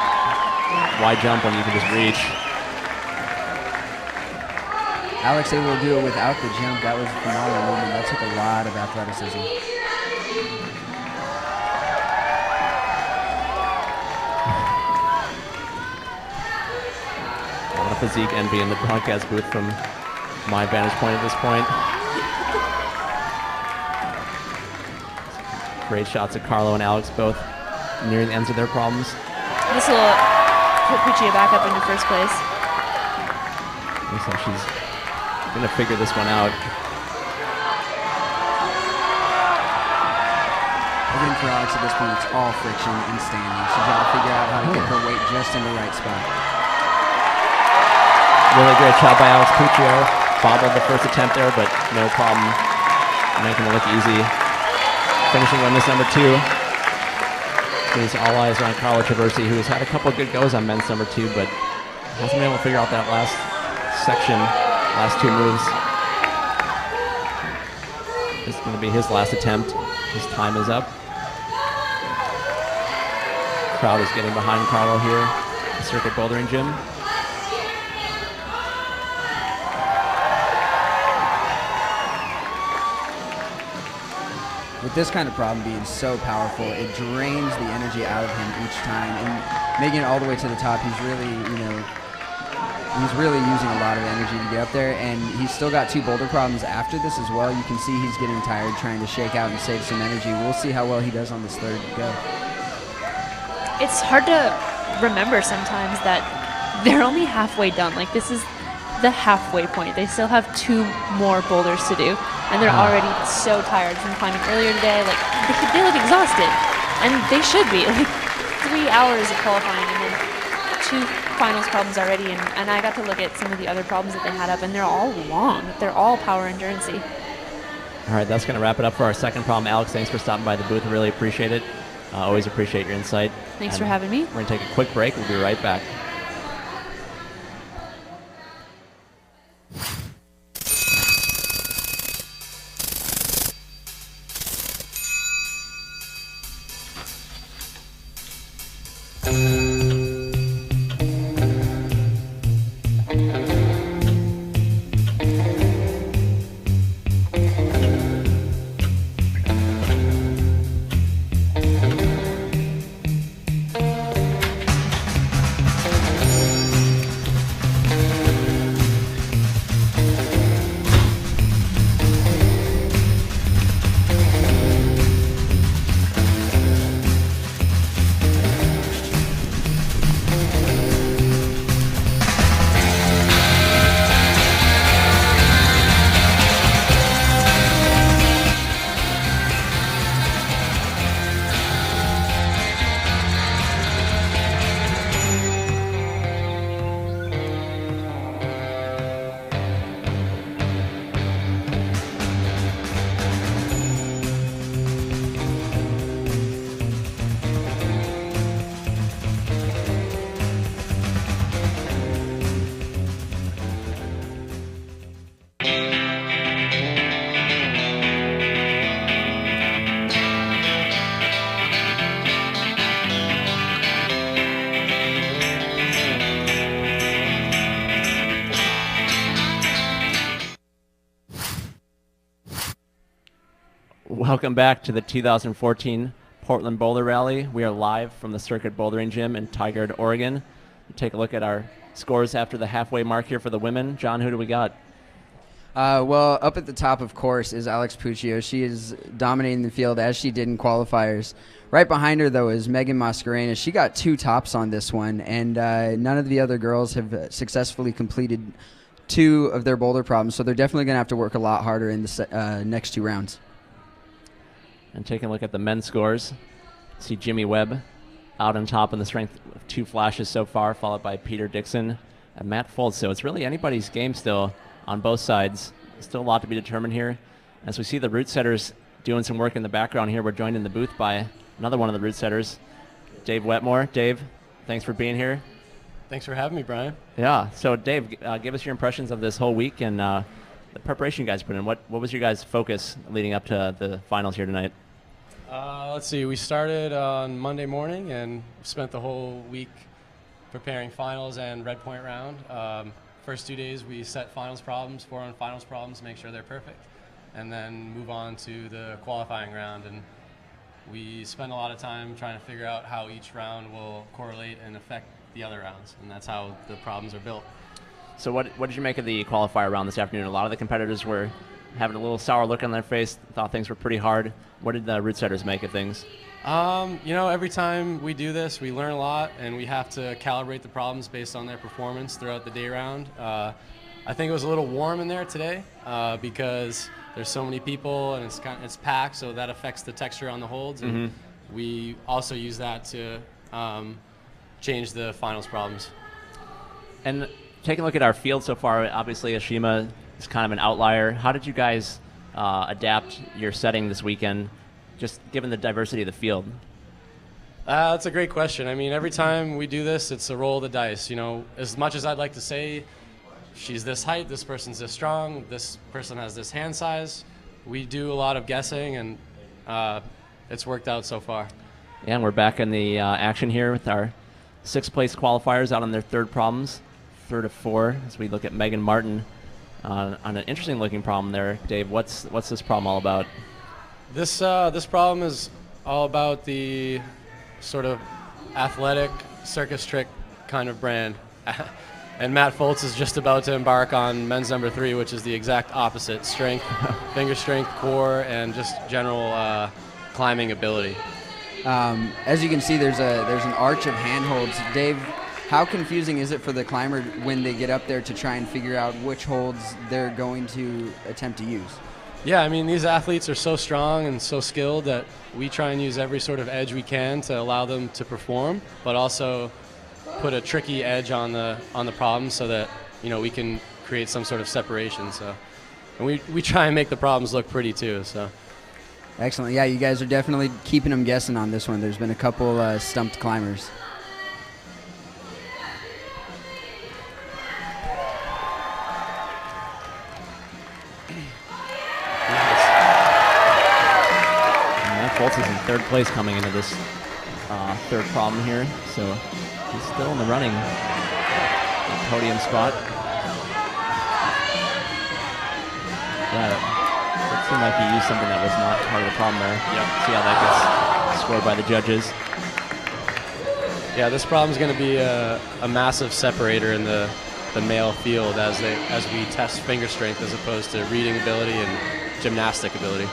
why jump when you can just reach? Alex able to do it without the jump. That was a phenomenal movement. That took a lot of athleticism. A lot of physique envy in the broadcast booth from my vantage point at this point. Great shots of Carlo and Alex, both nearing the ends of their problems. This will put Puccio back up into first place. Looks like she's going to figure this one out. Again, for Alex at this point, it's all friction and standing. She's got to figure out how to get her weight just in the right spot. Really great job by Alex Puccio. Bobbled the first attempt there, but no problem making it look easy. Finishing women's number 2. These all eyes are on Carlo Traversi, who has had a couple of good goes on men's number 2, but hasn't been able to figure out that last section, last 2 moves. This is going to be his last attempt. His time is up. Crowd is getting behind Carlo here at the Circuit Bouldering Gym. With this kind of problem being so powerful, it drains the energy out of him each time, and making it all the way to the top, he's really, he's really using a lot of energy to get up there, and he's still got 2 boulder problems after this as well. You can see he's getting tired, trying to shake out and save some energy. We'll see how well he does on this 3rd go. It's hard to remember sometimes that they're only halfway done. Like, this is the halfway point. They still have 2 more boulders to do, and they're already so tired from climbing earlier today. Like, they look exhausted, and they should be. Like, 3 hours of qualifying and then 2 finals problems already, and I got to look at some of the other problems that they had up, and they're all long. They're all power endurance-y. All right, that's going to wrap it up for our second problem. Alex, thanks for stopping by the booth. Really appreciate it. Always appreciate your insight. Thanks for having me. We're going to take a quick break. We'll be right back. Welcome back to the 2014 Portland Boulder Rally. We are live from the Circuit Bouldering Gym in Tigard, Oregon. Take a look at our scores after the halfway mark here for the women. John, who do we got? Well, up at the top, of course, is Alex Puccio. She is dominating the field as she did in qualifiers. Right behind her, though, is Megan Mascarenas. She got 2 tops on this one, and none of the other girls have successfully completed 2 of their boulder problems, so they're definitely going to have to work a lot harder in the next 2 rounds. And taking a look at the men's scores, see Jimmy Webb out on top in the strength of 2 flashes so far, followed by Peter Dixon and Matt Foltz. So it's really anybody's game still on both sides. Still a lot to be determined here. As we see the route setters doing some work in the background here, we're joined in the booth by another one of the route setters, Dave Wetmore. Dave, thanks for being here. Thanks for having me, Brian. Yeah, so Dave, give us your impressions of this whole week and the preparation you guys put in. What was your guys' focus leading up to the finals here tonight? Let's see, we started on Monday morning and spent the whole week preparing finals and red point round. First 2 days we set finals problems, 4 on finals problems, make sure they're perfect, and then move on to the qualifying round. And we spend a lot of time trying to figure out how each round will correlate and affect the other rounds, and that's how the problems are built. So what did you make of the qualifier round this afternoon? A lot of the competitors were having a little sour look on their face, thought things were pretty hard. What did the route setters make of things? You know, every time we do this, we learn a lot, and we have to calibrate the problems based on their performance throughout the day round. I think it was a little warm in there today because there's so many people and it's packed, so that affects the texture on the holds. And we also use that to change the finals problems. And taking a look at our field so far, obviously Ashima is kind of an outlier. How did you guys adapt your setting this weekend, just given the diversity of the field? That's a great question. I mean, every time we do this, it's a roll of the dice. You know, as much as I'd like to say, she's this height, this person's this strong, this person has this hand size, we do a lot of guessing, and it's worked out so far. Yeah, and we're back in the action here with our 6th place qualifiers out on their 3rd problems, 3rd of 4, as we look at Megan Martin on an interesting looking problem there. Dave, what's this problem all about? This problem is all about the sort of athletic circus trick kind of brand. And Matt Foltz is just about to embark on men's number 3, which is the exact opposite: strength, finger strength, core, and just general climbing ability. As you can see, there's an arch of handholds. Dave, how confusing is it for the climber when they get up there to try and figure out which holds they're going to attempt to use? Yeah, I mean, these athletes are so strong and so skilled that we try and use every sort of edge we can to allow them to perform, but also put a tricky edge on the problem so that, you know, we can create some sort of separation. So, and we try and make the problems look pretty too. So. Excellent. Yeah, you guys are definitely keeping them guessing on this one. There's been a couple stumped climbers. Foltz is in 3rd place coming into this 3rd problem here, so he's still in the running. Podium spot. Yeah, it seemed like he used something that was not part of the problem there. Yep. See how that gets scored by the judges. Yeah, this problem is going to be a massive separator in the male field as we test finger strength as opposed to reading ability and gymnastic ability.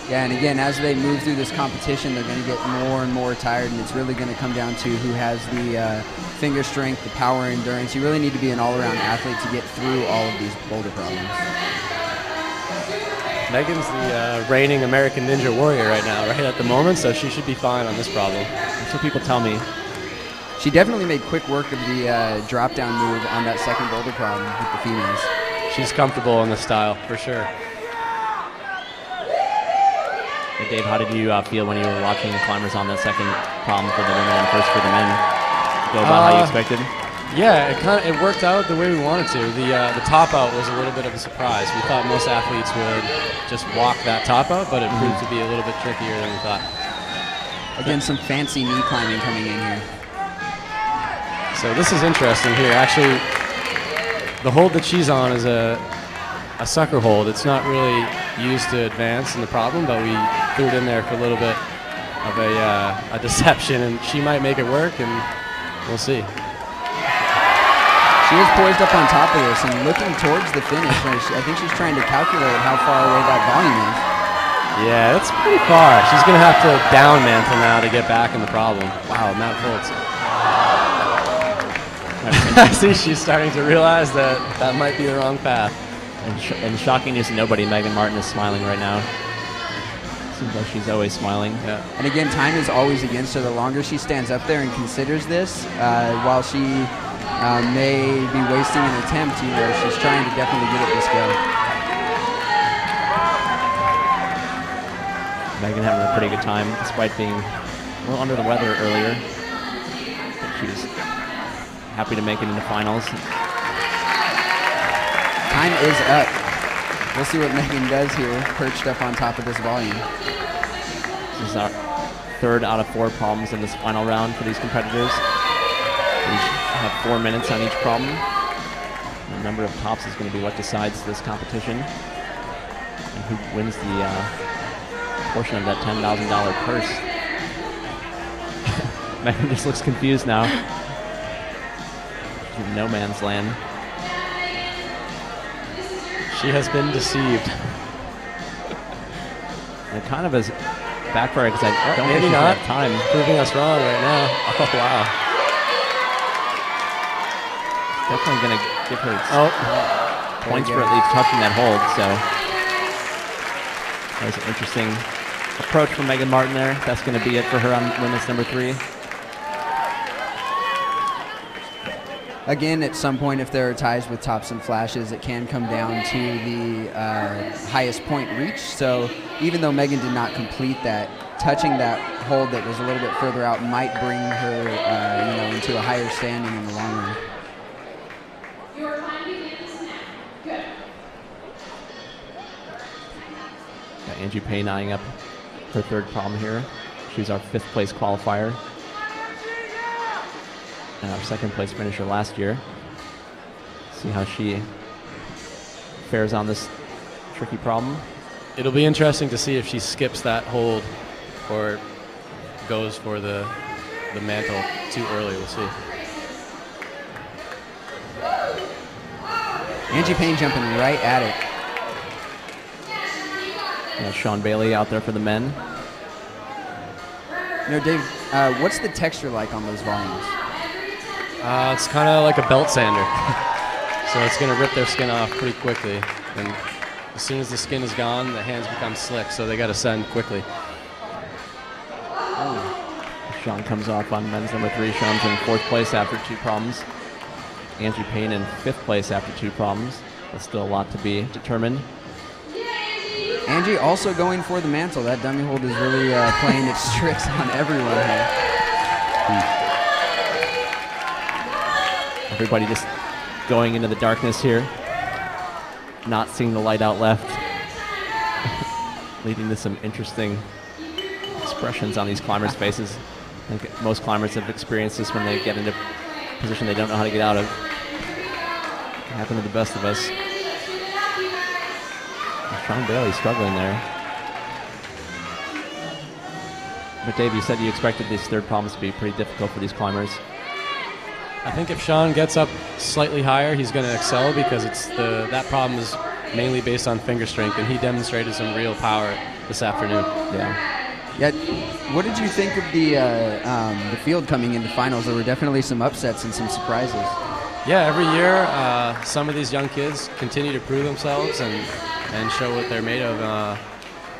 Yeah, and again, as they move through this competition, they're going to get more and more tired, and it's really going to come down to who has the finger strength, the power, endurance. You really need to be an all-around athlete to get through all of these boulder problems. Megan's the reigning American Ninja Warrior right now, right at the moment, so she should be fine on this problem. That's what people tell me. She definitely made quick work of the drop-down move on that second boulder problem with the females. She's comfortable in the style, for sure. Hey Dave, how did you feel when you were watching the climbers on the second problem for the women and first for the men? Go about how you expected? Yeah, it worked out the way we wanted to. The top out was a little bit of a surprise. We thought most athletes would just walk that top out, but it proved to be a little bit trickier than we thought. Again, some fancy knee climbing coming in here. So this is interesting here. Actually, the hold that she's on is a sucker hold. It's not really used to advance in the problem, but we threw it in there for a little bit of a deception, and she might make it work, and we'll see. She is poised up on top of this and looking towards the finish. I think she's trying to calculate how far away that volume is. Yeah, that's pretty far. She's going to have to down mantle now to get back in the problem. Wow, Matt Foltz. I see she's starting to realize that that might be the wrong path. And shocking news to nobody, Megan Martin is smiling right now. Seems like she's always smiling. Yeah. And again, time is always against her. The longer she stands up there and considers this, while she may be wasting an attempt, she's trying to definitely get it this go. Megan having a pretty good time, despite being a little under the weather earlier. She's happy to make it into finals. Time is up. We'll see what Megan does here, perched up on top of this volume. This is our third out of 4 problems in this final round for these competitors. We have 4 minutes on each problem. The number of tops is going to be what decides this competition. And who wins the portion of that $10,000 purse. Megan just looks confused now. She's in no man's land. She has been deceived. And it kind of is backfired because I don't think maybe she's not. have time. Proving us wrong right now. Oh, wow. Definitely going to give her points for at least touching that hold. So that was an interesting approach from Megan Martin there. That's going to be it for her on women's number 3. Again, at some point, if there are ties with tops and flashes, it can come down to the highest point reached. So even though Megan did not complete that, touching that hold that was a little bit further out might bring her into a higher standing in the long run. Your time begins now. Good. Got Angie Payne eyeing up her 3rd problem here. She was our 5th place qualifier and our 2nd place finisher last year. See how she fares on this tricky problem. It'll be interesting to see if she skips that hold or goes for the mantle too early. We'll see. Angie Payne jumping right at it. Sean Bailey out there for the men. Dave, what's the texture like on those volumes? It's kind of like a belt sander. So it's going to rip their skin off pretty quickly. And as soon as the skin is gone, the hands become slick, so they got to send quickly. Sean comes off on men's number 3. Sean's in 4th place after 2 problems. Angie Payne in 5th place after 2 problems. There's still a lot to be determined. Angie also going for the mantle. That dummy hold is really playing its tricks on everyone here. Everybody just going into the darkness here. Not seeing the light out left. Leading to some interesting expressions on these climbers' faces. I think most climbers have experienced this when they get into a position they don't know how to get out of. It can happen to the best of us. Sean Bailey struggling there. But Dave, you said you expected these 3rd problems to be pretty difficult for these climbers. I think if Sean gets up slightly higher, he's going to excel because that problem is mainly based on finger strength, and he demonstrated some real power this afternoon. Yeah. What did you think of the field coming into finals? There were definitely some upsets and some surprises. Yeah, every year some of these young kids continue to prove themselves and show what they're made of.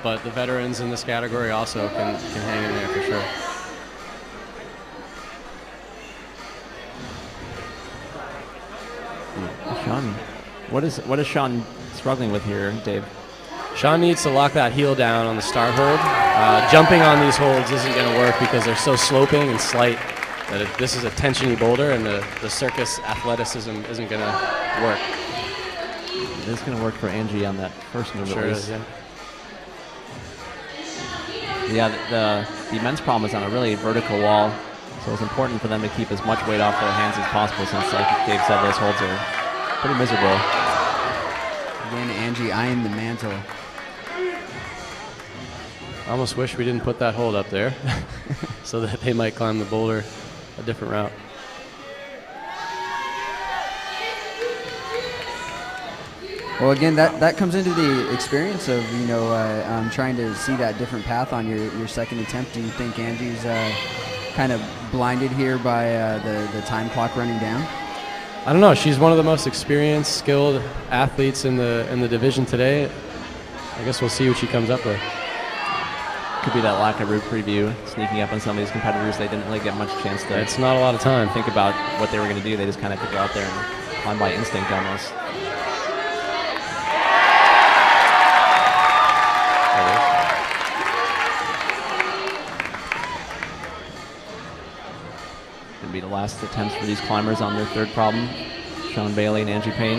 But the veterans in this category also can hang in there for sure. Sean, what is Sean struggling with here, Dave? Sean needs to lock that heel down on the start hold. Jumping on these holds isn't going to work because they're so sloping and slight that this is a tensiony boulder, and the circus athleticism isn't going to work. It is going to work for Angie on that first move. Sure at least. is, yeah. Yeah, the men's problem is on a really vertical wall, so it's important for them to keep as much weight off their hands as possible since, like Dave said, those holds are pretty miserable. Again, Angie eyeing the mantle. I almost wish we didn't put that hold up there so that they might climb the boulder a different route. Well, again, that comes into the experience of, you know, trying to see that different path on your second attempt. Do you think Angie's kind of blinded here by the time clock running down? I don't know. She's one of the most experienced, skilled athletes in the division today. I guess we'll see what she comes up with. Could be that lack of route preview sneaking up on some of these competitors. They didn't really get much chance to. It's not a lot of time. Think about what they were going to do. They just kind of had to go out there and climb by instinct almost. Going to be the last attempts for these climbers on their third problem. Sean Bailey and Angie Payne.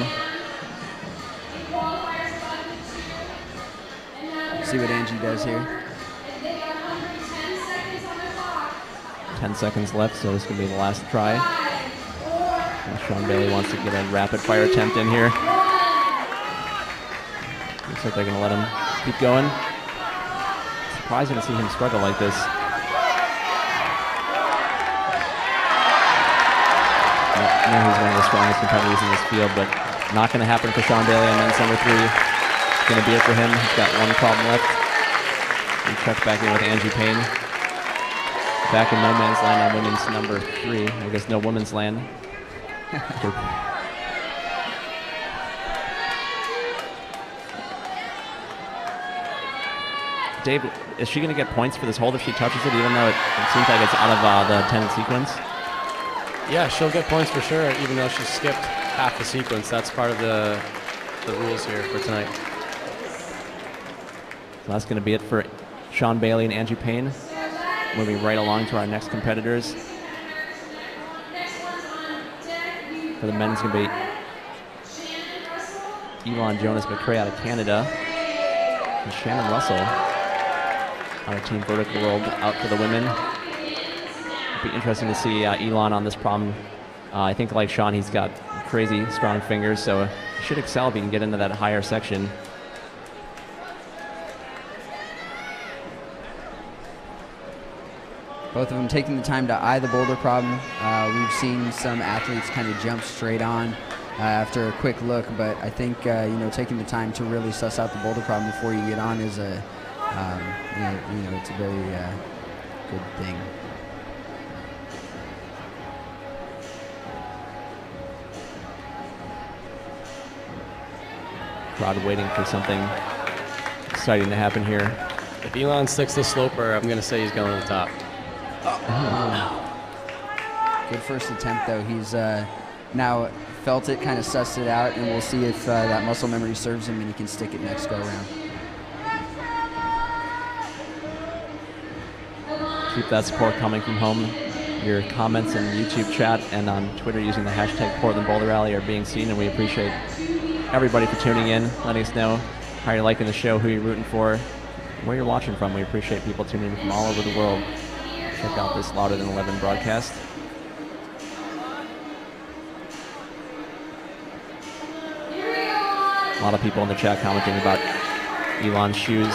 See what Angie does here. 10 seconds left, so this is going to be the last try. And Sean Bailey wants to get a rapid fire attempt in here. Looks like they're going to let him keep going. Surprising to see him struggle like this. I know he's one of the strongest competitors in this field, but not going to happen for Sean Bailey on men's number 3. It's going to be it for him. He's got one problem left. We check back in with Angie Payne. Back in no man's land on women's number 3. I guess no women's land. Dave, is she going to get points for this hold if she touches it, even though it seems like it's out of the 10 sequence? Yeah, she'll get points for sure, even though she skipped half the sequence. That's part of the rules here for tonight. So that's going to be it for Sean Bailey and Angie Payne. Moving right along to our next competitors. For the men, it's going to be Elon Jonas McCrae out of Canada and Shannon Russell on our Team Vertical World out for the women. It'll be interesting to see Elon on this problem. I think like Sean, he's got crazy strong fingers, so he should excel if he can get into that higher section. Both of them taking the time to eye the boulder problem. We've seen some athletes kind of jump straight on after a quick look, but I think you know, taking the time to really suss out the boulder problem before you get on is a you know, it's a very good thing. Crowd waiting for something exciting to happen here. If Elon sticks the sloper, I'm going to say he's going to the top. Good first attempt, though. He's now felt it, kind of sussed it out, and we'll see if that muscle memory serves him and he can stick it next go around. Keep that support coming from home. Your comments in YouTube chat and on Twitter using the hashtag Portland Boulder Rally are being seen, and we appreciate everybody for tuning in, letting us know how you're liking the show, who you're rooting for, where you're watching from. We appreciate people tuning in from all over the world. Check out this Louder Than 11 broadcast. A lot of people in the chat commenting about Elon's shoes.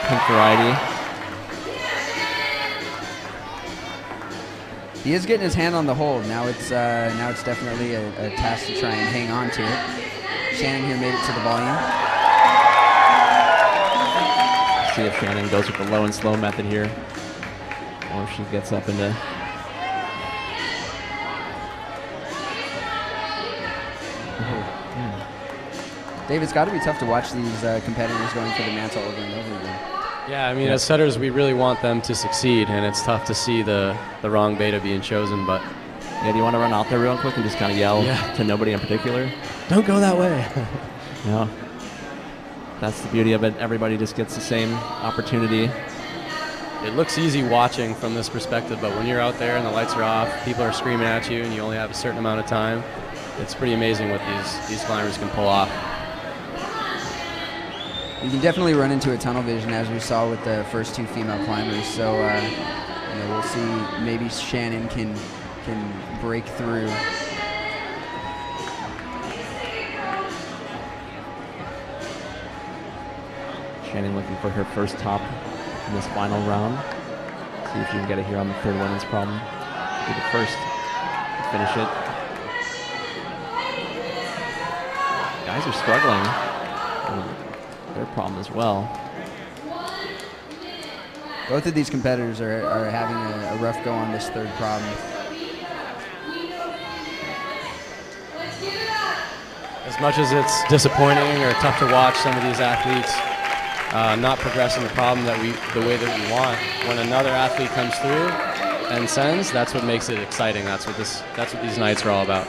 Pink variety. He is getting his hand on the hold. Now it's definitely a task to try and hang on to it. Shannon here made it to the volume. See if Shannon goes with the low and slow method here, or if she gets up into. Dave, it's got to be tough to watch these competitors going for the mantle over and over again. Yeah, I mean, as setters, we really want them to succeed, and it's tough to see the wrong beta being chosen, but... Yeah, do you want to run out there real quick and just kind of yell to nobody in particular? Don't go that way. Yeah. That's the beauty of it. Everybody just gets the same opportunity. It looks easy watching from this perspective, but when you're out there and the lights are off, people are screaming at you, and you only have a certain amount of time, it's pretty amazing what these climbers can pull off. You can definitely run into a tunnel vision, as we saw with the first two female climbers. So you know, we'll see. Maybe Shannon can break through. Shannon looking for her first top in this final round. See if she can get it here on the third women's problem. Be the first to finish it. Guys are struggling with their problem as well. Both of these competitors are having a rough go on this third problem. As much as it's disappointing or tough to watch some of these athletes not progressing the problem the way that we want, when another athlete comes through and sends, that's what makes it exciting. That's what these nights are all about.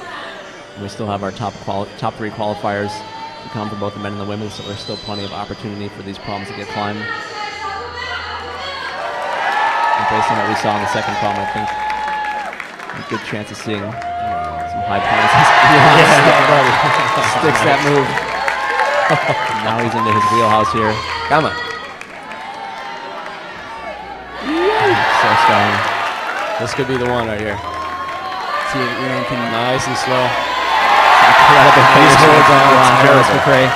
And we still have our top 3 qualifiers to come for both the men and the women, so there's still plenty of opportunity for these problems to get climbed. And based on what we saw in the second problem, I think a good chance of seeing some high points. Sticks that move. Now he's into his wheelhouse here. Come on. So strong. This could be the one right here. See if Elon can. Nice and slow. Incredible These holds on Jarvis McRae.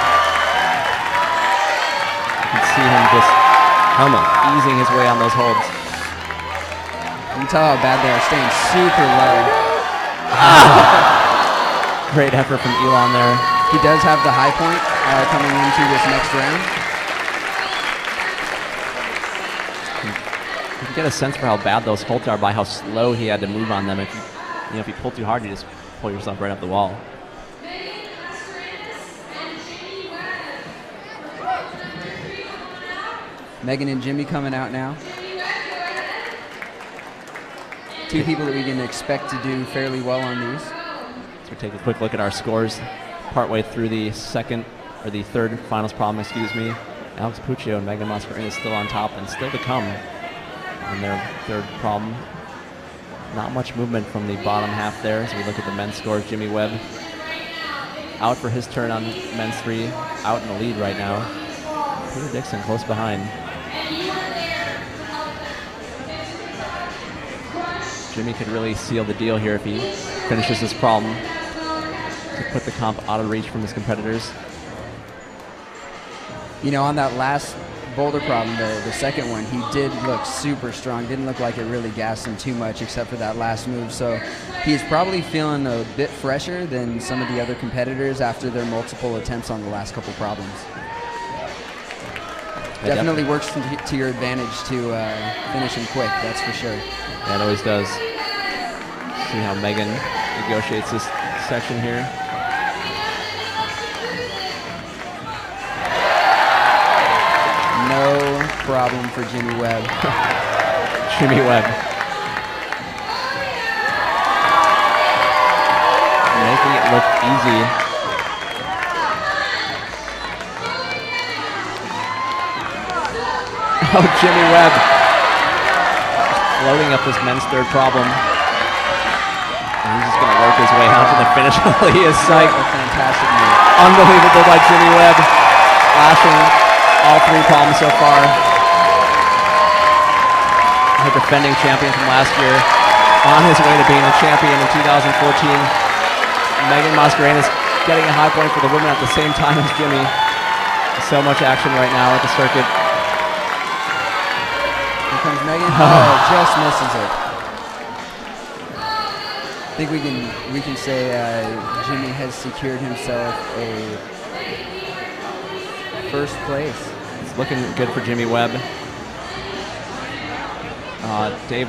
You can see him just easing his way on those holds. You can tell how bad they are, staying super low. Great effort from Elon there. He does have the high point coming into this next round. You can get a sense for how bad those holds are by how slow he had to move on them. If you pull too hard, you just pull yourself right up the wall. Megan and Jimmy coming out now. Two people that we can expect to do fairly well on these. So we take a quick look at our scores partway through the third finals problem, excuse me. Alex Puccio and Megan Mascarini is still on top and still to come in their third problem. Not much movement from the bottom half there as we look at the men's scores. Jimmy Webb out for his turn on men's 3, out in the lead right now. Peter Dixon close behind. Jimmy could really seal the deal here if he finishes this problem to put the comp out of reach from his competitors. You know, on that last boulder problem, the second one, he did look super strong. Didn't look like it really gassed him too much except for that last move. So he's probably feeling a bit fresher than some of the other competitors after their multiple attempts on the last couple problems. Definitely works to your advantage to finish him quick, that's for sure. Yeah, it always does. See how Megan negotiates this section here. No problem for Jimmy Webb. Jimmy Webb. Making it look easy. Oh, Jimmy Webb. Floating up this men's third problem. And he's just going to work his way out to the finish. He is psyched. Fantastic move. Unbelievable by Jimmy Webb. Flashing all 3 problems so far. The defending champion from last year. On his way to being a champion in 2014. Megan Mascarini is getting a high point for the women at the same time as Jimmy. So much action right now at the circuit. Here comes Megan. Oh, just misses it. I think we can say Jimmy has secured himself a first place. It's looking good for Jimmy Webb. Dave,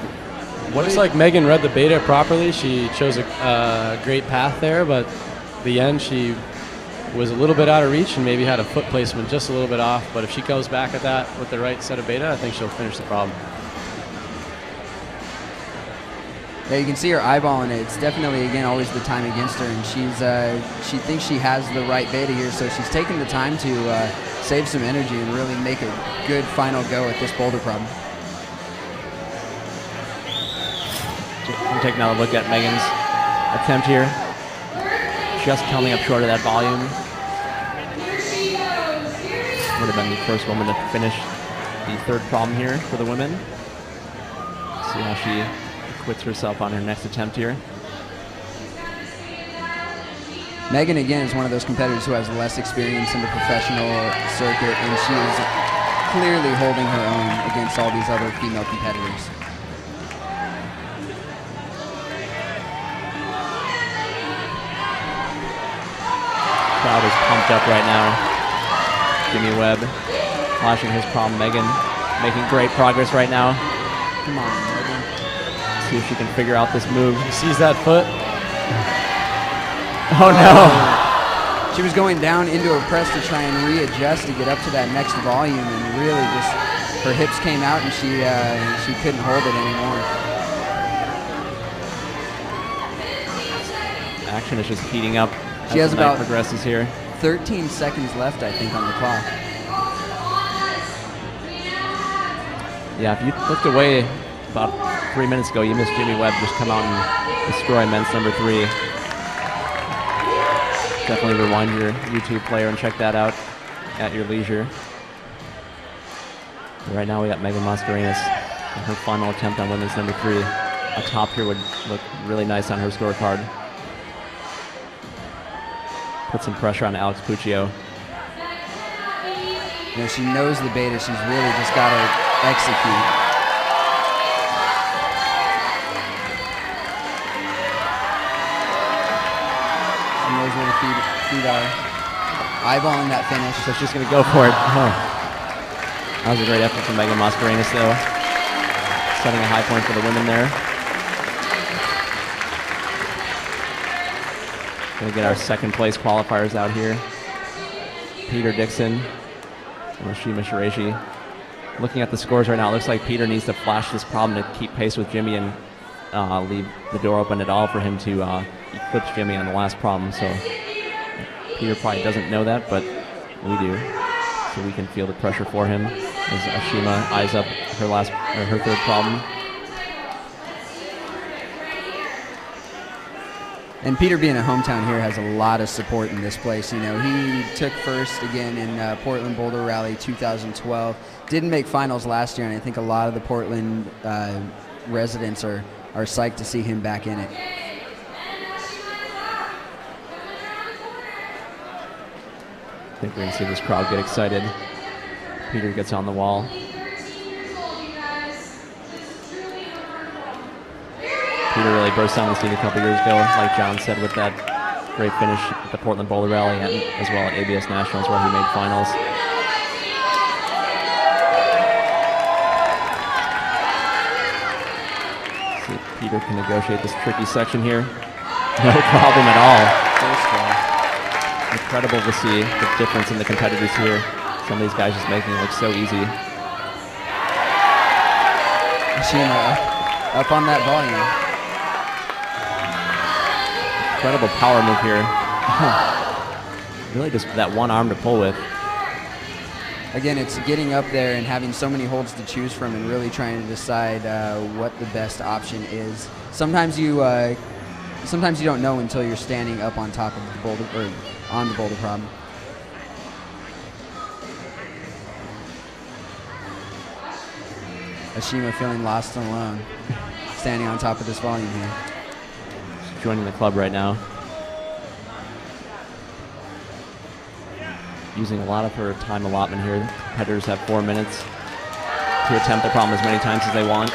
Looks like Megan read the beta properly. She chose a great path there, but at the end she was a little bit out of reach and maybe had a foot placement just a little bit off. But if she goes back at that with the right set of beta, I think she'll finish the problem. Yeah, you can see her eyeballing it. It's definitely, again, always the time against her, and she thinks she has the right beta here, so she's taking the time to save some energy and really make a good final go at this boulder problem. We'll take another look at Megan's attempt here. Just coming up short of that volume. Would have been the first woman to finish the third problem here for the women. See how she quits herself on her next attempt here. Megan, again, is one of those competitors who has less experience in the professional circuit, and she is clearly holding her own against all these other female competitors. Crowd is pumped up right now. Jimmy Webb flashing his prom Megan, making great progress right now. Come on, Megan. See if she can figure out this move. She sees that foot. Oh no! She was going down into a press to try and readjust to get up to that next volume, and really just her hips came out and she couldn't hold it anymore. Action is just heating up. She has the night about progresses here. 13 seconds left, I think, on the clock. Yeah, if you looked away about 3 minutes ago, you missed Jimmy Webb just come out and destroy men's number 3. Definitely rewind your YouTube player and check that out at your leisure. But right now we got Megan Mascarenas in her final attempt on women's number 3. A top here would look really nice on her scorecard. Put some pressure on Alex Puccio. You know, she knows the beta. She's really just got to execute. She knows where the feet are. Eyeballing that finish. So she's going to go for it. Oh. That was a great effort from Megan Mascarenas, though. Setting a high point for the women there. Going to get our second place qualifiers out here. Peter Dixon and Ashima Shireshi. Looking at the scores right now, it looks like Peter needs to flash this problem to keep pace with Jimmy and leave the door open at all for him to eclipse Jimmy on the last problem. So Peter probably doesn't know that, but we do. So we can feel the pressure for him as Ashima eyes up her third problem. And Peter, being a hometown here, has a lot of support in this place. You know, he took first again in Portland Boulder Rally 2012. Didn't make finals last year, and I think a lot of the Portland residents are psyched to see him back in it. I think we're going to see this crowd get excited. Peter gets on the wall. Peter really burst on the scene a couple years ago, like John said, with that great finish at the Portland Boulder Rally and as well at ABS Nationals where he made finals. See if Peter can negotiate this tricky section here. No problem at all. Incredible to see the difference in the competitors here. Some of these guys just making it look so easy. Ashima up on that volume. Incredible power move here. Really just that one arm to pull with. Again, it's getting up there and having so many holds to choose from and really trying to decide what the best option is. Sometimes you don't know until you're standing up on top of the boulder, or on the boulder problem. Ashima feeling lost and alone, standing on top of this volume here. Joining the club right now. Using a lot of her time allotment here. Competitors have 4 minutes to attempt the problem as many times as they want.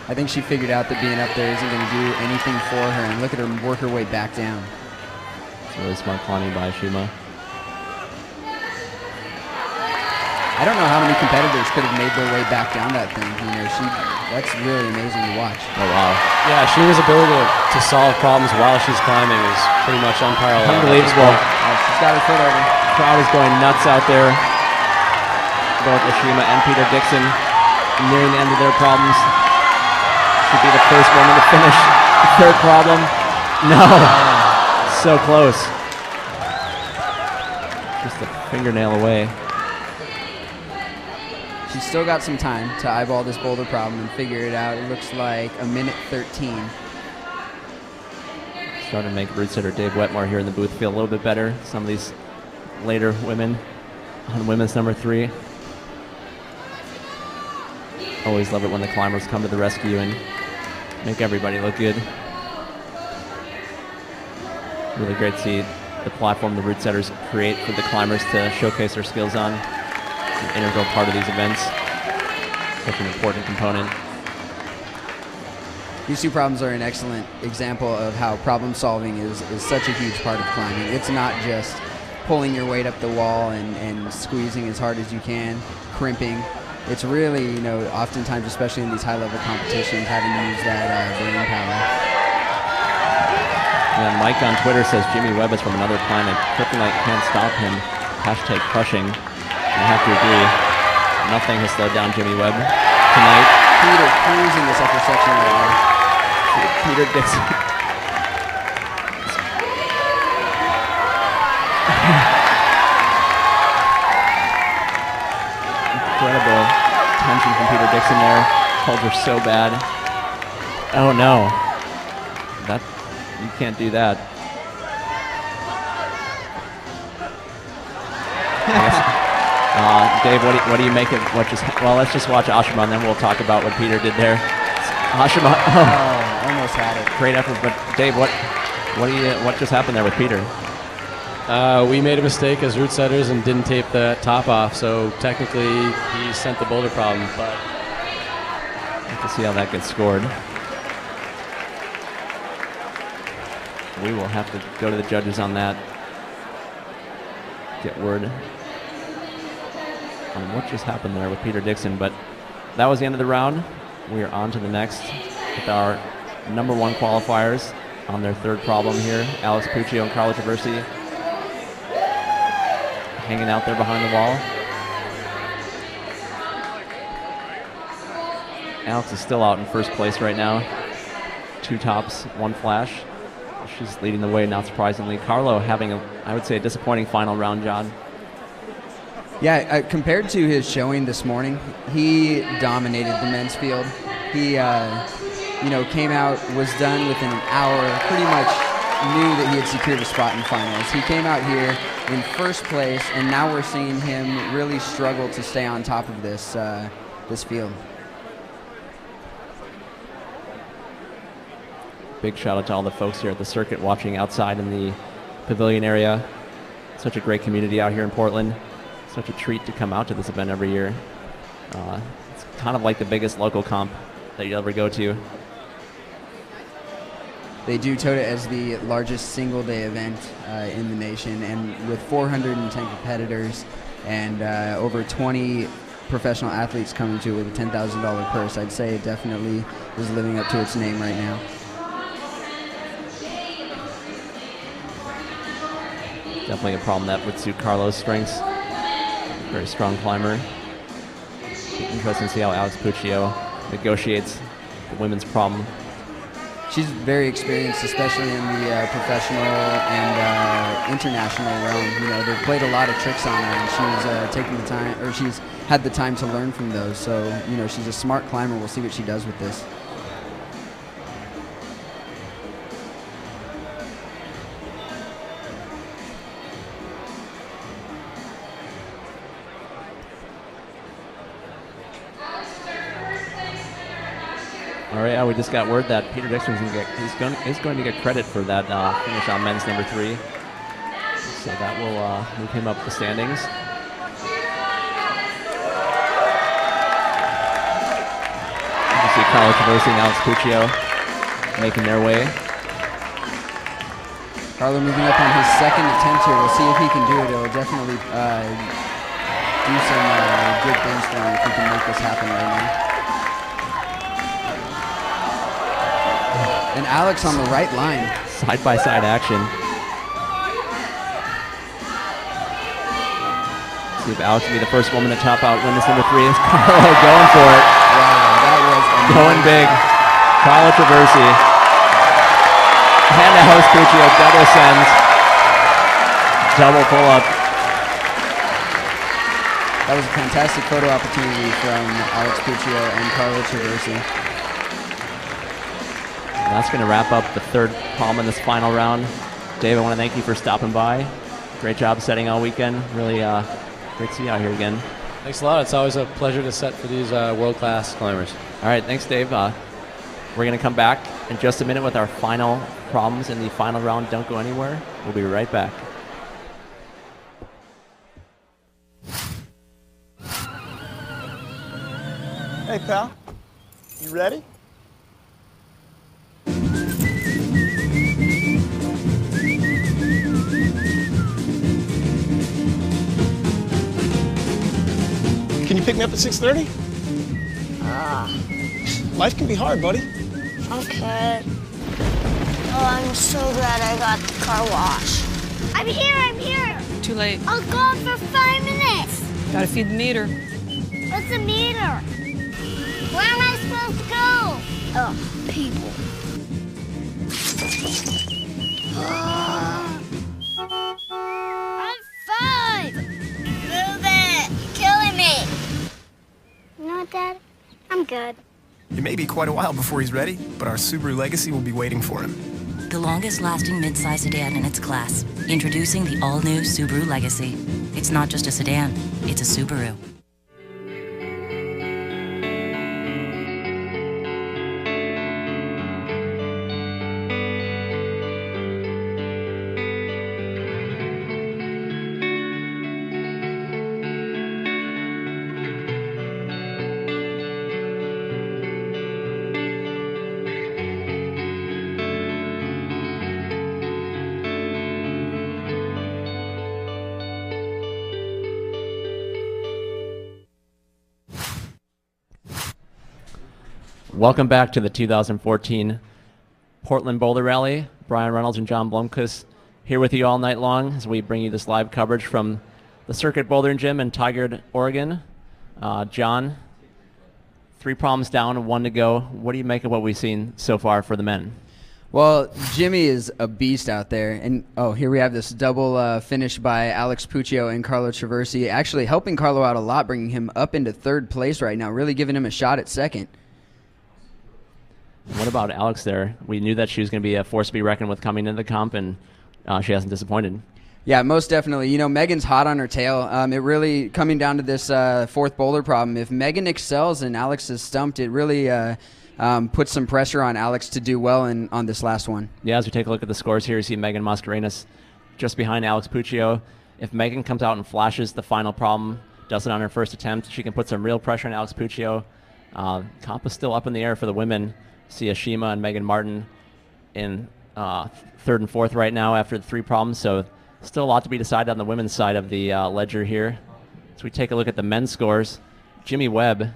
I think she figured out that being up there isn't going to do anything for her, and look at her work her way back down. It's really smart climbing by Ashima. I don't know how many competitors could have made their way back down that thing. You know, that's really amazing to watch. Oh, wow. Yeah, Ashima's ability to solve problems while she's climbing is pretty much unparalleled. Unbelievable. She's got her foot over. Crowd is going nuts out there. Both Ashima and Peter Dixon nearing the end of their problems. Should be the first woman to finish the third problem. No. So close. Just a fingernail away. She's still got some time to eyeball this boulder problem and figure it out. It looks like a minute 13. Starting to make root sitter Dave Wetmore here in the booth feel a little bit better. Some of these later women on women's number 3. Always love it when the climbers come to the rescue and make everybody look good. Really great to see the platform the root setters create for the climbers to showcase their skills on. an integral part of these events. Such an important component. These two problems are an excellent example of how problem solving is such a huge part of climbing. It's not just pulling your weight up the wall and squeezing as hard as you can, crimping. It's really, you know, oftentimes, especially in these high-level competitions, having to use that brain power. Yeah, Mike on Twitter says Jimmy Webb is from another planet. Kryptonite can't stop him. Hashtag crushing. I have to agree. Nothing has slowed down Jimmy Webb tonight. Peter cruising this upper section right now. Peter Dixon. Incredible tension from Peter Dixon there. Holds her so bad. Oh no. That, you can't do that. Dave, what do you make of what just? Well, let's just watch Ashima, and then we'll talk about what Peter did there. Ashima, almost had it. Great effort, but Dave, what just happened there with Peter? We made a mistake as route setters and didn't tape the top off, so technically he sent the boulder problem, but have to see how that gets scored. We will have to go to the judges on that. Get word on what just happened there with Peter Dixon, but that was the end of the round. We are on to the next with our #1 qualifiers on their third problem here. Alex Puccio and Carlo Traversi hanging out there behind the wall. Alex is still out in first place right now. 2 tops, 1 flash. She's leading the way, not surprisingly. Carlo having, I would say, a disappointing final round, John. Yeah, compared to his showing this morning, he dominated the men's field. He, came out, was done within an hour, pretty much knew that he had secured a spot in finals. He came out here in first place, and now we're seeing him really struggle to stay on top of this field. Big shout out to all the folks here at the circuit watching outside in the pavilion area. Such a great community out here in Portland. Such a treat to come out to this event every year. It's kind of like the biggest local comp that you'll ever go to. They do tout it as the largest single-day event in the nation, and with 410 competitors and over 20 professional athletes coming to it with a $10,000 purse, I'd say it definitely is living up to its name right now. Definitely a problem that would suit Carlo's strengths. Very strong climber. Interesting to see how Alex Puccio negotiates the women's problem. She's very experienced, especially in the professional and international realm. You know, they've played a lot of tricks on her, and she's taken the time, or she's had the time to learn from those. So, you know, she's a smart climber. We'll see what she does with this. All right, we just got word that Peter Dixon is going to get credit for that finish on men's #3. So that will move him up the standings. You can see Carlo Traversi and Alex Puccio making their way. Carlo moving up on his second attempt here. We'll see if he can do it. It'll definitely do some good things for him if he can make this happen right now. And Alex on the right line. Side-by-side action. See if Alex will be the first woman to top out win this #3. It's Carlo going for it. Wow, that was amazing. Going big. Carlo Traversi. And Alex Puccio double sends. Double pull-up. That was a fantastic photo opportunity from Alex Puccio and Carlo Traversi. That's going to wrap up the third problem in this final round. Dave, I want to thank you for stopping by. Great job setting all weekend. Really great to see you out here again. Thanks a lot. It's always a pleasure to set for these world-class climbers. All right, thanks, Dave. We're going to come back in just a minute with our final problems in the final round. Don't go anywhere. We'll be right back. Hey, pal. You ready? Can you pick me up at 6:30? Life can be hard, buddy. Okay. Oh, I'm so glad I got the car wash. I'm here. Too late. I'll go for 5 minutes. Gotta feed the meter. What's a meter? Where am I supposed to go? Oh, people. I'm 5. Move it. You're killing me. You know what, Dad? I'm good. It may be quite a while before he's ready, but our Subaru Legacy will be waiting for him. The longest-lasting midsize sedan in its class. Introducing the all-new Subaru Legacy. It's not just a sedan, it's a Subaru. Welcome back to the 2014 Portland Boulder Rally. Brian Runnells and John Blomquist here with you all night long as we bring you this live coverage from the Circuit Bouldering Gym in Tigard, Oregon. John, 3 problems down, 1 to go. What do you make of what we've seen so far for the men? Well, Jimmy is a beast out there. And, here we have this double finish by Alex Puccio and Carlo Traversi, actually helping Carlo out a lot, bringing him up into 3rd place right now, really giving him a shot at 2nd. What about Alex there? We knew that she was going to be a force to be reckoned with coming into the comp, and she hasn't disappointed. Yeah, most definitely. Megan's hot on her tail. It really, coming down to this 4th boulder problem, if Megan excels and Alex is stumped, it really puts some pressure on Alex to do well on this last one. Yeah, as we take a look at the scores here, you see Megan Mascarenas just behind Alex Puccio. If Megan comes out and flashes the final problem, does it on her first attempt, she can put some real pressure on Alex Puccio. Comp is still up in the air for the women. See Ashima and Megan Martin in 3rd and 4th right now after the 3 problems, so still a lot to be decided on the women's side of the ledger here. So we take a look at the men's scores. Jimmy Webb,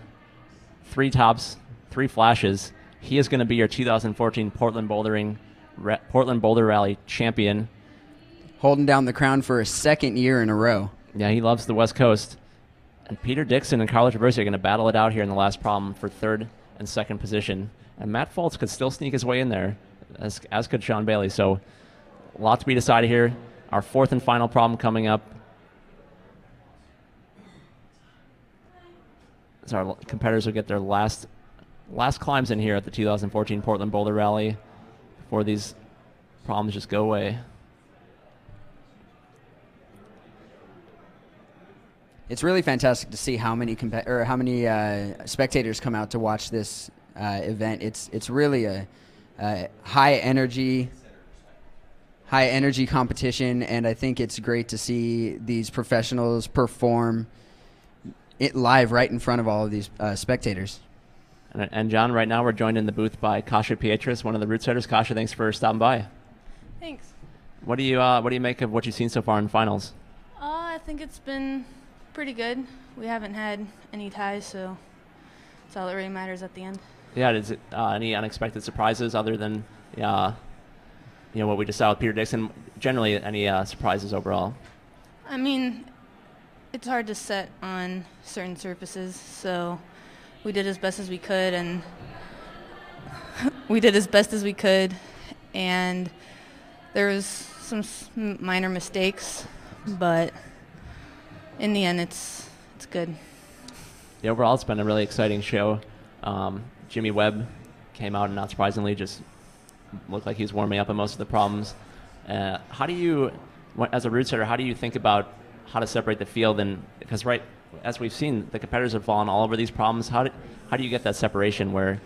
3 tops, 3 flashes. He is going to be your 2014 Portland Boulder Rally champion. Holding down the crown for a 2nd year in a row. Yeah, he loves the West Coast. And Peter Dixon and Carlo Traversi are going to battle it out here in the last problem for 3rd and 2nd position. And Matt Foltz could still sneak his way in there, as could Sean Bailey. So a lot to be decided here. Our 4th and final problem coming up. As our competitors will get their last climbs in here at the 2014 Portland Boulder Rally before these problems just go away. It's really fantastic to see how many spectators come out to watch this event. It's really a high energy competition, and I think it's great to see these professionals perform it live right in front of all of these spectators. And John, right now we're joined in the booth by Kasha Pietras, one of the route setters. Kasha, thanks for stopping by. Thanks. What do you make of what you've seen so far in finals? I think it's been pretty good. We haven't had any ties, so that's all that really matters at the end. Yeah, is it any unexpected surprises other than what we just saw with Peter Dixon? Generally, any surprises overall? I mean, it's hard to set on certain surfaces, so we did as best as we could, and there was some minor mistakes, but in the end, it's good. Yeah, overall, it's been a really exciting show. Jimmy Webb came out and not surprisingly just looked like he was warming up on most of the problems. How do you, as a route setter, how do you think about how to separate the field? And because as we've seen, the competitors have fallen all over these problems. How do you get that separation where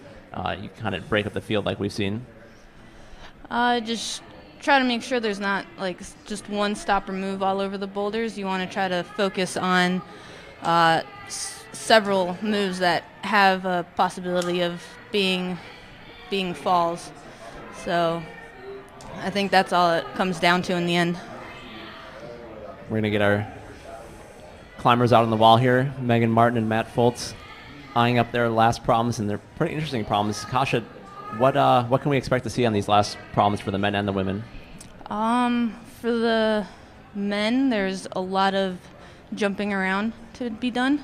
you kind of break up the field like we've seen? Just try to make sure there's not like just one stop or move all over the boulders. You want to try to focus on several moves that have a possibility of being falls. So I think that's all it comes down to in the end. We're going to get our climbers out on the wall here. Megan Martin and Matt Foltz eyeing up their last problems, and they're pretty interesting problems. Kasha, what can we expect to see on these last problems for the men and the women? For the men, there's a lot of jumping around to be done.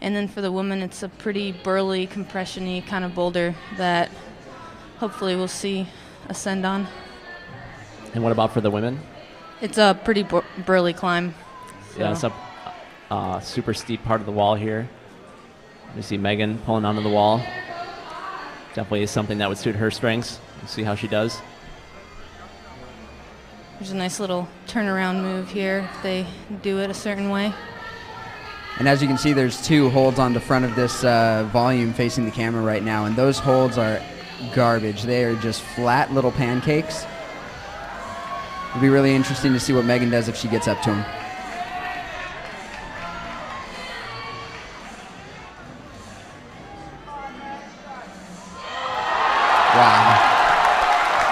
And then for the women, it's a pretty burly, compression-y kind of boulder that hopefully we'll see ascend on. And what about for the women? It's a pretty burly climb. Yeah, it's a super steep part of the wall here. You see Megan pulling onto the wall. Definitely is something that would suit her strengths. We'll see how she does. There's a nice little turnaround move here if they do it a certain way. And as you can see, there's 2 holds on the front of this volume facing the camera right now, and those holds are garbage. They are just flat little pancakes. It'll be really interesting to see what Megan does if she gets up to them. Wow.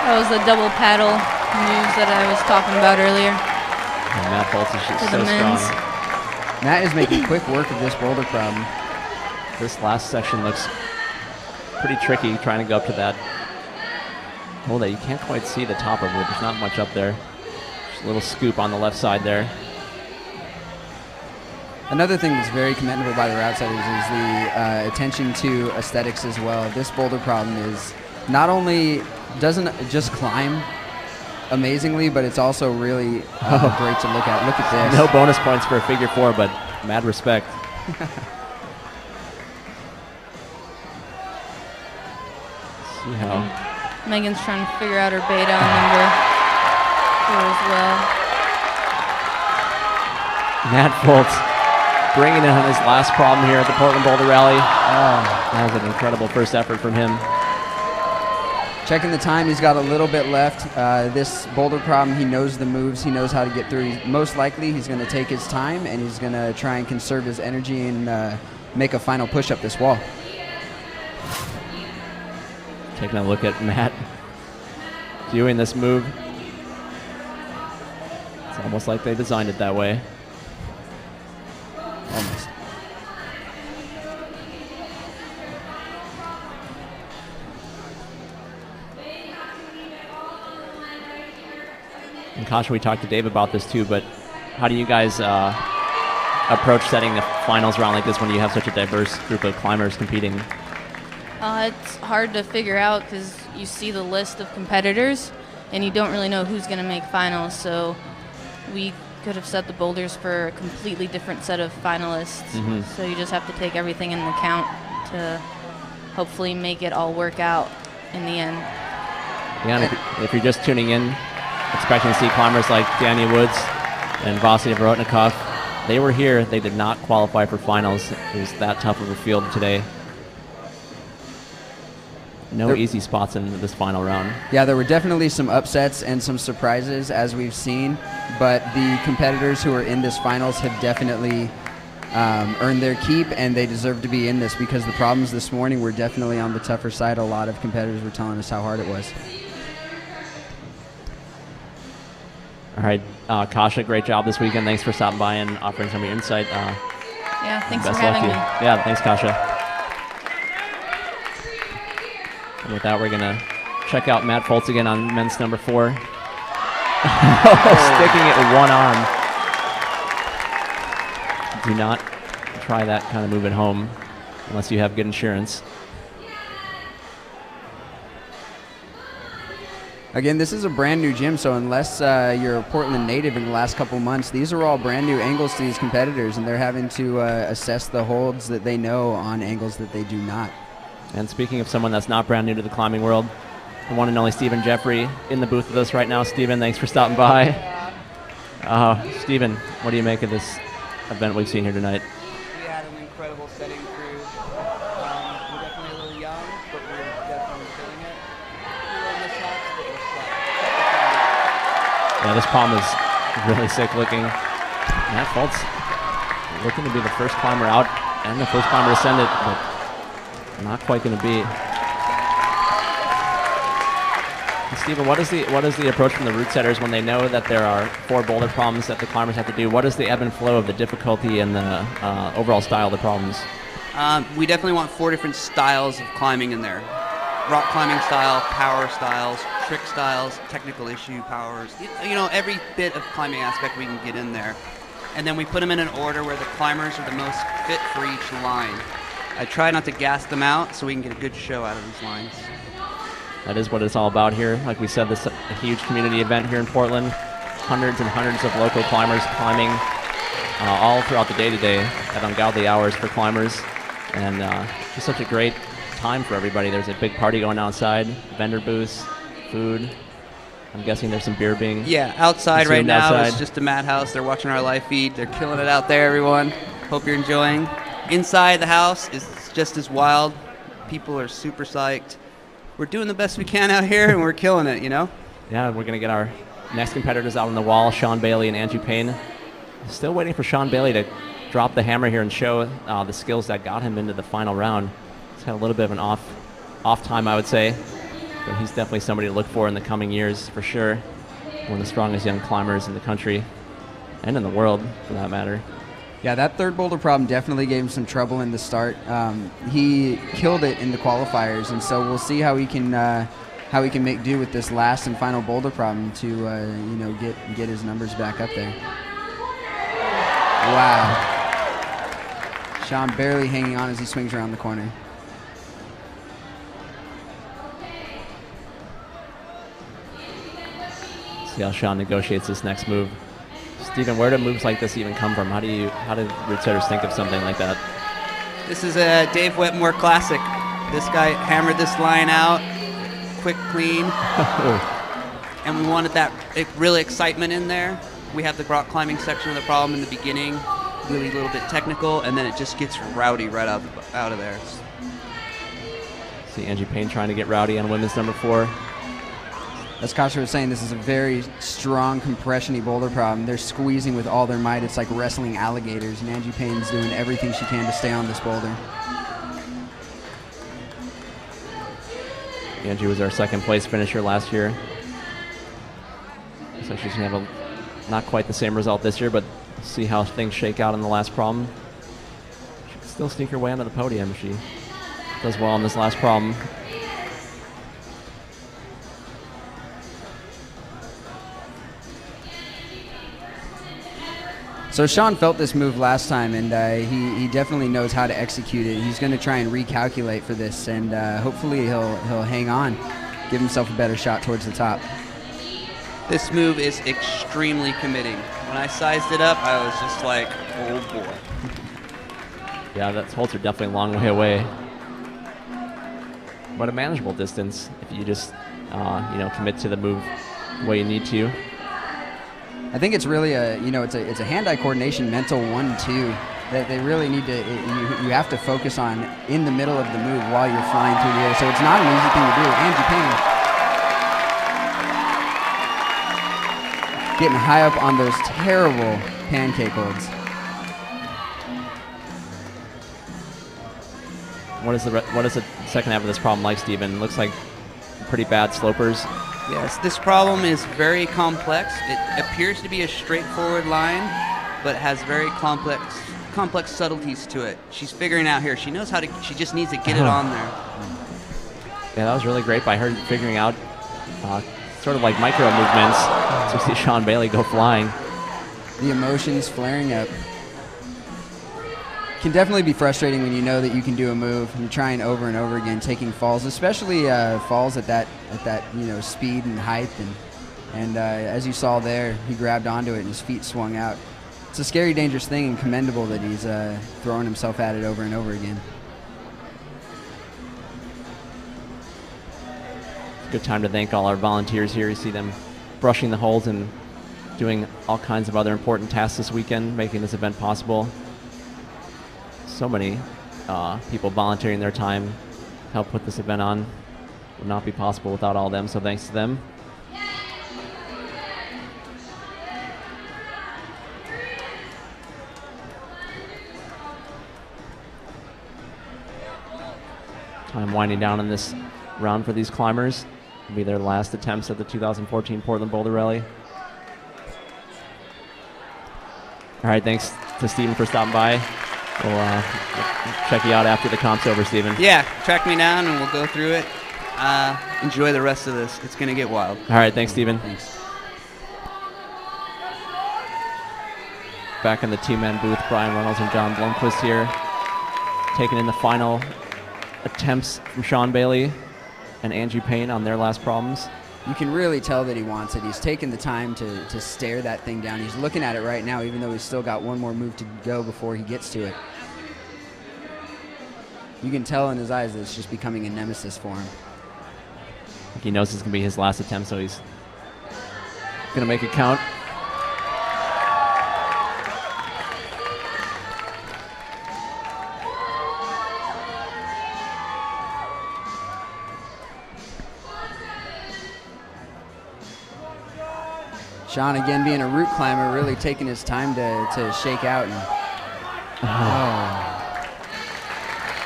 That was the double paddle moves that I was talking about earlier. And Matt Foltz is just so strong. Matt is making quick work of this boulder problem. This last section looks pretty tricky, trying to go up to that hole that you can't quite see the top of it. There's not much up there. Just a little scoop on the left side there. Another thing that's very commendable by the outsiders is the attention to aesthetics as well. This boulder problem is not only doesn't just climb amazingly, but it's also really great to look at. Look at this. No bonus points for a figure 4, but mad respect. See how Megan's trying to figure out her beta number here as well. Matt Foltz bringing in his last problem here at the Portland Boulder Rally. That was an incredible first effort from him. Checking the time, he's got a little bit left. This boulder problem, he knows the moves, he knows how to get through. Most likely, he's going to take his time, and he's going to try and conserve his energy and make a final push up this wall. Taking a look at Matt doing this move. It's almost like they designed it that way. Almost. And Kasha, we talked to Dave about this too, but how do you guys approach setting the finals round like this when you have such a diverse group of climbers competing? It's hard to figure out because you see the list of competitors and you don't really know who's going to make finals. So we could have set the boulders for a completely different set of finalists. Mhm. So you just have to take everything into account to hopefully make it all work out in the end. Yeah, and if you're just tuning in, expecting to see climbers like Danny Woods and Vasily Vorotnikov, they were here. They did not qualify for finals. It was that tough of a field today. No easy spots in this final round. Yeah, there were definitely some upsets and some surprises, as we've seen, but the competitors who are in this finals have definitely earned their keep, and they deserve to be in this because the problems this morning were definitely on the tougher side. A lot of competitors were telling us how hard it was. All right, Kasha, great job this weekend. Thanks for stopping by and offering some of your insight. Yeah, thanks for best luck having to me. you. Yeah, thanks, Kasha. And with that, we're going to check out Matt Foltz again on men's number 4. Sticking it with one arm. Do not try that kind of move at home unless you have good insurance. Again, this is a brand new gym, so unless you're a Portland native in the last couple months, these are all brand new angles to these competitors, and they're having to assess the holds that they know on angles that they do not. And speaking of someone that's not brand new to the climbing world, the one and only Stephen Jeffrey in the booth with us right now. Stephen, thanks for stopping by. Stephen, what do you make of this event we've seen here tonight? We had an incredible setting crew. We're definitely a little young, but we're definitely feeling it. A little mishaps, but we're stuck. Yeah, this palm is really sick looking. Matt Foltz looking to be the first climber out And the first climber to send it, but not quite going to be. Stephen, what is the approach from the route setters when they know that there are 4 boulder problems that the climbers have to do? What is the ebb and flow of the difficulty and the overall style of the problems? We definitely want 4 different styles of climbing in there. Rock climbing style, power styles, trick styles, technical issue powers. You know, every bit of climbing aspect we can get in there. And then we put them in an order where the climbers are the most fit for each line. I try not to gas them out so we can get a good show out of these lines. That is what it's all about here. Like we said, this is a huge community event here in Portland. Hundreds and hundreds of local climbers climbing all throughout the day today at ungodly hours for climbers. And just such a great time for everybody. There's a big party going outside, vendor booths, food. I'm guessing there's some beer being outside right now. outside. It's just a madhouse. They're watching our live feed. They're killing it out there, everyone. Hope you're enjoying. Inside the house is just as wild. People are super psyched. We're doing the best we can out here, and we're killing it, you know? Yeah, we're going to get our next competitors out on the wall, Sean Bailey and Angie Payne. Still waiting for Sean Bailey to drop the hammer here and show the skills that got him into the final round. He's had a little bit of an off time, I would say. But he's definitely somebody to look for in the coming years, for sure. One of the strongest young climbers in the country, and in the world, for that matter. Yeah, that third boulder problem definitely gave him some trouble in the start. He killed it in the qualifiers, and so we'll see how he can make do with this last and final boulder problem to get his numbers back up there. Wow. Sean barely hanging on as he swings around the corner. See how Sean negotiates this next move. Stephen, where do moves like this even come from? How do route setters think of something like that? This is a Dave Wetmore classic. This guy hammered this line out, quick, clean. And we wanted that really excitement in there. We have the rock climbing section of the problem in the beginning, really a little bit technical, and then it just gets rowdy right out of there. See Angie Payne trying to get rowdy on women's number 4. As Kasha was saying, this is a very strong compression-y boulder problem. They're squeezing with all their might. It's like wrestling alligators, and Angie Payne's doing everything she can to stay on this boulder. Angie was our second place finisher last year. So she's going to have not quite the same result this year, but see how things shake out in the last problem. She can still sneak her way onto the podium if she does well on this last problem. So Sean felt this move last time, and he definitely knows how to execute it. He's going to try and recalculate for this, and hopefully he'll hang on, give himself a better shot towards the top. This move is extremely committing. When I sized it up, I was just like, oh boy. Yeah, that holds are definitely a long way away, but a manageable distance if you just commit to the move the way you need to. I think it's really it's a hand-eye coordination mental 1-2 that they really need to, you have to focus on in the middle of the move while you're flying through the air. So it's not an easy thing to do. Angie Payne getting high up on those terrible pancake holds. What is the second half of this problem like, Stephen? Looks like pretty bad slopers. Yes, this problem is very complex. It appears to be a straightforward line, but has very complex subtleties to it. She's figuring out here. She knows how to. She just needs to get it on there. Yeah, that was really great by her figuring out sort of like micro movements. So we see Sean Bailey go flying. The emotions flaring up. Can definitely be frustrating when you know that you can do a move and you're trying over and over again, taking falls, especially falls at that speed and height. And as you saw there, he grabbed onto it and his feet swung out. It's a scary, dangerous thing, and commendable that he's throwing himself at it over and over again. Good time to thank all our volunteers here. You see them brushing the holes and doing all kinds of other important tasks this weekend, making this event possible. So many people volunteering their time to help put this event on. Would not be possible without all of them, so thanks to them. Time winding down in this round for these climbers. It'll be their last attempts at the 2014 Portland Boulder Rally. All right, thanks to Stephen for stopping by. We'll check you out after the comp's over, Stephen. Yeah, track me down and we'll go through it. Enjoy the rest of this. It's going to get wild. All right, thanks, Stephen. Thanks. Back in the two-man booth, Brian Runnells and John Blomquist here, taking in the final attempts from Sean Bailey and Angie Payne on their last problems. You can really tell that he wants it. He's taken the time to stare that thing down. He's looking at it right now, even though he's still got one more move to go before he gets to it. You can tell in his eyes that it's just becoming a nemesis for him. He knows it's going to be his last attempt, so he's going to make it count. Sean, again, being a route climber, really taking his time to shake out. And,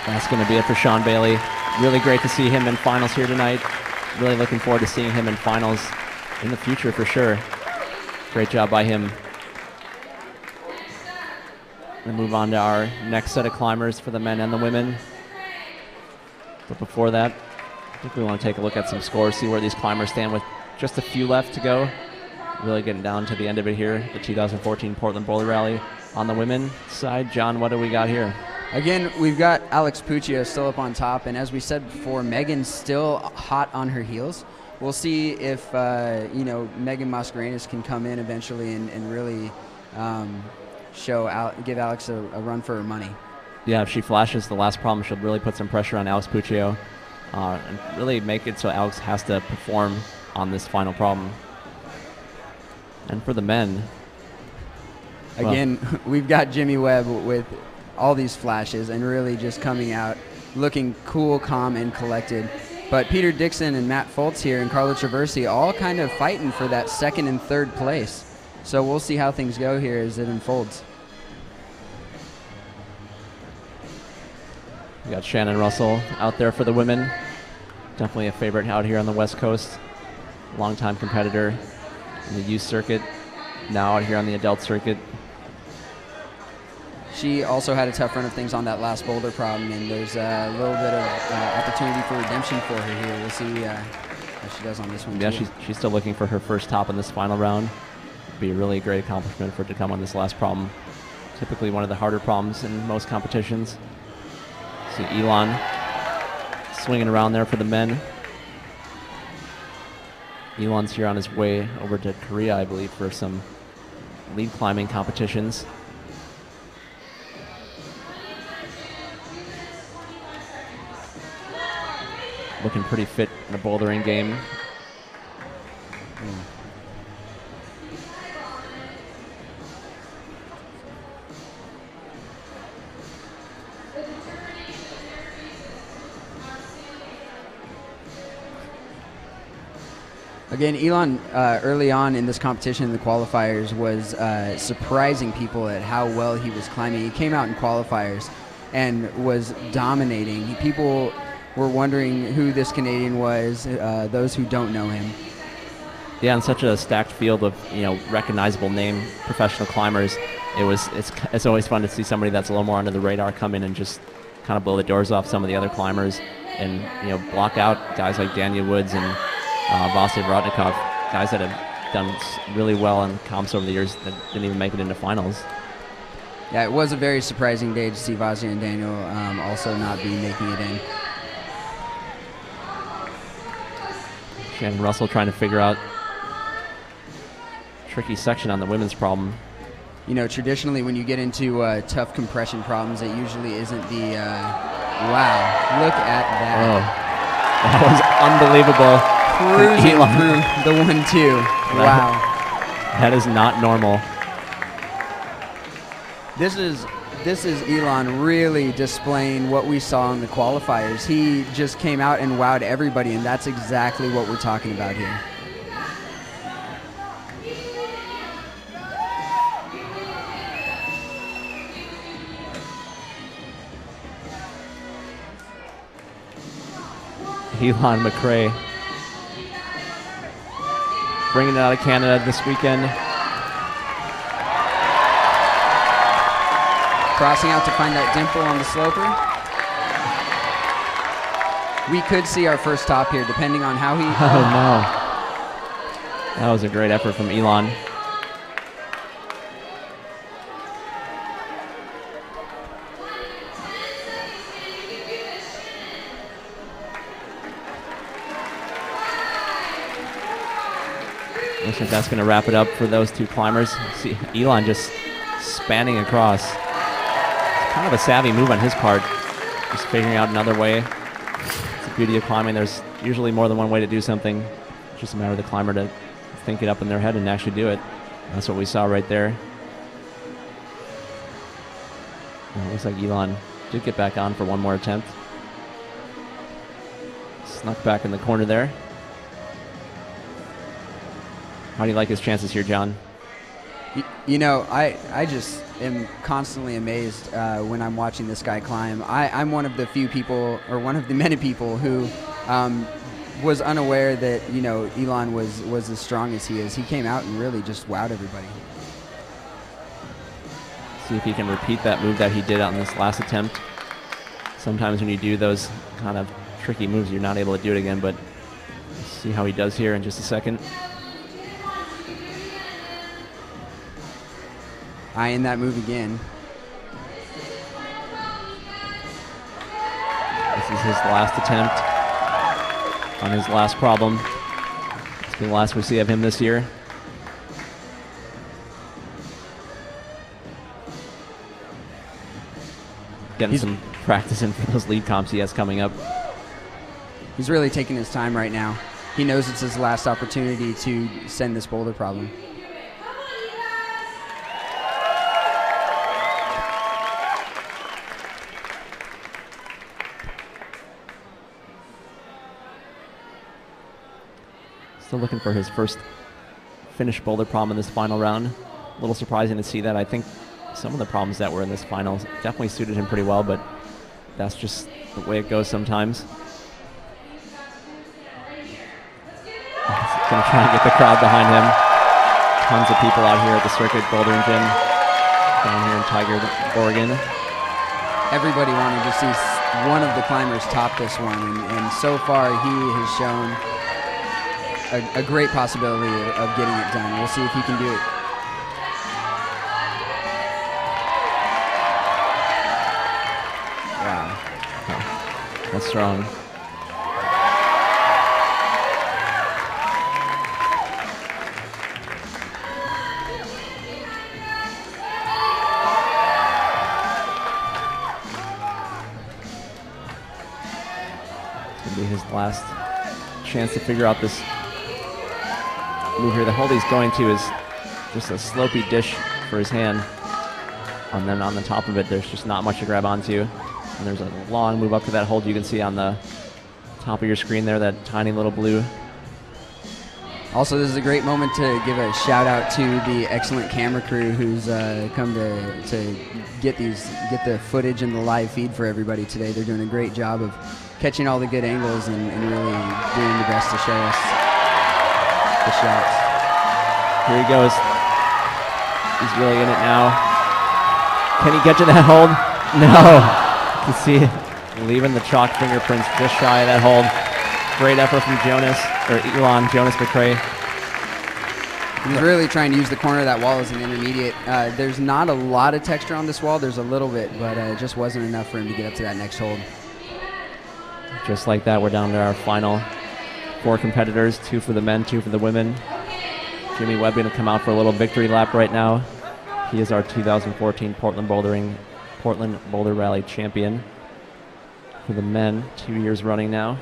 That's going to be it for Sean Bailey. Really great to see him in finals here tonight. Really looking forward to seeing him in finals in the future for sure. Great job by him. We'll move on to our next set of climbers for the men and the women. But before that, I think we want to take a look at some scores, see where these climbers stand with just a few left to go. Really getting down to the end of it here, the 2014 Portland Boulder Rally. On the women's side, John, what do we got here? Again, we've got Alex Puccio still up on top, and as we said before, Megan's still hot on her heels. We'll see if Megan Mascarenas can come in eventually and really give Alex a run for her money. Yeah, if she flashes the last problem, she'll really put some pressure on Alex Puccio and really make it so Alex has to perform on this final problem. And for the men, again, we've got Jimmy Webb with all these flashes and really just coming out looking cool, calm, and collected. But Peter Dixon and Matt Foltz here and Carlo Traversi all kind of fighting for that second and third place. So we'll see how things go here as it unfolds. We got Shannon Russell out there for the women. Definitely a favorite out here on the West Coast. Longtime competitor in the youth circuit, now out here on the adult circuit. She also had a tough run of things on that last boulder problem, and there's a little bit of opportunity for redemption for her here. We'll see how she does on this one. Yeah, too. she's still looking for her first top in this final round. It'd be a really great accomplishment for her to come on this last problem. Typically one of the harder problems in most competitions. See Elon swinging around there for the men. Elon's here on his way over to Korea, I believe, for some lead climbing competitions. Looking pretty fit in the bouldering game. Again, Elon early on in this competition in the qualifiers was surprising people at how well he was climbing. He came out in qualifiers and was dominating. People were wondering who this Canadian was, those who don't know him. Yeah, in such a stacked field of recognizable name professional climbers, it's always fun to see somebody that's a little more under the radar come in and just kind of blow the doors off some of the other climbers and block out guys like Daniel Woods and Vasily Vorotnikov, guys that have done really well in comps over the years that didn't even make it into finals. Yeah, it was a very surprising day to see Vasily and Daniel also not be making it in. Shannon Russell trying to figure out tricky section on the women's problem. Traditionally when you get into tough compression problems, it usually isn't the wow, look at that. Oh, that was unbelievable. Cruising through the 1-2. Wow. That is not normal. This is Elon really displaying what we saw in the qualifiers. He just came out and wowed everybody, and that's exactly what we're talking about here. Elon McRae. Bringing it out of Canada this weekend. Crossing out to find that dimple on the sloper. We could see our first top here, depending on how he... Oh, no. That was a great effort from Elon. Looks like that's going to wrap it up for those two climbers. See Elon just spanning across. It's kind of a savvy move on his part, just figuring out another way. It's the beauty of climbing. There's usually more than one way to do something. It's just a matter of the climber to think it up in their head and actually do it. That's what we saw right there. Well, it looks like Elon did get back on for one more attempt. Snuck back in the corner there. How do you like his chances here, John? You know, I just am constantly amazed when I'm watching this guy climb. I'm one of the few people, or one of the many people who was unaware that, you know, Elon was as strong as he is. He came out and really just wowed everybody. See if he can repeat that move that he did on this last attempt. Sometimes when you do those kind of tricky moves, you're not able to do it again, but see how he does here in just a second. Eyeing that move again. This is his last attempt on his last problem. It's been the last we see of him this year. Getting some practice in for those lead comps he has coming up. He's really taking his time right now. He knows it's his last opportunity to send this boulder problem. Still looking for his first finished boulder problem in this final round. A little surprising to see that. I think some of the problems that were in this final definitely suited him pretty well, but that's just the way it goes sometimes. He's going to try and get the crowd behind him. Tons of people out here at the Circuit Bouldering Gym down here in Tigard, Oregon. Everybody wanted to see one of the climbers top this one, and so far he has shown a great possibility of getting it done. We'll see if he can do it. Wow. Oh, that's strong. It's going to be his last chance to figure out this move here. The hold he's going to is just a slopey dish for his hand, and then on the top of it there's just not much to grab onto, and there's a long move up to that hold. You can see on the top of your screen there, that tiny little blue. Also, this is a great moment to give a shout out to the excellent camera crew who's come to get the footage and the live feed for everybody today. They're doing a great job of catching all the good angles and really doing the best to show us the shots. Here he goes. He's really in it now. Can he get to that hold? No. You can see leaving the chalk fingerprints just shy of that hold. Great effort from Jonas McRae. He's really trying to use the corner of that wall as an intermediate. There's not a lot of texture on this wall. There's a little bit, but it just wasn't enough for him to get up to that next hold. Just like that, we're down to our final 4 competitors, 2 for the men, 2 for the women. Jimmy Webb going to come out for a little victory lap right now. He is our 2014 Portland Boulder Rally champion for the men, 2 years running now.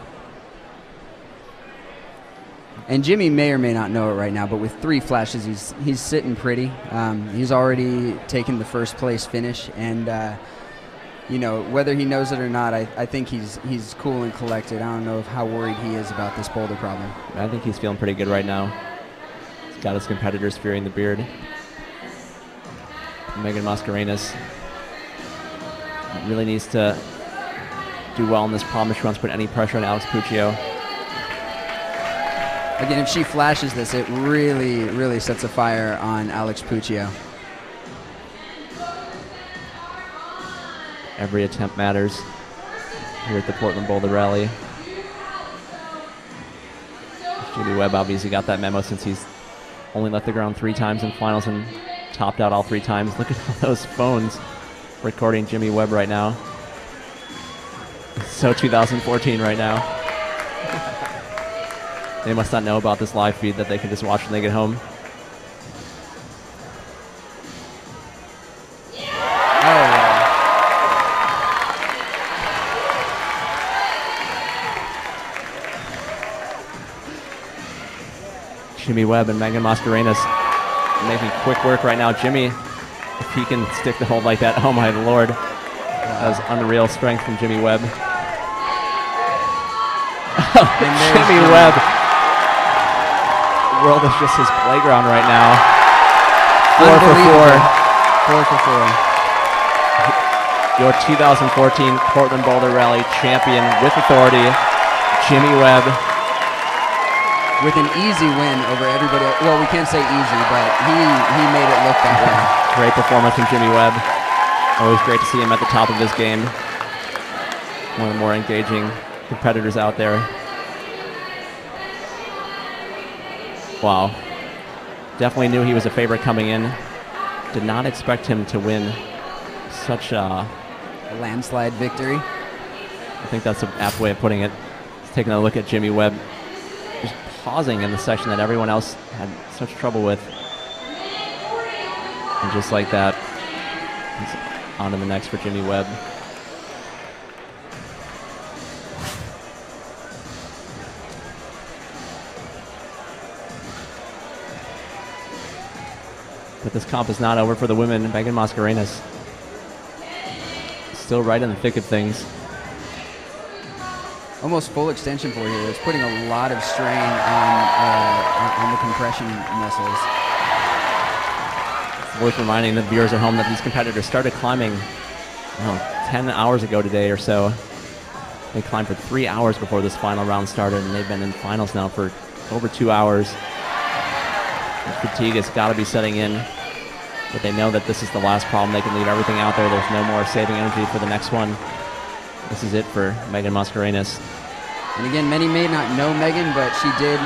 And Jimmy may or may not know it right now, but with 3 flashes, he's sitting pretty. He's already taken the first place finish, and you know, whether he knows it or not, I think he's cool and collected. I don't know how worried he is about this boulder problem. I think he's feeling pretty good right now. He's got his competitors fearing the beard. Megan Mascarenas really needs to do well in this problem if she wants to put any pressure on Alex Puccio. Again, if she flashes this, it really, really sets a fire on Alex Puccio. Every attempt matters here at the Portland Boulder Rally. Jimmy Webb obviously got that memo since he's only left the ground 3 times in finals and topped out all 3 times. Look at all those phones recording Jimmy Webb right now. So 2014 right now. They must not know about this live feed that they can just watch when they get home. Jimmy Webb and Megan Mascarenas making quick work right now. Jimmy, if he can stick the hold like that, oh my lord. That was unreal strength from Jimmy Webb. Jimmy Webb. The world is just his playground right now. 4 for 4. 4 for 4. Your 2014 Portland Boulder Rally champion with authority, Jimmy Webb. With an easy win over everybody else. Well, we can't say easy, but he made it look that way. Great performance from Jimmy Webb. Always great to see him at the top of his game. One of the more engaging competitors out there. Wow. Definitely knew he was a favorite coming in. Did not expect him to win such a landslide victory. I think that's an apt way of putting it. Just taking a look at Jimmy Webb. Just pausing in the section that everyone else had such trouble with. And just like that, he's on to the next for Jimmy Webb. But this comp is not over for the women. Megan Mascarenas still right in the thick of things. Almost full extension for here. It's putting a lot of strain on the compression muscles. It's worth reminding the viewers at home that these competitors started climbing 10 hours ago today or so. They climbed for 3 hours before this final round started, and they've been in finals now for over 2 hours. And fatigue has got to be setting in, but they know that this is the last problem. They can leave everything out there. There's no more saving energy for the next one. This is it for Megan Mascarenas. And again, many may not know Megan, but she did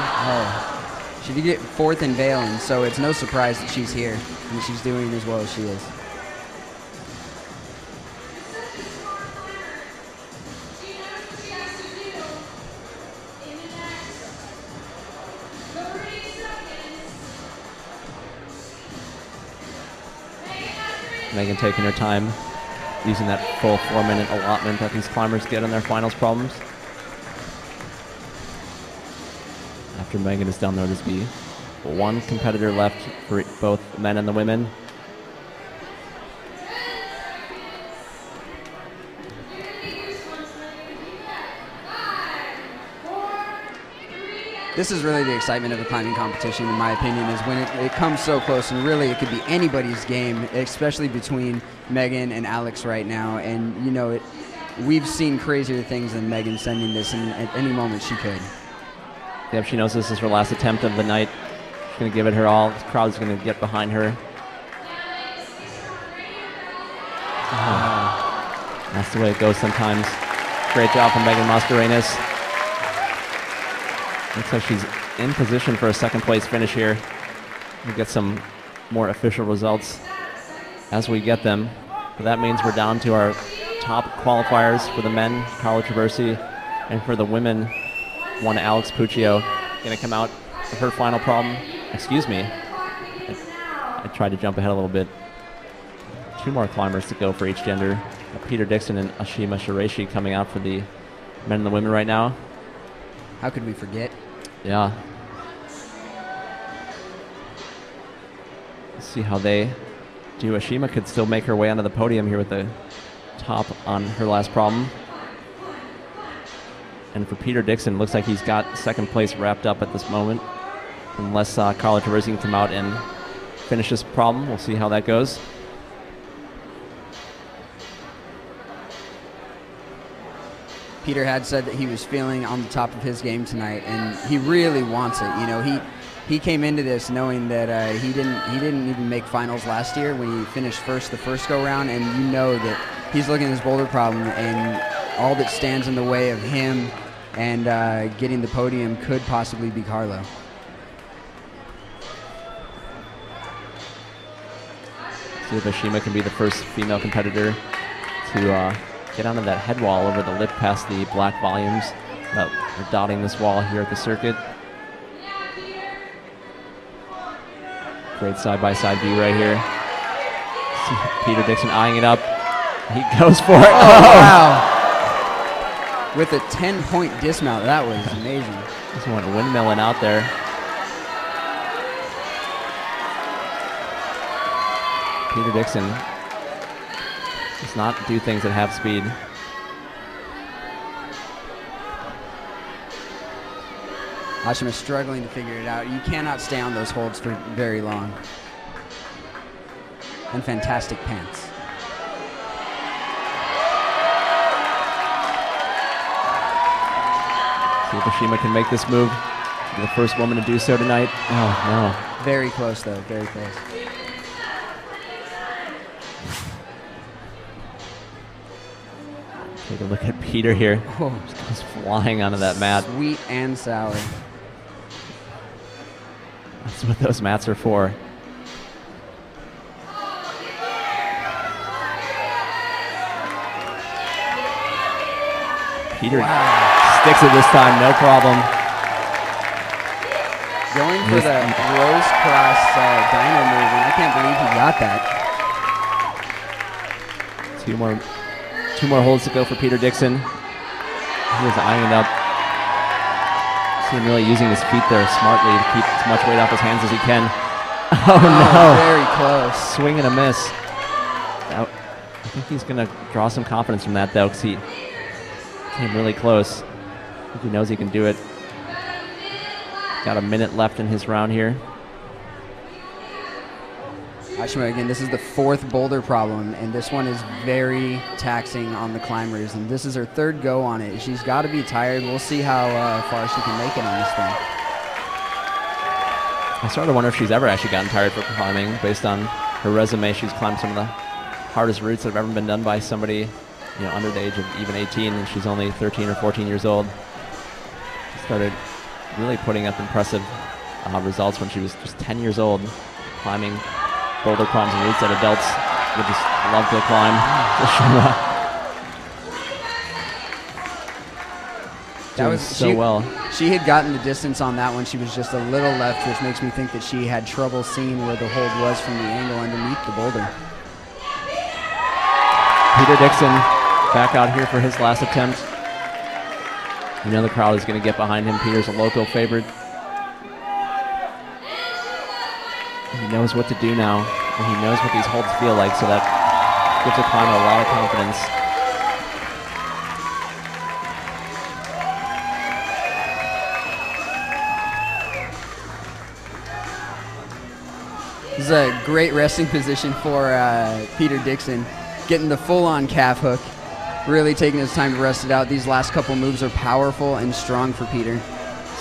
get 4th in Valen, so it's no surprise that she's here and she's doing as well as she is. Megan taking her time, using that full 4-minute allotment that these climbers get in their finals problems. After Megan is done, there will just be 1 competitor left for both the men and the women. This is really the excitement of the climbing competition, in my opinion, is when it comes so close, and really it could be anybody's game, especially between Megan and Alex right now. And, you know, we've seen crazier things than Megan sending this, and at any moment she could. Yep, she knows this is her last attempt of the night. She's going to give it her all. The crowd's going to get behind her. That's the way it goes sometimes. Great job from Megan Mascarenas. Looks like she's in position for a 2nd place finish here. We'll get some more official results as we get them. But that means we're down to our top qualifiers for the men, Carlo Traversi, and for the women, one Alex Puccio. Going to come out of her final problem. Excuse me. I tried to jump ahead a little bit. 2 more climbers to go for each gender. Peter Dixon and Ashima Shireshi coming out for the men and the women right now. How could we forget? Yeah. Let's see how they do. Ashima could still make her way onto the podium here with the top on her last problem. And for Peter Dixon, looks like he's got 2nd place wrapped up at this moment. Unless Carlo Traversi can come out and finish this problem. We'll see how that goes. Peter had said that he was feeling on the top of his game tonight, and he really wants it. You know, he came into this knowing that he didn't even make finals last year when he finished first the first go round, and you know that he's looking at his boulder problem, and all that stands in the way of him and getting the podium could possibly be Carlo. See if Ashima can be the first female competitor to get onto that head wall over the lip past the black volumes that are dotting this wall here at the circuit. Great side-by-side view right here. See Peter Dixon eyeing it up. He goes for it. Oh, wow. With a 10-point dismount. That was amazing. Just went windmilling out there. Peter Dixon does not do things at half speed. Ashima is struggling to figure it out. You cannot stay on those holds for very long. And fantastic pants. See if Ashima can make this move. Be the first woman to do so tonight. Oh, no. Very close, though. Very close. Take a look at Peter here. Oh. Just goes flying onto that mat. Sweet and sour. That's what those mats are for. Peter sticks it this time, no problem. Going for the rose cross dyno move, and I can't believe he got that. Two more holds to go for Peter Dixon. He is eyeing it up. See him really using his feet there smartly to keep as much weight off his hands as he can. Oh no! Very close. Swing and a miss. I think he's going to draw some confidence from that though, because he came really close. I think he knows he can do it. Got a minute left in his round here. Ashima, again, this is the fourth boulder problem, and this one is very taxing on the climbers, and this is her third go on it. She's got to be tired. We'll see how far she can make it on this thing. I sort of wonder if she's ever actually gotten tired for climbing. Based on her resume, she's climbed some of the hardest routes that have ever been done by somebody, under the age of even 18, and she's only 13 or 14 years old. She started really putting up impressive results when she was just 10 years old, climbing boulder climbs and routes that adults would just love to climb. That was so well. She had gotten the distance on that one. She was just a little left, which makes me think that she had trouble seeing where the hold was from the angle underneath the boulder. Peter Dixon back out here for his last attempt. You know the crowd is going to get behind him. Peter's a local favorite. He knows what to do now, and he knows what these holds feel like, so that gives a climber a lot of confidence. This is a great resting position for Peter Dixon, getting the full-on calf hook, really taking his time to rest it out. These last couple moves are powerful and strong for Peter.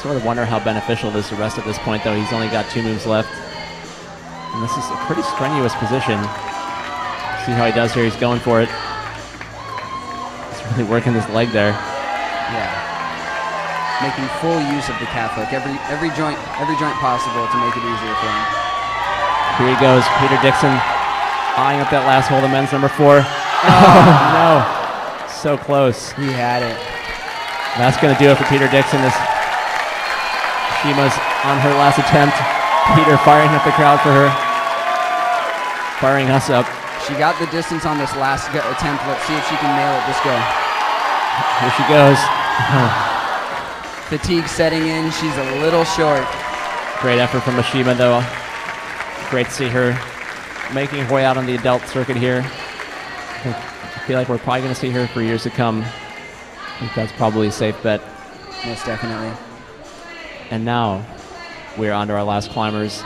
Sort of wonder how beneficial it is to rest at this point, though. He's only got 2 moves left. And this is a pretty strenuous position. See how he does here. He's going for it. He's really working this leg there. Yeah. Making full use of the calf hook. Every joint possible to make it easier for him. Here he goes. Peter Dixon eyeing up that last hole of men's number 4. Oh, no. So close. He had it. That's going to do it for Peter Dixon. Shima's on her last attempt. Peter firing up the crowd for her. Firing us up. She got the distance on this last attempt. Let's see if she can nail it this go. Here she goes. Fatigue setting in. She's a little short. Great effort from Ashima, though. Great to see her making her way out on the adult circuit here. I feel like we're probably going to see her for years to come. I think that's probably a safe bet. Most definitely. And now we're on to our last climbers.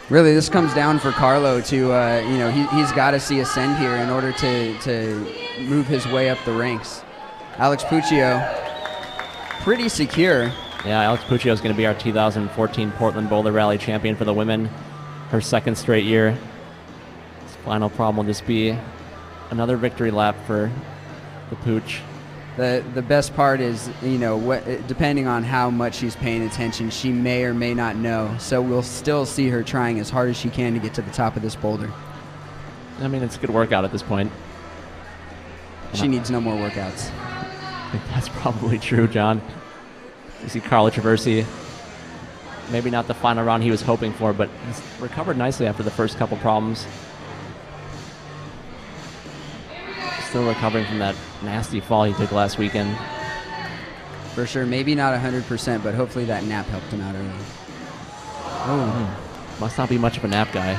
Really, this comes down for Carlo to, he's got to see ascend here in order to move his way up the ranks. Alex Puccio, pretty secure. Yeah, Alex Puccio is going to be our 2014 Portland Boulder Rally champion for the women. Her second straight year. His final problem will just be another victory lap for the Pooch. The best part is, depending on how much she's paying attention, she may or may not know. So we'll still see her trying as hard as she can to get to the top of this boulder. I mean, it's a good workout at this point. She needs no more workouts. I think that's probably true, John. You see Carlo Traversi, maybe not the final round he was hoping for, but he's recovered nicely after the first couple problems. Still recovering from that nasty fall he took last weekend. For sure, maybe not 100%, but hopefully that nap helped him out early. Oh, must not be much of a nap guy.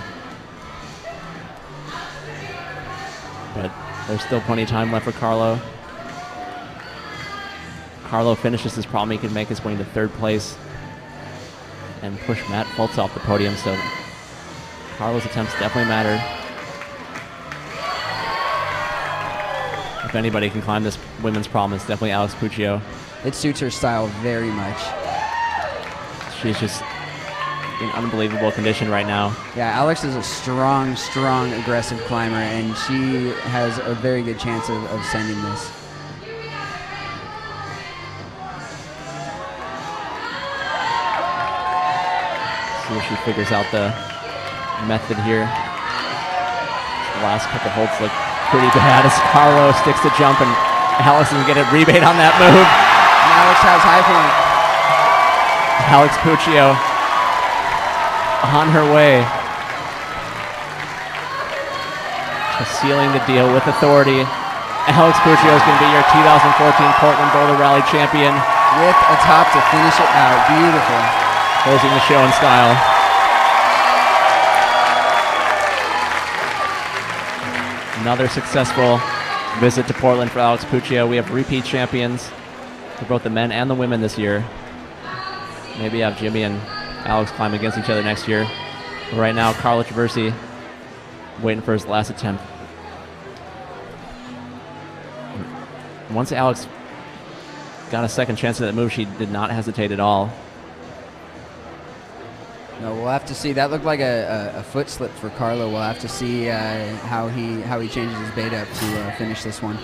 But there's still plenty of time left for Carlo. Carlo finishes his problem, he can make his way into third place and push Matt Fultz off the podium, so Carlo's attempts definitely matter. If anybody can climb this women's problem, it's definitely Alex Puccio. It suits her style very much. She's just in unbelievable condition right now. Yeah, Alex is a strong, aggressive climber, and she has a very good chance of sending this. See if she figures out the method here. The last couple holds look pretty bad as Carlo sticks to jump, and Alex doesn't get a rebate on that move. And Alex has high point. Alex Puccio on her way to sealing the deal with authority. Alex Puccio is going to be your 2014 Portland Boulder Rally champion. With a top to finish it out. Beautiful. Closing the show in style. Another successful visit to Portland for Alex Puccio. We have repeat champions for both the men and the women this year. Maybe have Jimmy and Alex climb against each other next year. But right now, Carlo Traversi waiting for his last attempt. Once Alex got a second chance at that move, she did not hesitate at all. No, we'll have to see. That looked like a foot slip for Carlo. We'll have to see how he changes his bait up to finish this one.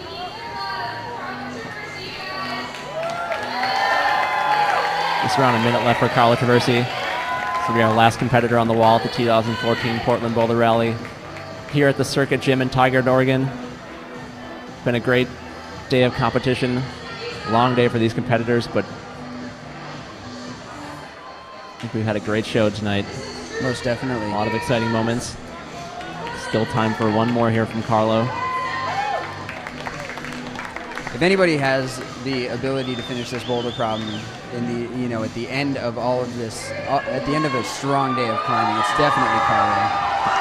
Just around a minute left for Carlo Traversi. This will be our last competitor on the wall at the 2014 Portland Boulder Rally here at the Circuit Gym in Tigard, Oregon. It's been a great day of competition. Long day for these competitors, but I think we've had a great show tonight. Most definitely. A lot of exciting moments. Still time for one more here from Carlo. If anybody has the ability to finish this boulder problem in the at the end of all of this, at the end of a strong day of climbing, it's definitely Carlo.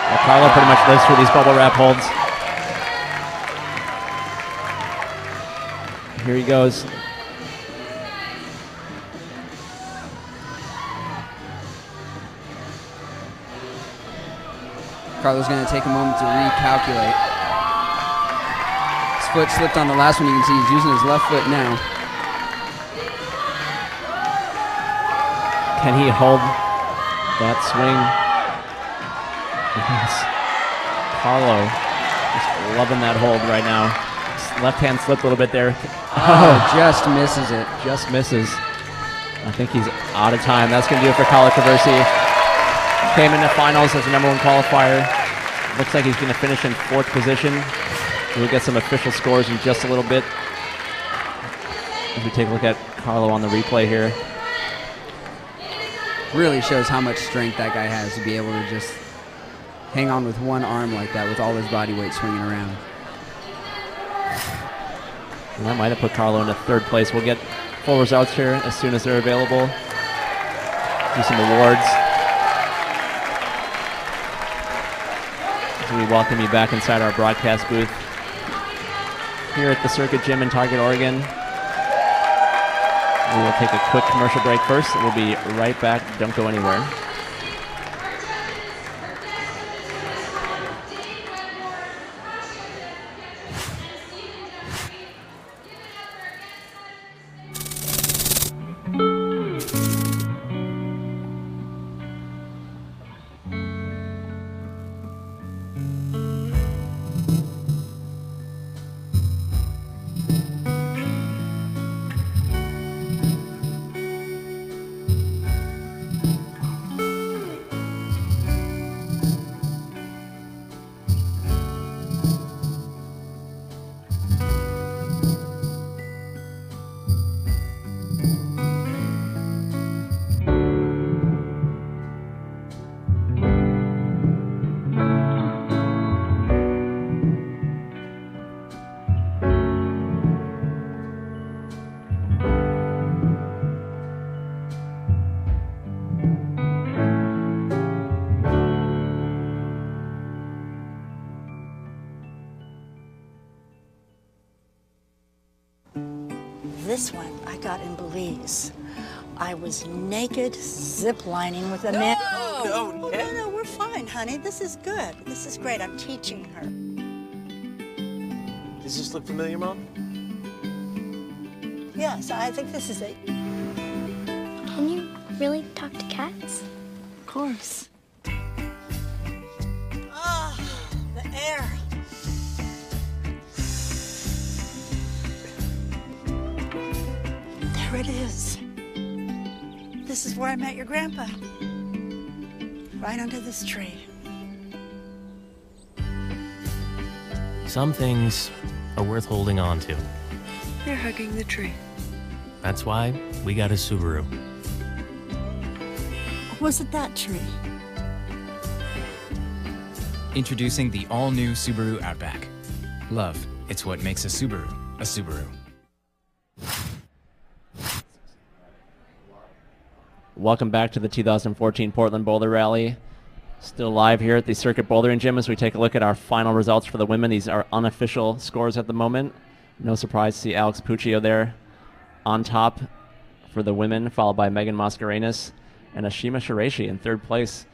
Well, Carlo pretty much lives for these bubble wrap holds. Here he goes. Carlo's going to take a moment to recalculate. His foot slipped on the last one. You can see he's using his left foot now. Can he hold that swing? Yes. Carlo just loving that hold right now. His left hand slipped a little bit there. Oh, just misses it. Just misses. I think he's out of time. That's going to do it for Carlo Traversi. Came in the finals as the #1 qualifier. Looks like he's going to finish in 4th position. We'll get some official scores in just a little bit. As we take a look at Carlo on the replay here. Really shows how much strength that guy has to be able to just hang on with one arm like that with all his body weight swinging around. And that might have put Carlo into 3rd place. We'll get full results here as soon as they're available. Do some awards. As we welcome you back inside our broadcast booth here at the Circuit Gym in Tigard, Oregon. We will take a quick commercial break first. We'll be right back. Don't go anywhere. this one I got in Belize. I was naked, zip-lining with a man. No, we're fine, honey. This is good. This is great. I'm teaching her. Does this look familiar, Mom? Yes, I think this is it. Can you really talk to cats? Of course. Ah, the air. There it is. This is where I met your grandpa. Right under this tree. Some things are worth holding on to. You're hugging the tree. That's why we got a Subaru. Was it that tree? Introducing the all-new Subaru Outback. Love, it's what makes a Subaru a Subaru. Welcome back to the 2014 Portland Boulder Rally. Still live here at the Circuit Bouldering Gym as we take a look at our final results for the women. These are unofficial scores at the moment. No surprise to see Alex Puccio there on top for the women, followed by Megan Mascarenas and Ashima Shireishi in third place.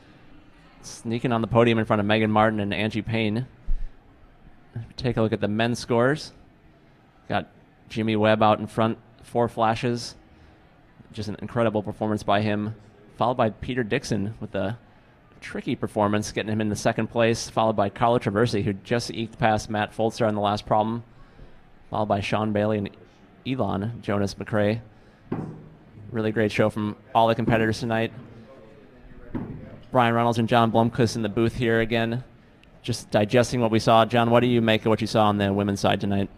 Sneaking on the podium in front of Megan Martin and Angie Payne. Take a look at the men's scores. Got Jimmy Webb out in front, 4 flashes. Just an incredible performance by him, followed by Peter Dixon with a tricky performance, getting him in the second place, followed by Carlo Traversi, who just eked past Matt Folster on the last problem, followed by Sean Bailey and Elon Jonas McRae. Really great show from all the competitors tonight. Brian Runnells and John Blomquist in the booth here again, just digesting what we saw. John, what do you make of what you saw on the women's side tonight?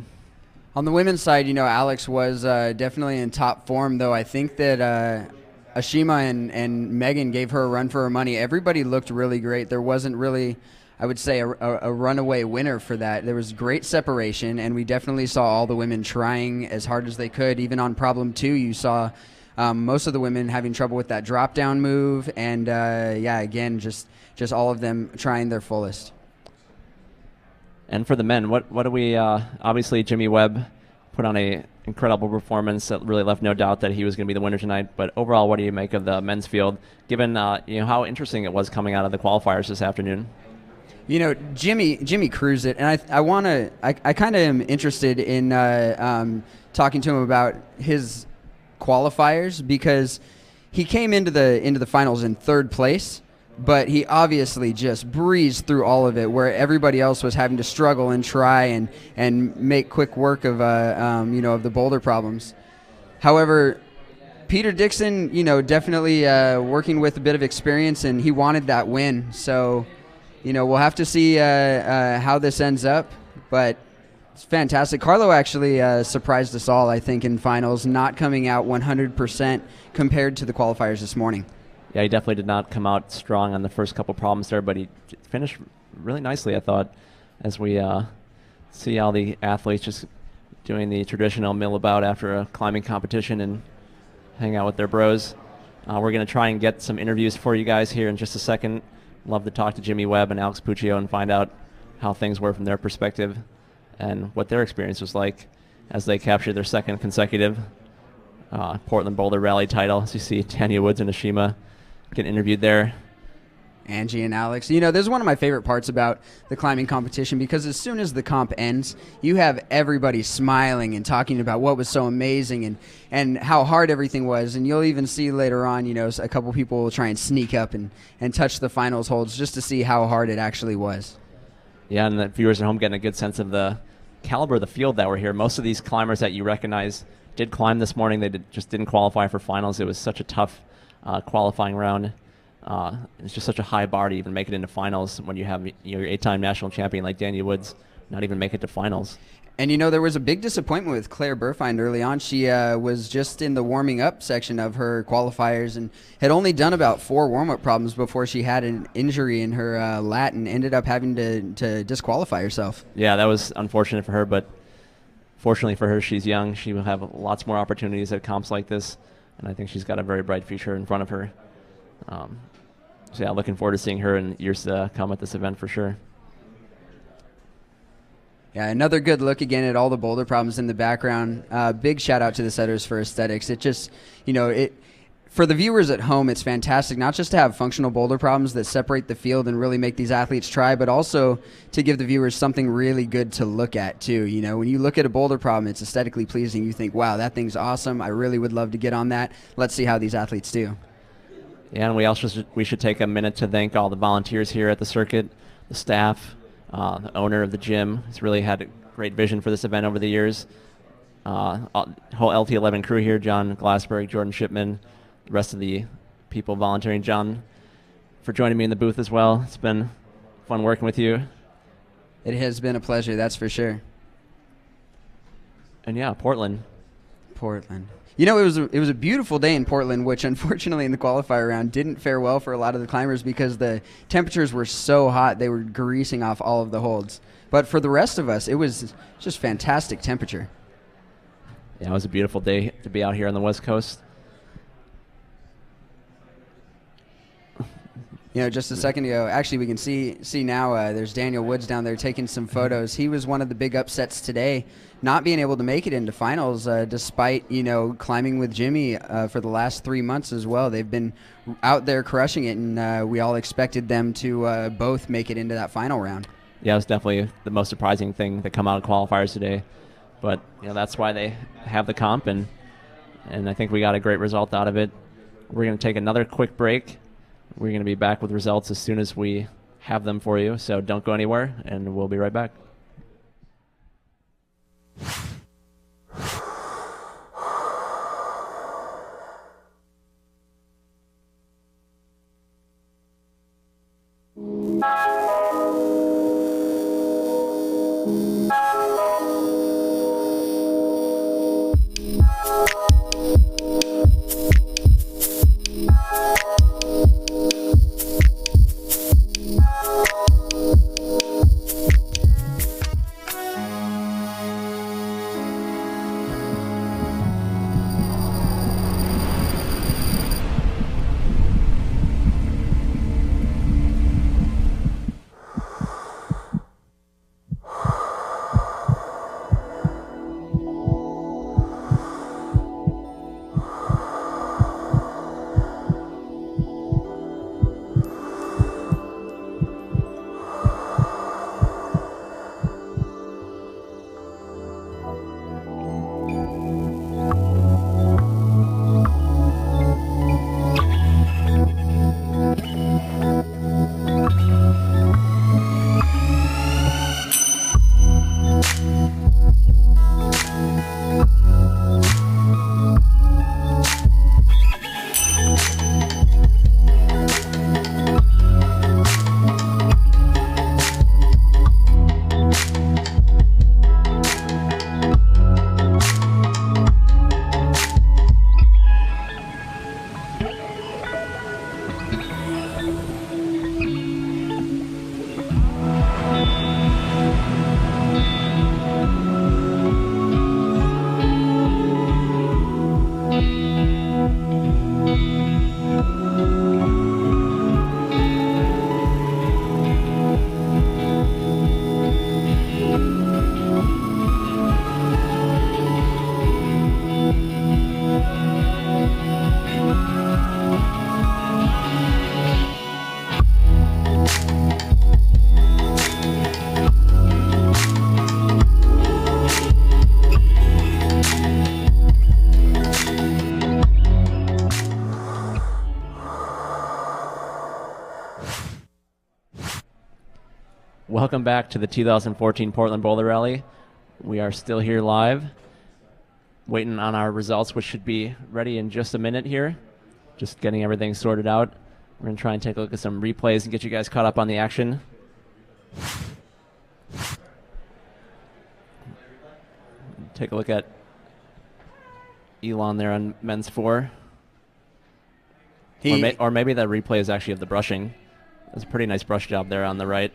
On the women's side, Alex was definitely in top form, though I think that Ashima and Megan gave her a run for her money. Everybody looked really great. There wasn't really, I would say, a runaway winner for that. There was great separation, and we definitely saw all the women trying as hard as they could. Even on problem 2, you saw most of the women having trouble with that drop-down move, and again, just all of them trying their fullest. And for the men, what do we, obviously Jimmy Webb put on a incredible performance that really left no doubt that he was going to be the winner tonight. But overall, what do you make of the men's field, given how interesting it was coming out of the qualifiers this afternoon? Jimmy cruised it, and I kind of am interested in talking to him about his qualifiers, because he came into the finals in third place. But he obviously just breezed through all of it, where everybody else was having to struggle and try and make quick work of of the boulder problems. However, Peter Dixon, definitely working with a bit of experience, and he wanted that win. So, we'll have to see how this ends up. But it's fantastic. Carlo actually surprised us all, I think, in finals, not coming out 100% compared to the qualifiers this morning. Yeah, he definitely did not come out strong on the first couple problems there, but he finished really nicely, I thought, as we see all the athletes just doing the traditional mill about after a climbing competition and hang out with their bros. We're going to try and get some interviews for you guys here in just a second. Love to talk to Jimmy Webb and Alex Puccio and find out how things were from their perspective and what their experience was like as they captured their second consecutive Portland Boulder Rally title. As you see Tanya Woods and Ashima get interviewed there. Angie and Alex. This is one of my favorite parts about the climbing competition, because as soon as the comp ends, you have everybody smiling and talking about what was so amazing and how hard everything was. And you'll even see later on, a couple people will try and sneak up and touch the finals holds just to see how hard it actually was. Yeah, and the viewers at home getting a good sense of the caliber of the field that were here. Most of these climbers that you recognize did climb this morning. They just didn't qualify for finals. It was such a tough qualifying round. It's just such a high bar to even make it into finals when you have your 8-time national champion like Dania Woods not even make it to finals. And there was a big disappointment with Claire Burfine early on. She was just in the warming up section of her qualifiers and had only done about 4 warm-up problems before she had an injury in her lat and ended up having to disqualify herself. Yeah, that was unfortunate for her, but fortunately for her, she's young. She will have lots more opportunities at comps like this, and I think she's got a very bright future in front of her. So yeah, looking forward to seeing her in years to come at this event for sure. Yeah, another good look again at all the boulder problems in the background. Big shout out to the setters for aesthetics. It just, for the viewers at home, it's fantastic not just to have functional boulder problems that separate the field and really make these athletes try, but also to give the viewers something really good to look at too. When you look at a boulder problem, it's aesthetically pleasing. You think, wow, that thing's awesome. I really would love to get on that. Let's see how these athletes do. Yeah, and we should take a minute to thank all the volunteers here at the circuit, the staff, the owner of the gym. He's really had a great vision for this event over the years. Whole LT11 crew here, John Glassberg, Jordan Shipman, the rest of the people volunteering. John, for joining me in the booth as well. It's been fun working with you. It has been a pleasure, that's for sure. And yeah, Portland. It was a beautiful day in Portland, which unfortunately in the qualifier round didn't fare well for a lot of the climbers because the temperatures were so hot they were greasing off all of the holds. But for the rest of us, it was just fantastic temperature. Yeah, it was a beautiful day to be out here on the West Coast. Just a second ago, actually we can see now there's Daniel Woods down there taking some photos. He was one of the big upsets today, not being able to make it into finals despite, climbing with Jimmy for the last 3 months as well. They've been out there crushing it, and we all expected them to both make it into that final round. Yeah, it was definitely the most surprising thing to come out of qualifiers today. But, that's why they have the comp, and I think we got a great result out of it. We're going to take another quick break. We're going to be back with results as soon as we have them for you, so don't go anywhere, and we'll be right back. Welcome back to the 2014 Portland Boulder Rally. We are still here live, waiting on our results, which should be ready in just a minute here. Just getting everything sorted out. We're going to try and take a look at some replays and get you guys caught up on the action. Take a look at Elon there on men's 4. Or maybe that replay is actually of the brushing. That's a pretty nice brush job there on the right.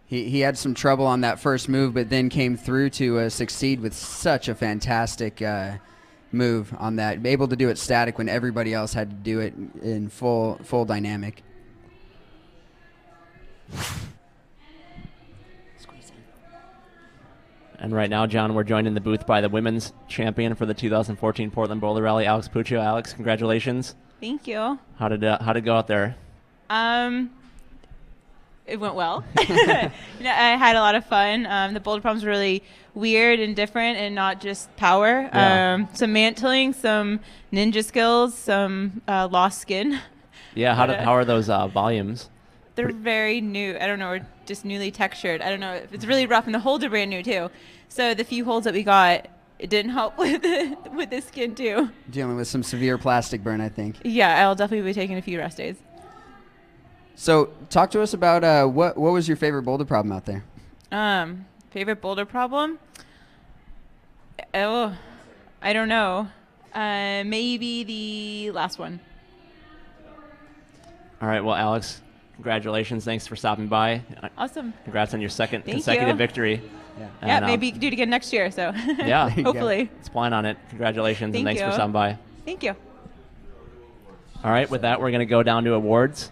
He had some trouble on that first move, but then came through to succeed with such a fantastic move on that. Able to do it static when everybody else had to do it in full dynamic. And right now, John, we're joined in the booth by the women's champion for the 2014 Portland Boulder Rally, Alex Puccio. Alex, congratulations. Thank you. How did it go out there? It went well. I had a lot of fun. The boulder problems were really weird and different and not just power. Yeah. Some mantling, some ninja skills, some lost skin. Yeah, how are those volumes? They're very new. I don't know, we're just newly textured. I don't know. It's really rough, and the holds are brand new too. So the few holds that we got, it didn't help with the skin too. Dealing with some severe plastic burn, I think. Yeah, I'll definitely be taking a few rest days. So talk to us about what was your favorite boulder problem out there? Favorite boulder problem? Oh, I don't know. Maybe the last one. All right, well, Alex, congratulations. Thanks for stopping by. Awesome. Congrats on your second Thank consecutive you. victory. Yeah, maybe you can do it again next year. So yeah, hopefully. Let's plan on it. Congratulations, and Thank thanks you. for stopping by. Thank you. All right, with that, we're going to go down to awards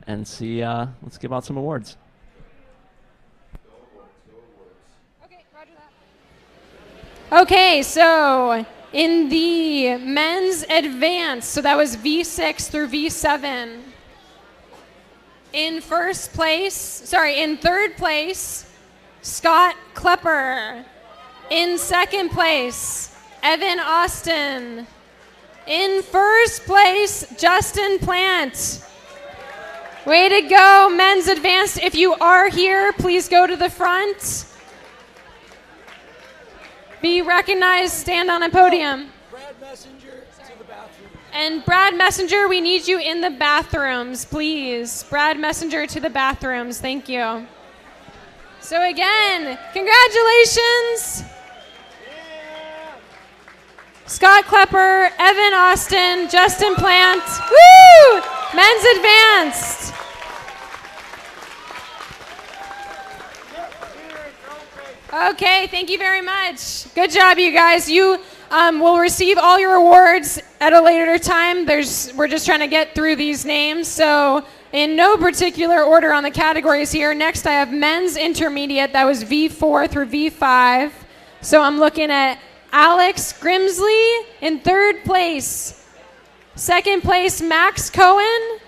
and see. Let's give out some awards. Okay, so in the men's advance, so that was V6 through V7. In third place, Scott Klepper. In second place, Evan Austin. In first place, Justin Plant. Way to go, men's advanced. If you are here, please go to the front. Be recognized, stand on a podium. Brad Messenger to the bathroom. And Brad Messenger, we need you in the bathrooms, please. Brad Messenger to the bathrooms, thank you. So again, congratulations. Scott Klepper, Evan Austin, Justin Plant. Woo! Men's advanced. Okay, thank you very much. Good job, you guys. You will receive all your awards at a later time. We're just trying to get through these names. So in no particular order on the categories here. Next, I have men's intermediate. That was V4 through V5. So I'm looking at Alex Grimsley in third place. Second place, Max Cohen.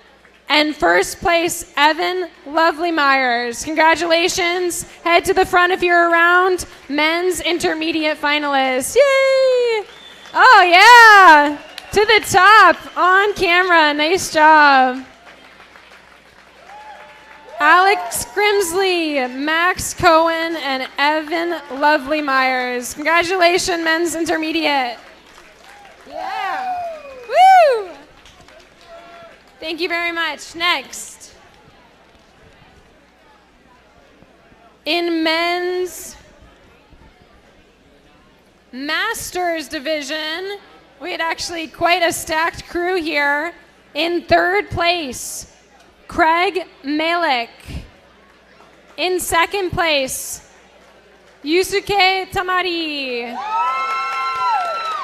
And first place, Evan Lovely Myers. Congratulations. Head to the front if you're around. Men's intermediate finalists. Yay! Oh, yeah. To the top, on camera. Nice job. Alex Grimsley, Max Cohen, and Evan Lovely Myers. Congratulations, men's intermediate. Yeah. Woo! Thank you very much. Next. In men's masters division, we had actually quite a stacked crew here. In third place, Craig Malik. In second place, Yusuke Tamari.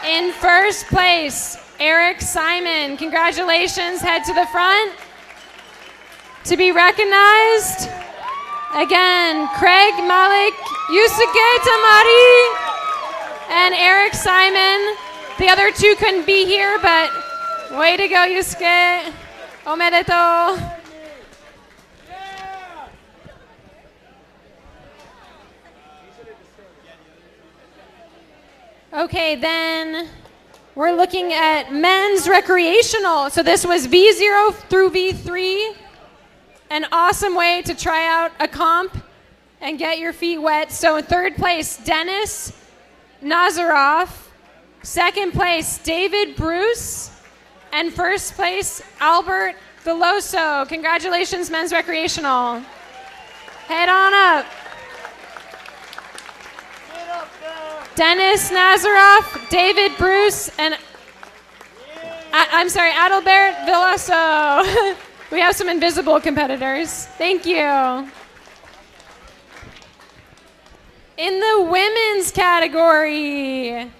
In first place, Eric Simon. Congratulations. Head to the front to be recognized. Again, Craig Malik, Yusuke Tamari, and Eric Simon. The other two couldn't be here, but way to go, Yusuke. Omedeto. Okay, then we're looking at men's recreational. So this was V0 through V3. An awesome way to try out a comp and get your feet wet. So in third place, Dennis Nazaroff. Second place, David Bruce. And first place, Albert Veloso. Congratulations, men's recreational. Head on up. Dennis Nazaroff, David Bruce, and Adalbert Veloso. We have some invisible competitors. Thank you. In the women's category,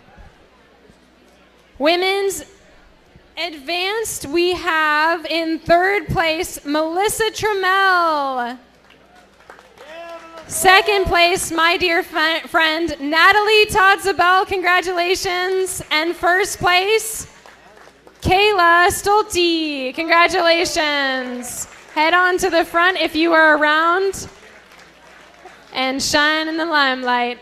women's advanced, we have in third place, Melissa Trammell. Second place, my dear friend, Natalie Todzabel, congratulations. And first place, Kayla Stolte, congratulations. Head on to the front if you are around and shine in the limelight.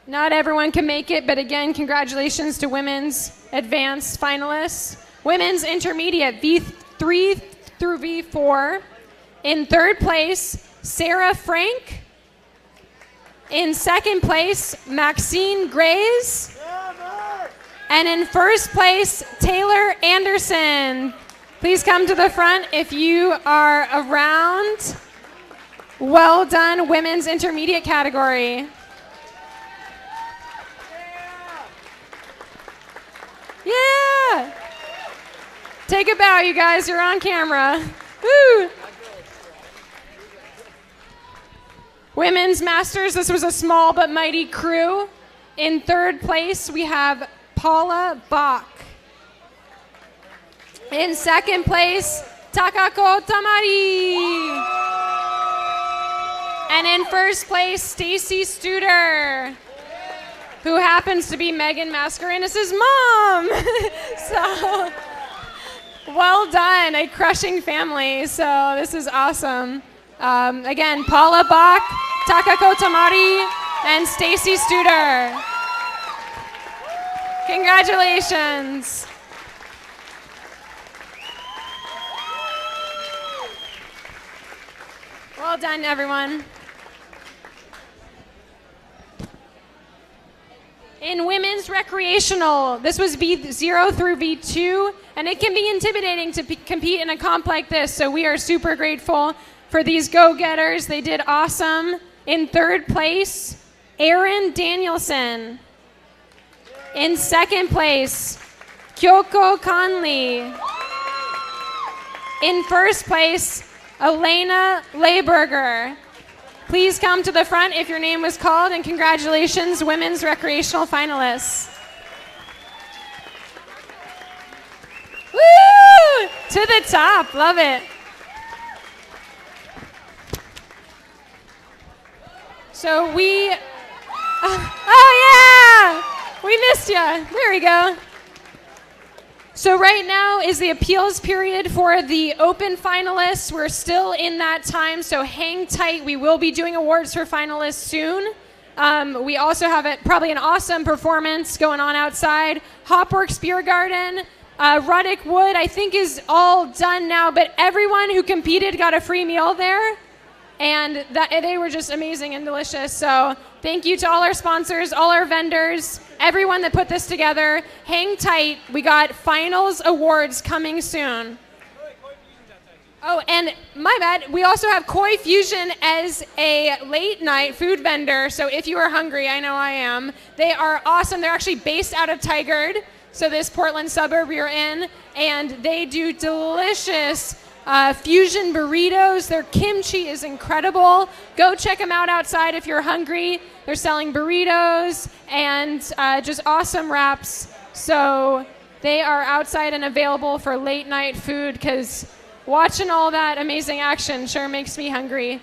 Not everyone can make it, but again, congratulations to women's advanced finalists. Women's intermediate, V3 through V4. In third place, Sarah Frank. In second place, Maxine Grays. And in first place, Taylor Anderson. Please come to the front if you are around. Well done, women's intermediate category. Yeah! Take a bow, you guys. You're on camera. Woo! Women's Masters, this was a small but mighty crew. In third place, we have Paula Bach. In second place, Takako Tamari. And in first place, Stacy Studer, who happens to be Megan Mascarenas' mom. So, well done, a crushing family. So this is awesome. Again, Paula Bach, Takako Tamari, and Stacy Studer. Congratulations. Well done, everyone. In women's recreational, this was V0 through V2, and it can be intimidating to compete in a comp like this, so we are super grateful for these go-getters. They did awesome. In third place, Erin Danielson. In second place, Kyoko Conley. In first place, Elena Layberger. Please come to the front if your name was called, and congratulations, women's recreational finalists. Woo! To the top, love it. So we, oh yeah, we missed you. There we go. So right now is the appeals period for the open finalists. We're still in that time, so hang tight. We will be doing awards for finalists soon. We also have probably an awesome performance going on outside. Hopworks Beer Garden, Ruddick Wood, I think is all done now, but everyone who competed got a free meal there. And they were just amazing and delicious. So thank you to all our sponsors, all our vendors, everyone that put this together. Hang tight. We got finals awards coming soon. Oh, and my bad, we also have Koi Fusion as a late night food vendor. So if you are hungry, I know I am. They are awesome. They're actually based out of Tigard, so this Portland suburb we are in. And they do delicious fusion burritos. Their kimchi is incredible. Go check them out outside if you're hungry. They're selling burritos and just awesome wraps. So they are outside and available for late night food, because watching all that amazing action sure makes me hungry.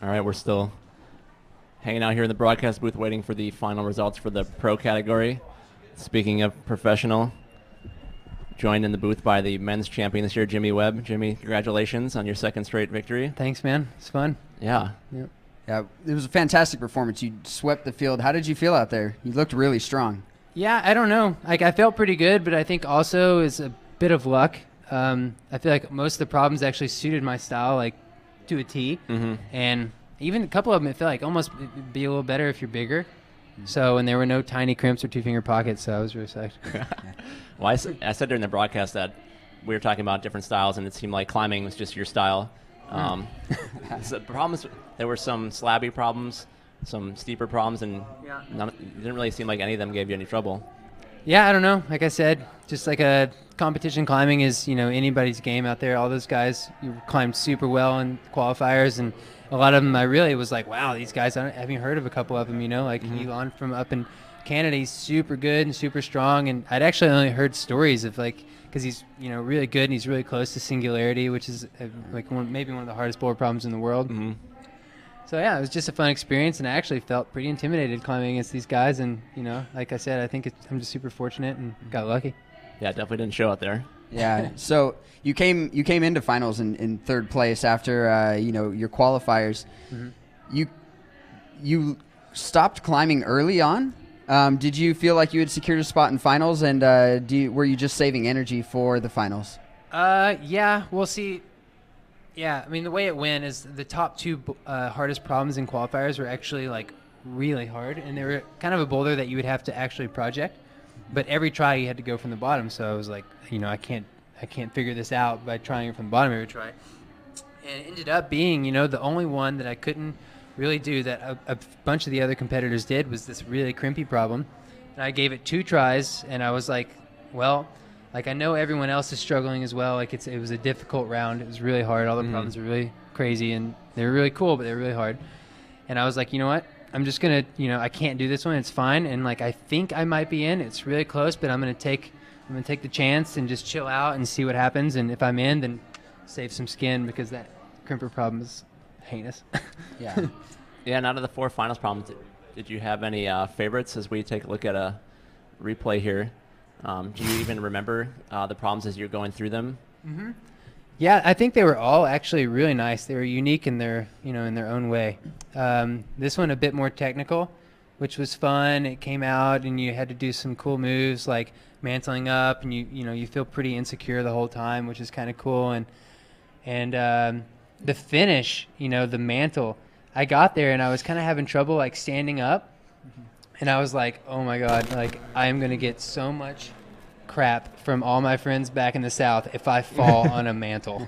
All right, we're still hanging out here in the broadcast booth waiting for the final results for the pro category. Speaking of professional, joined in the booth by the men's champion this year, Jimmy Webb. Jimmy, congratulations on your second straight victory. Thanks, man. It's fun. Yeah. Yep. Yeah, it was a fantastic performance. You swept the field. How did you feel out there? You looked really strong. Yeah, I don't know. Like, I felt pretty good, but I think also is a bit of luck. I feel like most of the problems actually suited my style, like, to a T. And even a couple of them, it felt like almost it'd be a little better if you're bigger. So, and there were no tiny crimps or two-finger pockets, so I was really psyched. Well, I said during the broadcast that we were talking about different styles, and it seemed like climbing was just your style. The problems, there were some slabby problems, some steeper problems, and it didn't really seem like any of them gave you any trouble. Yeah, I don't know. Like I said, just like a competition climbing is, anybody's game out there. All those guys you climbed super well in qualifiers, and a lot of them I really was like, wow, these guys, I haven't heard of a couple of them, like Elon from up in Canada, he's super good and super strong, and I'd actually only heard stories of because he's, really good and he's really close to singularity, which is maybe one of the hardest boulder problems in the world. So yeah, it was just a fun experience, and I actually felt pretty intimidated climbing against these guys. And like I said, I think I'm just super fortunate and got lucky. Yeah, definitely didn't show out there. Yeah. So you came into finals in third place after your qualifiers. You stopped climbing early on. Did you feel like you had secured a spot in finals, and were you just saving energy for the finals? Yeah. We'll see. Yeah, I mean, the way it went is the top two hardest problems in qualifiers were actually really hard, and they were kind of a boulder that you would have to actually project. But every try you had to go from the bottom, so I was like, I can't figure this out by trying it from the bottom every try. And it ended up being, the only one that I couldn't really do that a bunch of the other competitors did was this really crimpy problem. And I gave it 2 tries, and I was like, well, I know everyone else is struggling as well. It was a difficult round. It was really hard. All the problems were really crazy, and they were really cool, but they were really hard. And I was like, you know what? I'm just gonna, I can't do this one. It's fine. And I think I might be in. It's really close, but I'm gonna take the chance and just chill out and see what happens. And if I'm in, then save some skin, because that crimper problem is heinous. Yeah. Yeah. And out of the 4 finals problems, did you have any favorites as we take a look at a replay here? Do you even remember the problems as you're going through them? Yeah, I think they were all actually really nice. They were unique in their, in their own way. This one a bit more technical, which was fun. It came out, and you had to do some cool moves like mantling up, and you feel pretty insecure the whole time, which is kind of cool. And the finish, the mantle, I got there and I was kind of having trouble standing up. And I was like, oh my God, I am going to get so much crap from all my friends back in the South if I fall on a mantle.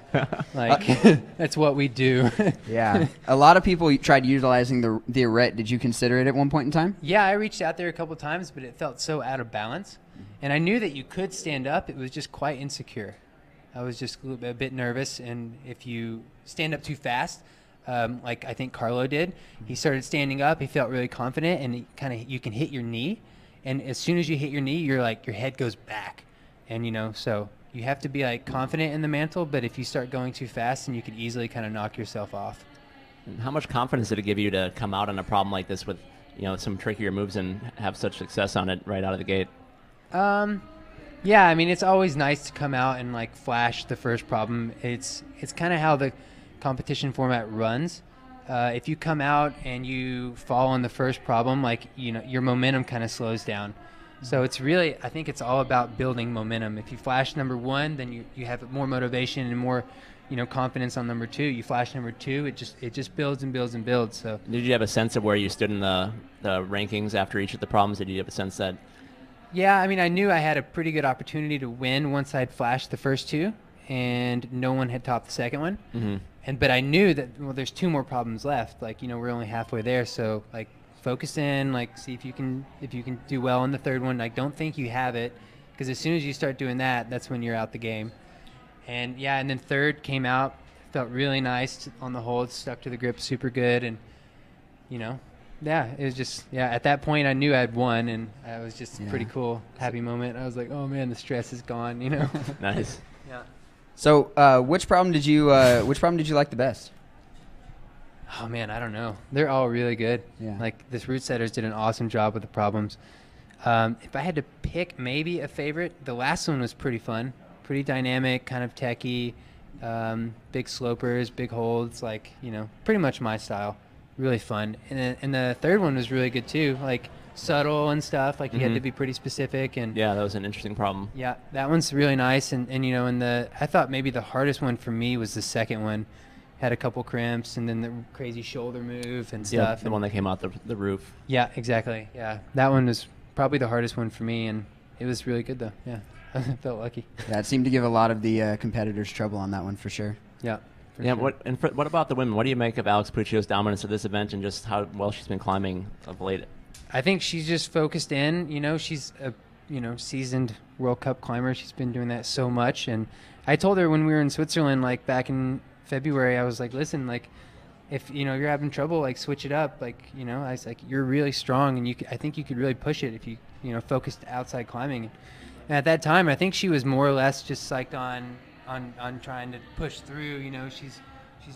That's what we do. Yeah. A lot of people tried utilizing the arete. Did you consider it at one point in time? Yeah, I reached out there a couple times, but it felt so out of balance. And I knew that you could stand up. It was just quite insecure. I was just a bit nervous. And if you stand up too fast, like I think Carlo did, he started standing up. He felt really confident, and you can hit your knee. And as soon as you hit your knee, your head goes back. And, so you have to be confident in the mantle, but if you start going too fast, then you could easily kind of knock yourself off. And how much confidence did it give you to come out on a problem like this with, some trickier moves and have such success on it right out of the gate? Yeah, I mean, it's always nice to come out and flash the first problem. It's kind of how the competition format runs. If you come out and you fall on the first problem, your momentum kind of slows down. So it's really, I think it's all about building momentum. If you flash number 1, then you have more motivation and more, confidence on number 2. You flash number 2, it just builds and builds and builds. So did you have a sense of where you stood in the rankings after each of the problems? Did you have a sense that? Yeah, I mean, I knew I had a pretty good opportunity to win once I'd flashed the first 2, and no one had topped the second one. Mm-hmm. But I knew that, there's 2 more problems left. We're only halfway there, so focus in, see if you can do well in the third one. Don't think you have it, because as soon as you start doing that, that's when you're out the game. And yeah, and then third came out, felt really nice on the hold, stuck to the grip super good, and yeah, it was just, at that point I knew I'd won, and it was just a pretty cool, happy moment. I was like, oh man, the stress is gone, Nice. Yeah. So, which problem did you like the best? Oh man, I don't know. They're all really good. Yeah. This route setters did an awesome job with the problems. If I had to pick maybe a favorite, the last one was pretty fun, pretty dynamic, kind of techy, big slopers, big holds, pretty much my style. Really fun. And the third one was really good too, subtle and stuff. You had to be pretty specific. And yeah, that was an interesting problem. Yeah, that one's really nice. And I thought maybe the hardest one for me was the second one. Had a couple crimps, and then the crazy shoulder move and stuff. Yeah, the one that came out the roof. Yeah, exactly. Yeah, that one was probably the hardest one for me, and it was really good though. Yeah, I felt lucky. Yeah, it seemed to give a lot of the competitors trouble on that one for sure. Yeah. Yeah. Sure. What about the women? What do you make of Alex Puccio's dominance of this event and just how well she's been climbing of late? I think she's just focused in. She's a seasoned World Cup climber. She's been doing that so much. And I told her when we were in Switzerland, like back in February, I was like, listen, like, if you're having trouble, like switch it up. Like, I was like, you're really strong, and I think you could really push it if you focused outside climbing. And at that time, I think she was more or less just psyched on trying to push through. She's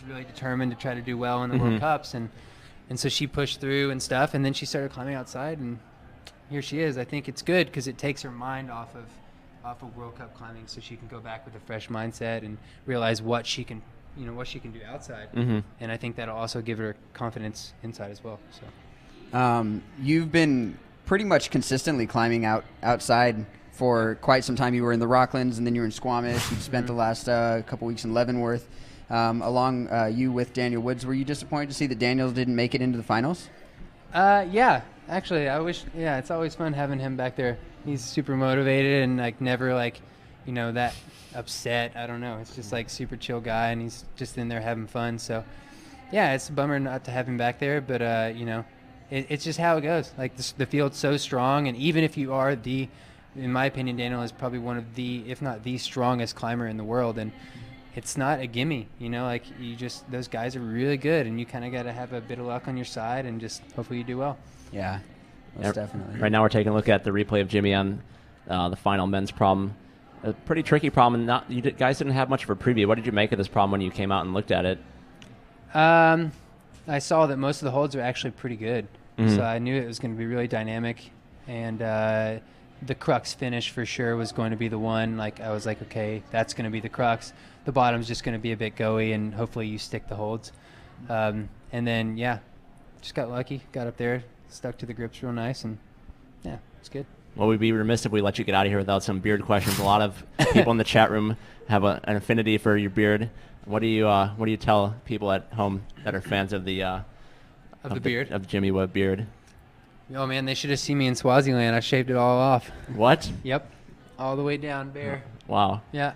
really determined to try to do well in the World Cups, and so she pushed through and stuff, and then she started climbing outside, and here she is. I think it's good because it takes her mind off of World Cup climbing, so she can go back with a fresh mindset and realize what she can do outside. And I think that'll also give her confidence inside as well. So you've been pretty much consistently climbing outside for quite some time. You were in the Rocklands, and then you were in Squamish. You spent the last couple weeks in Leavenworth. You with Daniel Woods. Were you disappointed to see that Daniel didn't make it into the finals? Yeah, actually, I wish. Yeah, it's always fun having him back there. He's super motivated and like never that upset. I don't know. It's just like super chill guy, and he's just in there having fun. So yeah, it's a bummer not to have him back there, but it's just how it goes. Like the field's so strong, and even if you are in my opinion, Daniel is probably one of the, if not the strongest climber in the world, and it's not a gimme, like those guys are really good, and you kind of got to have a bit of luck on your side, and just hopefully you do well. Yeah, most definitely. Right now we're taking a look at the replay of Jimmy on the final men's problem. A pretty tricky problem. Guys didn't have much of a preview. What did you make of this problem when you came out and looked at it? I saw that most of the holds are actually pretty good, so I knew it was going to be really dynamic, and the crux finish for sure was going to be the one. Like I was like, okay, that's going to be the crux. The bottom's just going to be a bit go-y, and hopefully you stick the holds. And then just got lucky, got up there, stuck to the grips real nice, and yeah, it's good. Well, we'd be remiss if we let you get out of here without some beard questions. A lot of people in the chat room have an affinity for your beard. What do you tell people at home that are fans of the beard of Jimmy Wood beard? Oh man, they should have seen me in Swaziland. I shaved it all off. What? Yep, all the way down, bare. Wow. Yeah.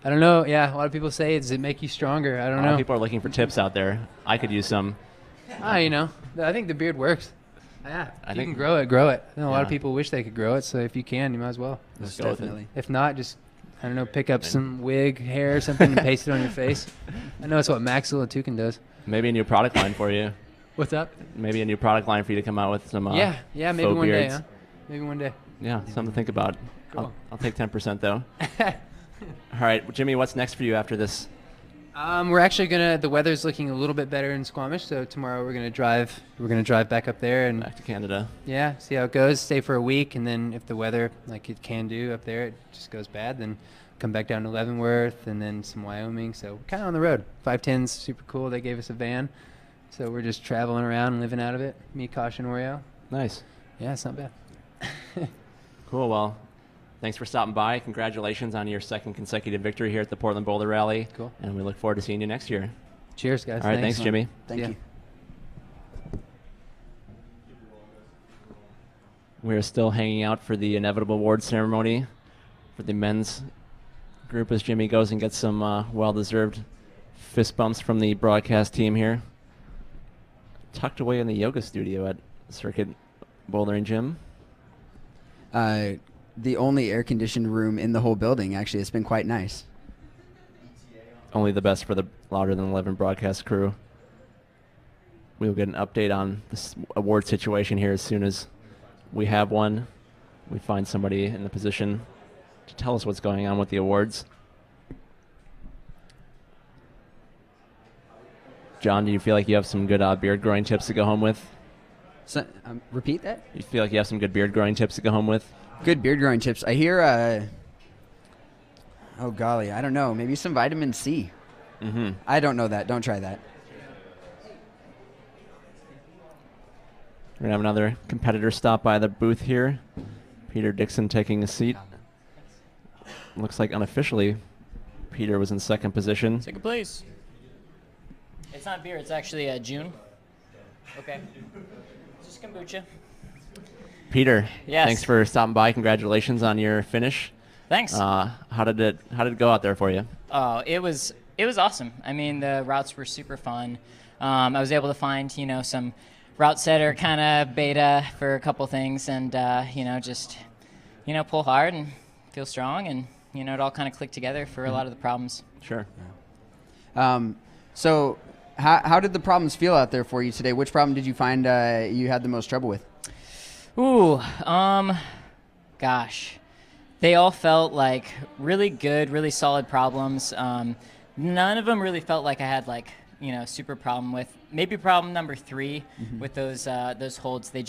I don't know. Yeah, a lot of people say, does it make you stronger? I don't know. A lot of people are looking for tips out there. I could use some. I think the beard works. Yeah, if you can grow it, grow it. A lot of people wish they could grow it, so if you can, you might as well. Definitely. If not, just, I don't know, pick up some wig, hair, or something, and paste it on your face. I know it's what Max Ilatukin does. Maybe a new product line for you. What's up? Maybe a new product line for you to come out with some maybe faux one beards. day, huh? Maybe one day. Yeah, something to think about. Cool. I'll take 10% though. All right, Jimmy, what's next for you after this? We're actually the weather's looking a little bit better in Squamish, so tomorrow we're gonna drive back up there and back to Canada. Yeah, see how it goes. Stay for a week, and then if the weather, like it can do up there, it just goes bad, then come back down to Leavenworth and then some Wyoming. So we're kind of on the road. 510's super cool. They gave us a van, so we're just traveling around and living out of it. Me, Kosh, and Oreo. Nice. Yeah, it's not bad. Cool. Well, thanks for stopping by. Congratulations on your second consecutive victory here at the Portland Boulder Rally. Cool. And we look forward to seeing you next year. Cheers, guys. All right, thanks Jimmy. Thank you. We're still hanging out for the inevitable award ceremony for the men's group as Jimmy goes and gets some well-deserved fist bumps from the broadcast team here. Tucked away in the yoga studio at Circuit Bouldering Gym. The only air-conditioned room in the whole building, actually. It's been quite nice. Only the best for the Louder Than 11 broadcast crew. We'll get an update on this award situation here as soon as we have one. We find somebody in the position to tell us what's going on with the awards. John, do you feel like you have some good beard growing tips to go home with? So, repeat that? You feel like you have some good beard growing tips to go home with? Good beard growing tips. I hear, oh golly, I don't know. Maybe some vitamin C. Mm-hmm. I don't know that. Don't try that. We're going to have another competitor stop by the booth here. Peter Dixon taking a seat. Looks like unofficially Peter was in second position. Second place. It's not beer, it's actually June. Okay. It's just kombucha. Peter, yes. Thanks for stopping by. Congratulations on your finish. Thanks. How did it go out there for you? It was awesome. I mean, the routes were super fun. I was able to find, some routes that are kind of beta for a couple things, and just pull hard and feel strong, and it all kind of clicked together for a lot of the problems. Sure. So how did the problems feel out there for you today? Which problem did you find you had the most trouble with? Ooh, gosh. They all felt like really good, really solid problems. None of them really felt like I had super problem with. Maybe problem number 3 with those holds. They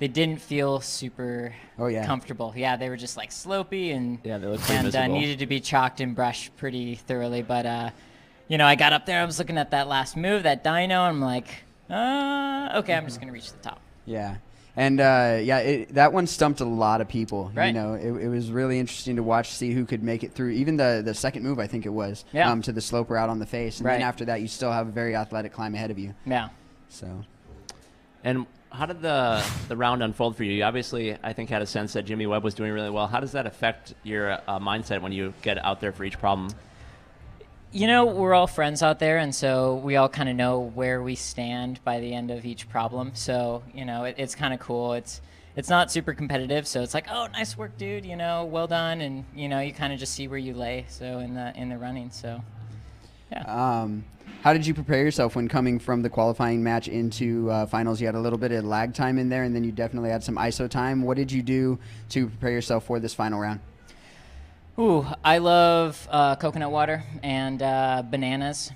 didn't feel super comfortable. Yeah, they were just like slopey and they looked pretty miserable. Needed to be chalked and brushed pretty thoroughly. But I got up there. I was looking at that last move, that dyno, and I'm like, okay, I'm just gonna reach the top. Yeah. And that one stumped a lot of people. Right. It was really interesting to watch, see who could make it through. Even the second move, I think it was, to the sloper out on the face. And then after that, you still have a very athletic climb ahead of you. Yeah. So. And how did the round unfold for you? You obviously, I think, had a sense that Jimmy Webb was doing really well. How does that affect your mindset when you get out there for each problem? We're all friends out there, and so we all kind of know where we stand by the end of each problem. So, it's kind of cool. It's not super competitive, so it's like, oh, nice work, dude, well done, and, you kind of just see where you lay, so in the running, so, yeah. How did you prepare yourself when coming from the qualifying match into finals? You had a little bit of lag time in there, and then you definitely had some ISO time. What did you do to prepare yourself for this final round? Ooh, I love coconut water and bananas,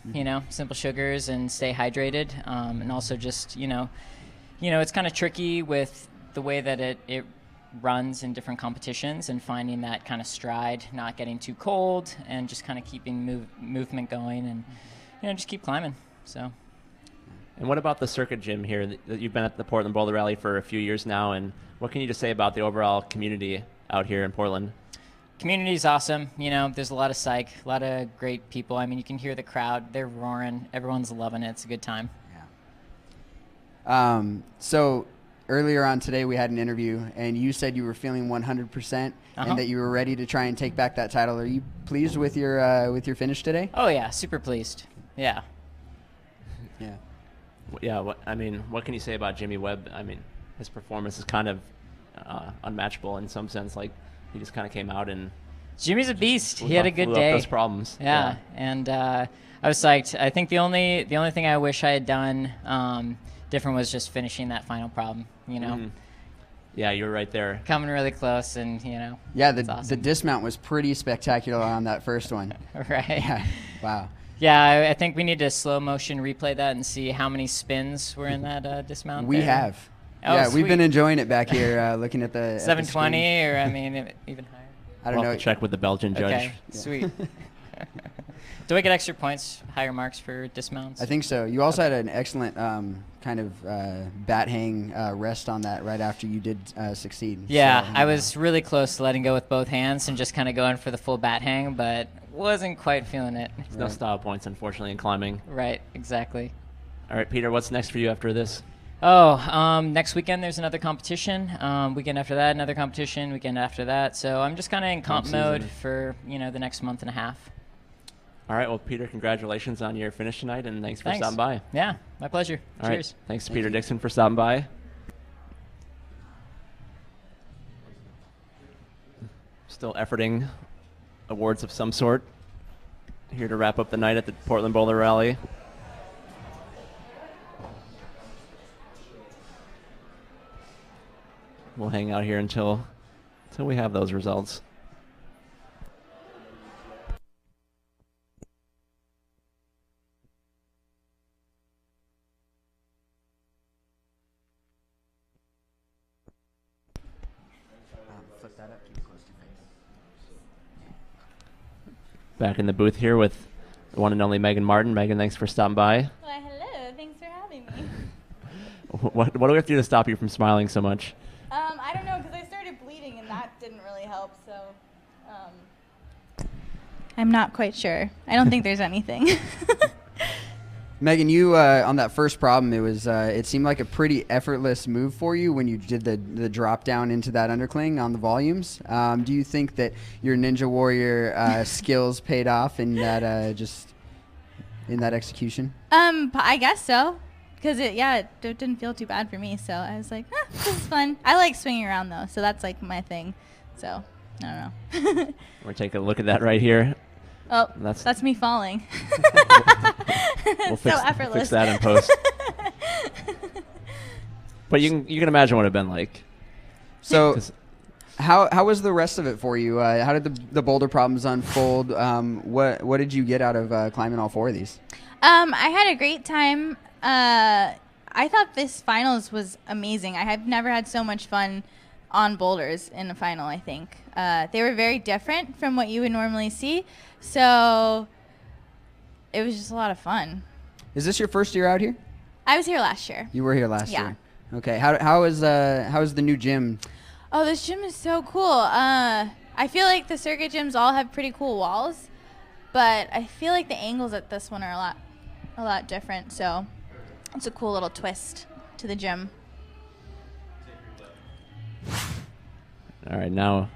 simple sugars, and stay hydrated. And also just, it's kind of tricky with the way that it runs in different competitions and finding that kind of stride, not getting too cold, and just kind of keeping movement going and, just keep climbing. So. And what about the circuit gym here? That you've been at the Portland Boulder Rally for a few years now, and what can you just say about the overall community out here in Portland? Community is awesome. There's a lot of psych, a lot of great people. I mean, you can hear the crowd. They're roaring. Everyone's loving it. It's a good time. Yeah. So earlier on today, we had an interview, and you said you were feeling 100% and that you were ready to try and take back that title. Are you pleased with your finish today? Oh, yeah. Super pleased. Yeah. Yeah. Yeah. What can you say about Jimmy Webb? I mean, his performance is kind of unmatchable in some sense. Like, he just kind of came out and Jimmy's a beast. He had a good day. Those problems. Yeah. And I was psyched. I think the only thing I wish I had done different was just finishing that final problem. Yeah, you were right there. Coming really close, and Yeah, awesome. The dismount was pretty spectacular on that first one. Right. Yeah. Wow. Yeah, I think we need to slow motion replay that and see how many spins were in that dismount. We there. have. Oh, yeah, sweet. We've been enjoying it back here, looking at the 720, or even higher. I don't know. We'll have to check with the Belgian judge. Okay, sweet. Do I get extra points, higher marks for dismounts? I think so. You also had an excellent kind of bat hang rest on that right after you did succeed. Yeah, so, I was really close to letting go with both hands and just kind of going for the full bat hang, but wasn't quite feeling it. There's no style points, unfortunately, in climbing. Right, exactly. All right, Peter, what's next for you after this? Oh, next weekend there's another competition. Weekend after that, another competition. Weekend after that. So I'm just kind of in comp mode for the next month and a half. All right. Well, Peter, congratulations on your finish tonight, and thanks for stopping by. Yeah, my pleasure. All Cheers. Right. Thanks to Peter Dixon for stopping by. Still efforting awards of some sort. Here to wrap up the night at the Portland Boulder Rally. We'll hang out here until we have those results. Flip that up, keep it close to your face. Back in the booth here with the one and only Megan Martin. Megan, thanks for stopping by. Why, hello. Thanks for having me. What do we have to do to stop you from smiling so much? I don't know, because I started bleeding, and that didn't really help, so I'm not quite sure. I don't think there's anything. Megan, you on that first problem, it seemed like a pretty effortless move for you when you did the drop down into that undercling on the volumes. Do you think that your Ninja Warrior skills paid off in that execution? I guess so, because it didn't feel too bad for me. So I was like, this is fun. I like swinging around though, so that's like my thing. So I don't know. We're taking a look at that right here. Oh, that's me falling. We'll so effortless. fix that in post. But you can imagine what it'd been like. So, how was the rest of it for you? How did the boulder problems unfold? What did you get out of climbing all 4 of these? I had a great time. I thought this finals was amazing. I have never had so much fun on boulders in a final, I think. They were very different from what you would normally see. So it was just a lot of fun. Is this your first year out here? I was here last year. You were here last Yeah. year. Okay. How is the new gym? Oh, this gym is so cool. I feel like the circuit gyms all have pretty cool walls, but I feel like the angles at this one are a lot different. So it's a cool little twist to the gym. All right, now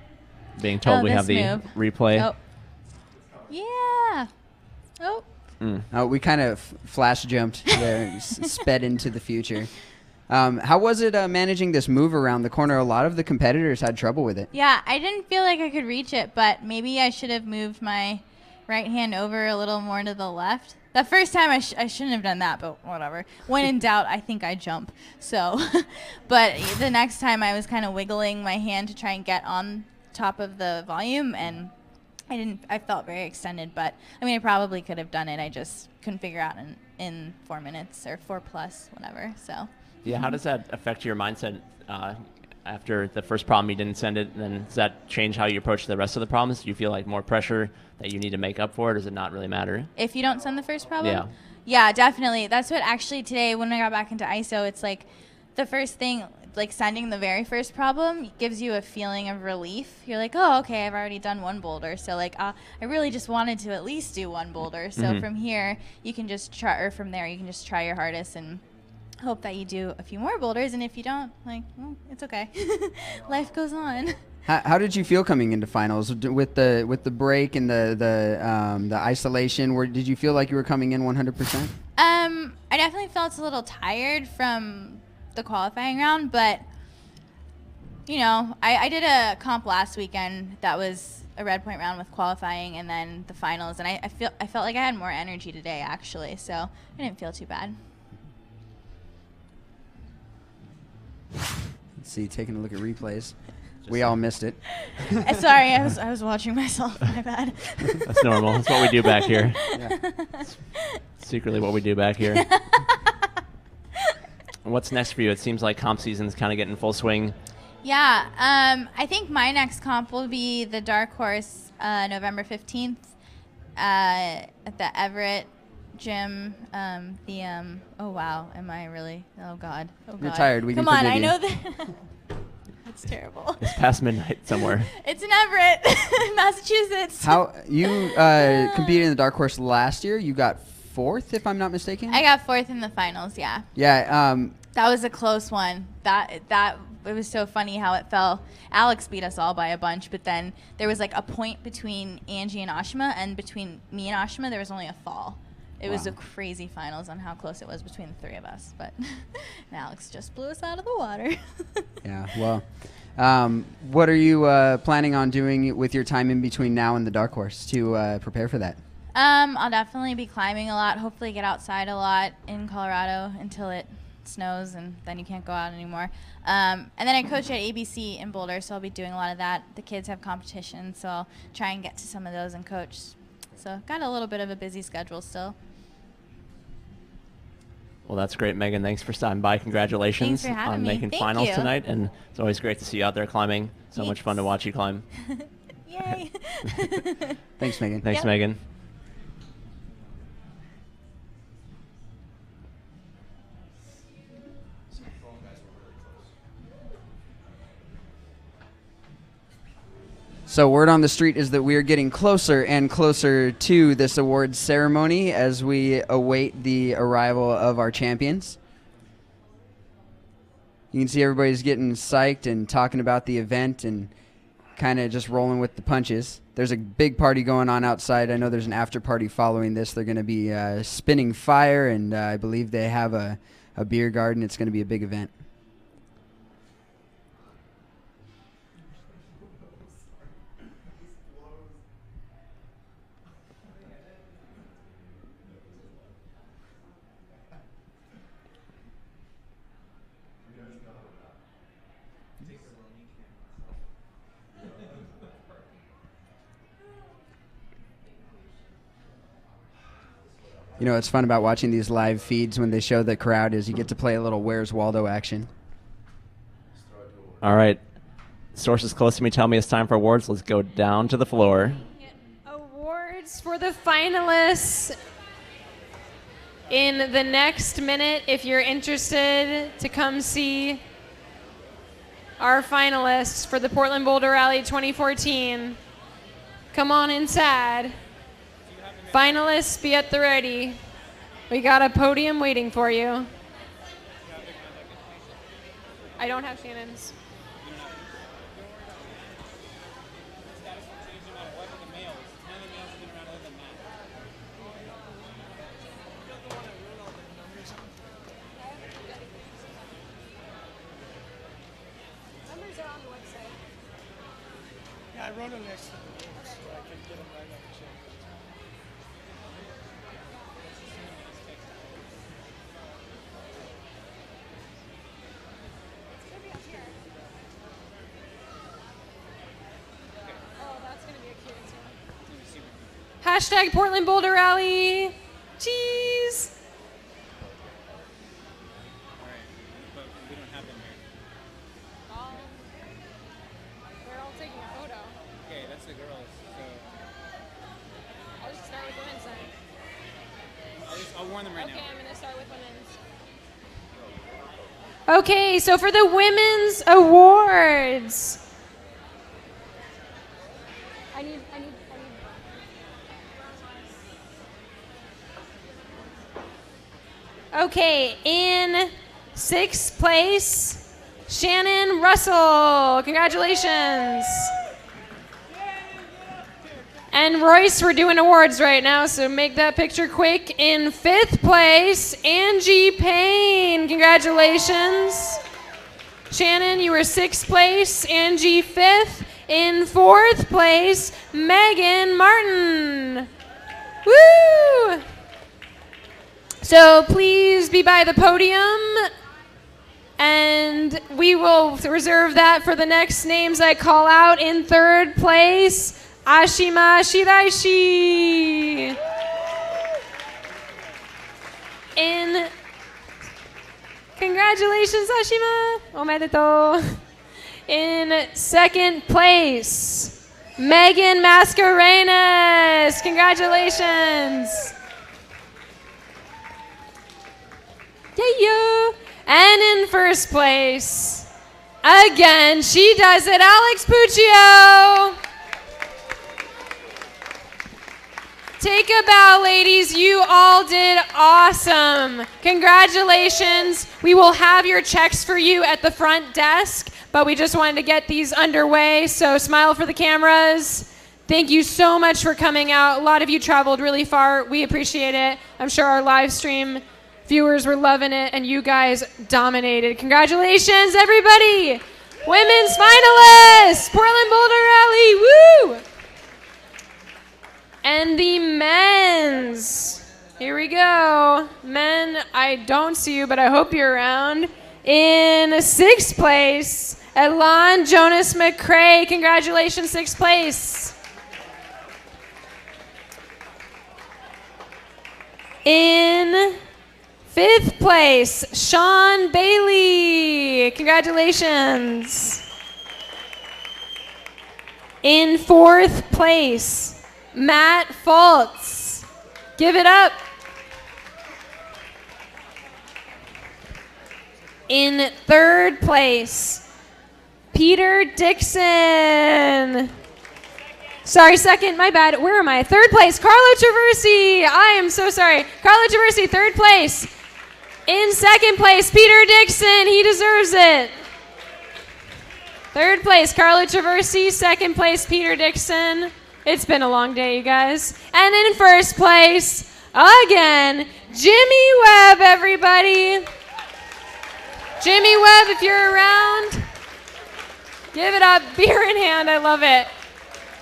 being told we have the replay. Oh. Yeah. Oh. Oh, we kind of flash jumped there, sped into the future. How was it managing this move around the corner? A lot of the competitors had trouble with it. Yeah, I didn't feel like I could reach it, but maybe I should have moved my right hand over a little more to the left. The first time I shouldn't have done that, but whatever. When in doubt, I think I jump. So, but the next time I was kind of wiggling my hand to try and get on top of the volume, and I felt very extended, but I mean, I probably could have done it. I just couldn't figure out in 4 minutes or 4+, whatever. So. Yeah, how does that affect your mindset after the first problem you didn't send it? And then does that change how you approach the rest of the problems? Do you feel like more pressure that you need to make up for it, or does it not really matter? If you don't send the first problem? Yeah. Yeah, definitely. That's what actually today, when I got back into ISO, it's like the first thing, like sending the very first problem gives you a feeling of relief. You're like, oh, okay, I've already done 1 boulder. So like, I really just wanted to at least do 1 boulder. So from here, you can just try, or from there, you can just try your hardest and hope that you do a few more boulders. And if you don't, like, well, it's okay. Life goes on. How did you feel coming into finals with the break and the isolation? Did you feel like you were coming in 100%? I definitely felt a little tired from the qualifying round, but you know, I did a comp last weekend that was a red point round with qualifying and then the finals, and I felt like I had more energy today actually, so I didn't feel too bad. Let's see, taking a look at replays. We all missed it. Sorry, I was watching myself. My bad. That's normal. That's what we do back here. Yeah. Secretly what we do back here. What's next for you? It seems like comp season's kind of getting full swing. Yeah, I think my next comp will be the Dark Horse November 15th at the Everett gym. Oh wow, am I really? Oh God. You're tired. We Come can on, forgive I you. know that. That's terrible. It's past midnight somewhere. It's in Everett, Massachusetts. How you competed in the Dark Horse last year? You got 4th, if I'm not mistaken. I got 4th in the finals. Yeah. Yeah. That was a close one. That it was so funny how it fell. Alex beat us all by a bunch, but then there was like a point between Angie and Ashima, and between me and Ashima there was only a fall. It was a crazy finals on how close it was between the 3 of us, but Alex just blew us out of the water. Yeah, well, what are you planning on doing with your time in between now and the Dark Horse to prepare for that? I'll definitely be climbing a lot, hopefully get outside a lot in Colorado until it snows and then you can't go out anymore. And then I coach at ABC in Boulder, so I'll be doing a lot of that. The kids have competitions, so I'll try and get to some of those and coach. So got a little bit of a busy schedule still. Well, that's great, Megan. Thanks for stopping by. Congratulations on making finals tonight. And it's always great to see you out there climbing. So much fun to watch you climb. Yay. Thanks, Megan. Thanks, Megan. So word on the street is that we are getting closer and closer to this awards ceremony as we await the arrival of our champions. You can see everybody's getting psyched and talking about the event and kind of just rolling with the punches. There's a big party going on outside. I know there's an after party following this. They're going to be spinning fire, and I believe they have a beer garden. It's going to be a big event. You know what's fun about watching these live feeds when they show the crowd is you get to play a little Where's Waldo action. All right. Sources close to me tell me it's time for awards. Let's go down to the floor. Awards for the finalists in the next minute. If you're interested to come see our finalists for the Portland Boulder Rally 2014, come on inside. Finalists, be at the ready. We got a podium waiting for you. I don't have Shannon's. Yeah, I wrote them next to the names so I can get them right on the chair. Hashtag Portland Boulder Rally. Cheese. They're all taking a photo. Okay, that's the girls. So I'll just start with women's side. I'll warn them right now. Okay, I'm going to start with women's. Okay, so for the women's awards. I need. Okay, in 6th place, Shannon Russell. Congratulations. And Royce, we're doing awards right now, so make that picture quick. In 5th place, Angie Payne. Congratulations. Shannon, you were 6th place. Angie, 5th. In 4th place, Megan Martin. Woo! So please be by the podium, and we will reserve that for the next names I call out. In 3rd place, Ashima Shiraishi. Congratulations, Ashima. Omedetou. In 2nd place, Megan Mascarenas. Congratulations. Yeah. And in 1st place, again, she does it, Alex Puccio. Take a bow, ladies. You all did awesome. Congratulations. We will have your checks for you at the front desk, but we just wanted to get these underway, so smile for the cameras. Thank you so much for coming out. A lot of you traveled really far. We appreciate it. I'm sure our live stream viewers were loving it, and you guys dominated. Congratulations, everybody. Women's finalists, Portland Boulder Rally, woo! And the men's, here we go. Men, I don't see you, but I hope you're around. In 6th place, Elan Jonas McCrae. Congratulations, 6th place. In 5th place, Sean Bailey. Congratulations. In 4th place, Matt Fultz. Give it up. In 3rd place, Peter Dixon. Sorry, 2nd, my bad. Where am I? 3rd place, Carlo Traversi. I am so sorry. Carlo Traversi, 3rd place. In 2nd place, Peter Dixon. He deserves it. 3rd place, Carlo Traversi. 2nd place, Peter Dixon. It's been a long day, you guys. And in 1st place, again, Jimmy Webb, everybody. Jimmy Webb, if you're around, give it up. Beer in hand. I love it.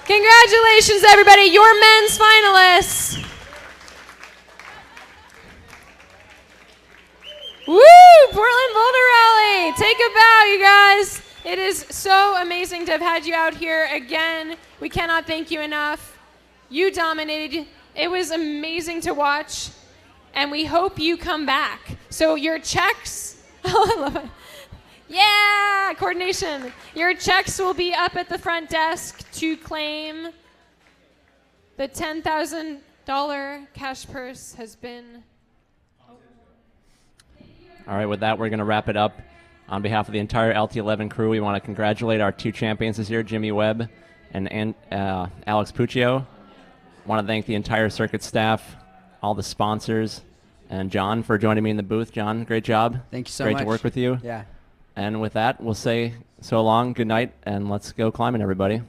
Congratulations, everybody. Your men's finalists. Woo! Portland Boulder Rally. Take a bow, you guys. It is so amazing to have had you out here again. We cannot thank you enough. You dominated. It was amazing to watch. and we hope you come back. So your checks, oh, I love it. Yeah, coordination. Your checks will be up at the front desk to claim the $10,000 cash purse has been. All right, with that, we're going to wrap it up. On behalf of the entire LT11 crew, we want to congratulate our 2 champions this year, Jimmy Webb and Alex Puccio. Want to thank the entire circuit staff, all the sponsors, and John for joining me in the booth. John, great job. Thank you so much. much. Great to work with you. Yeah. And with that, we'll say so long, good night, and let's go climbing, everybody.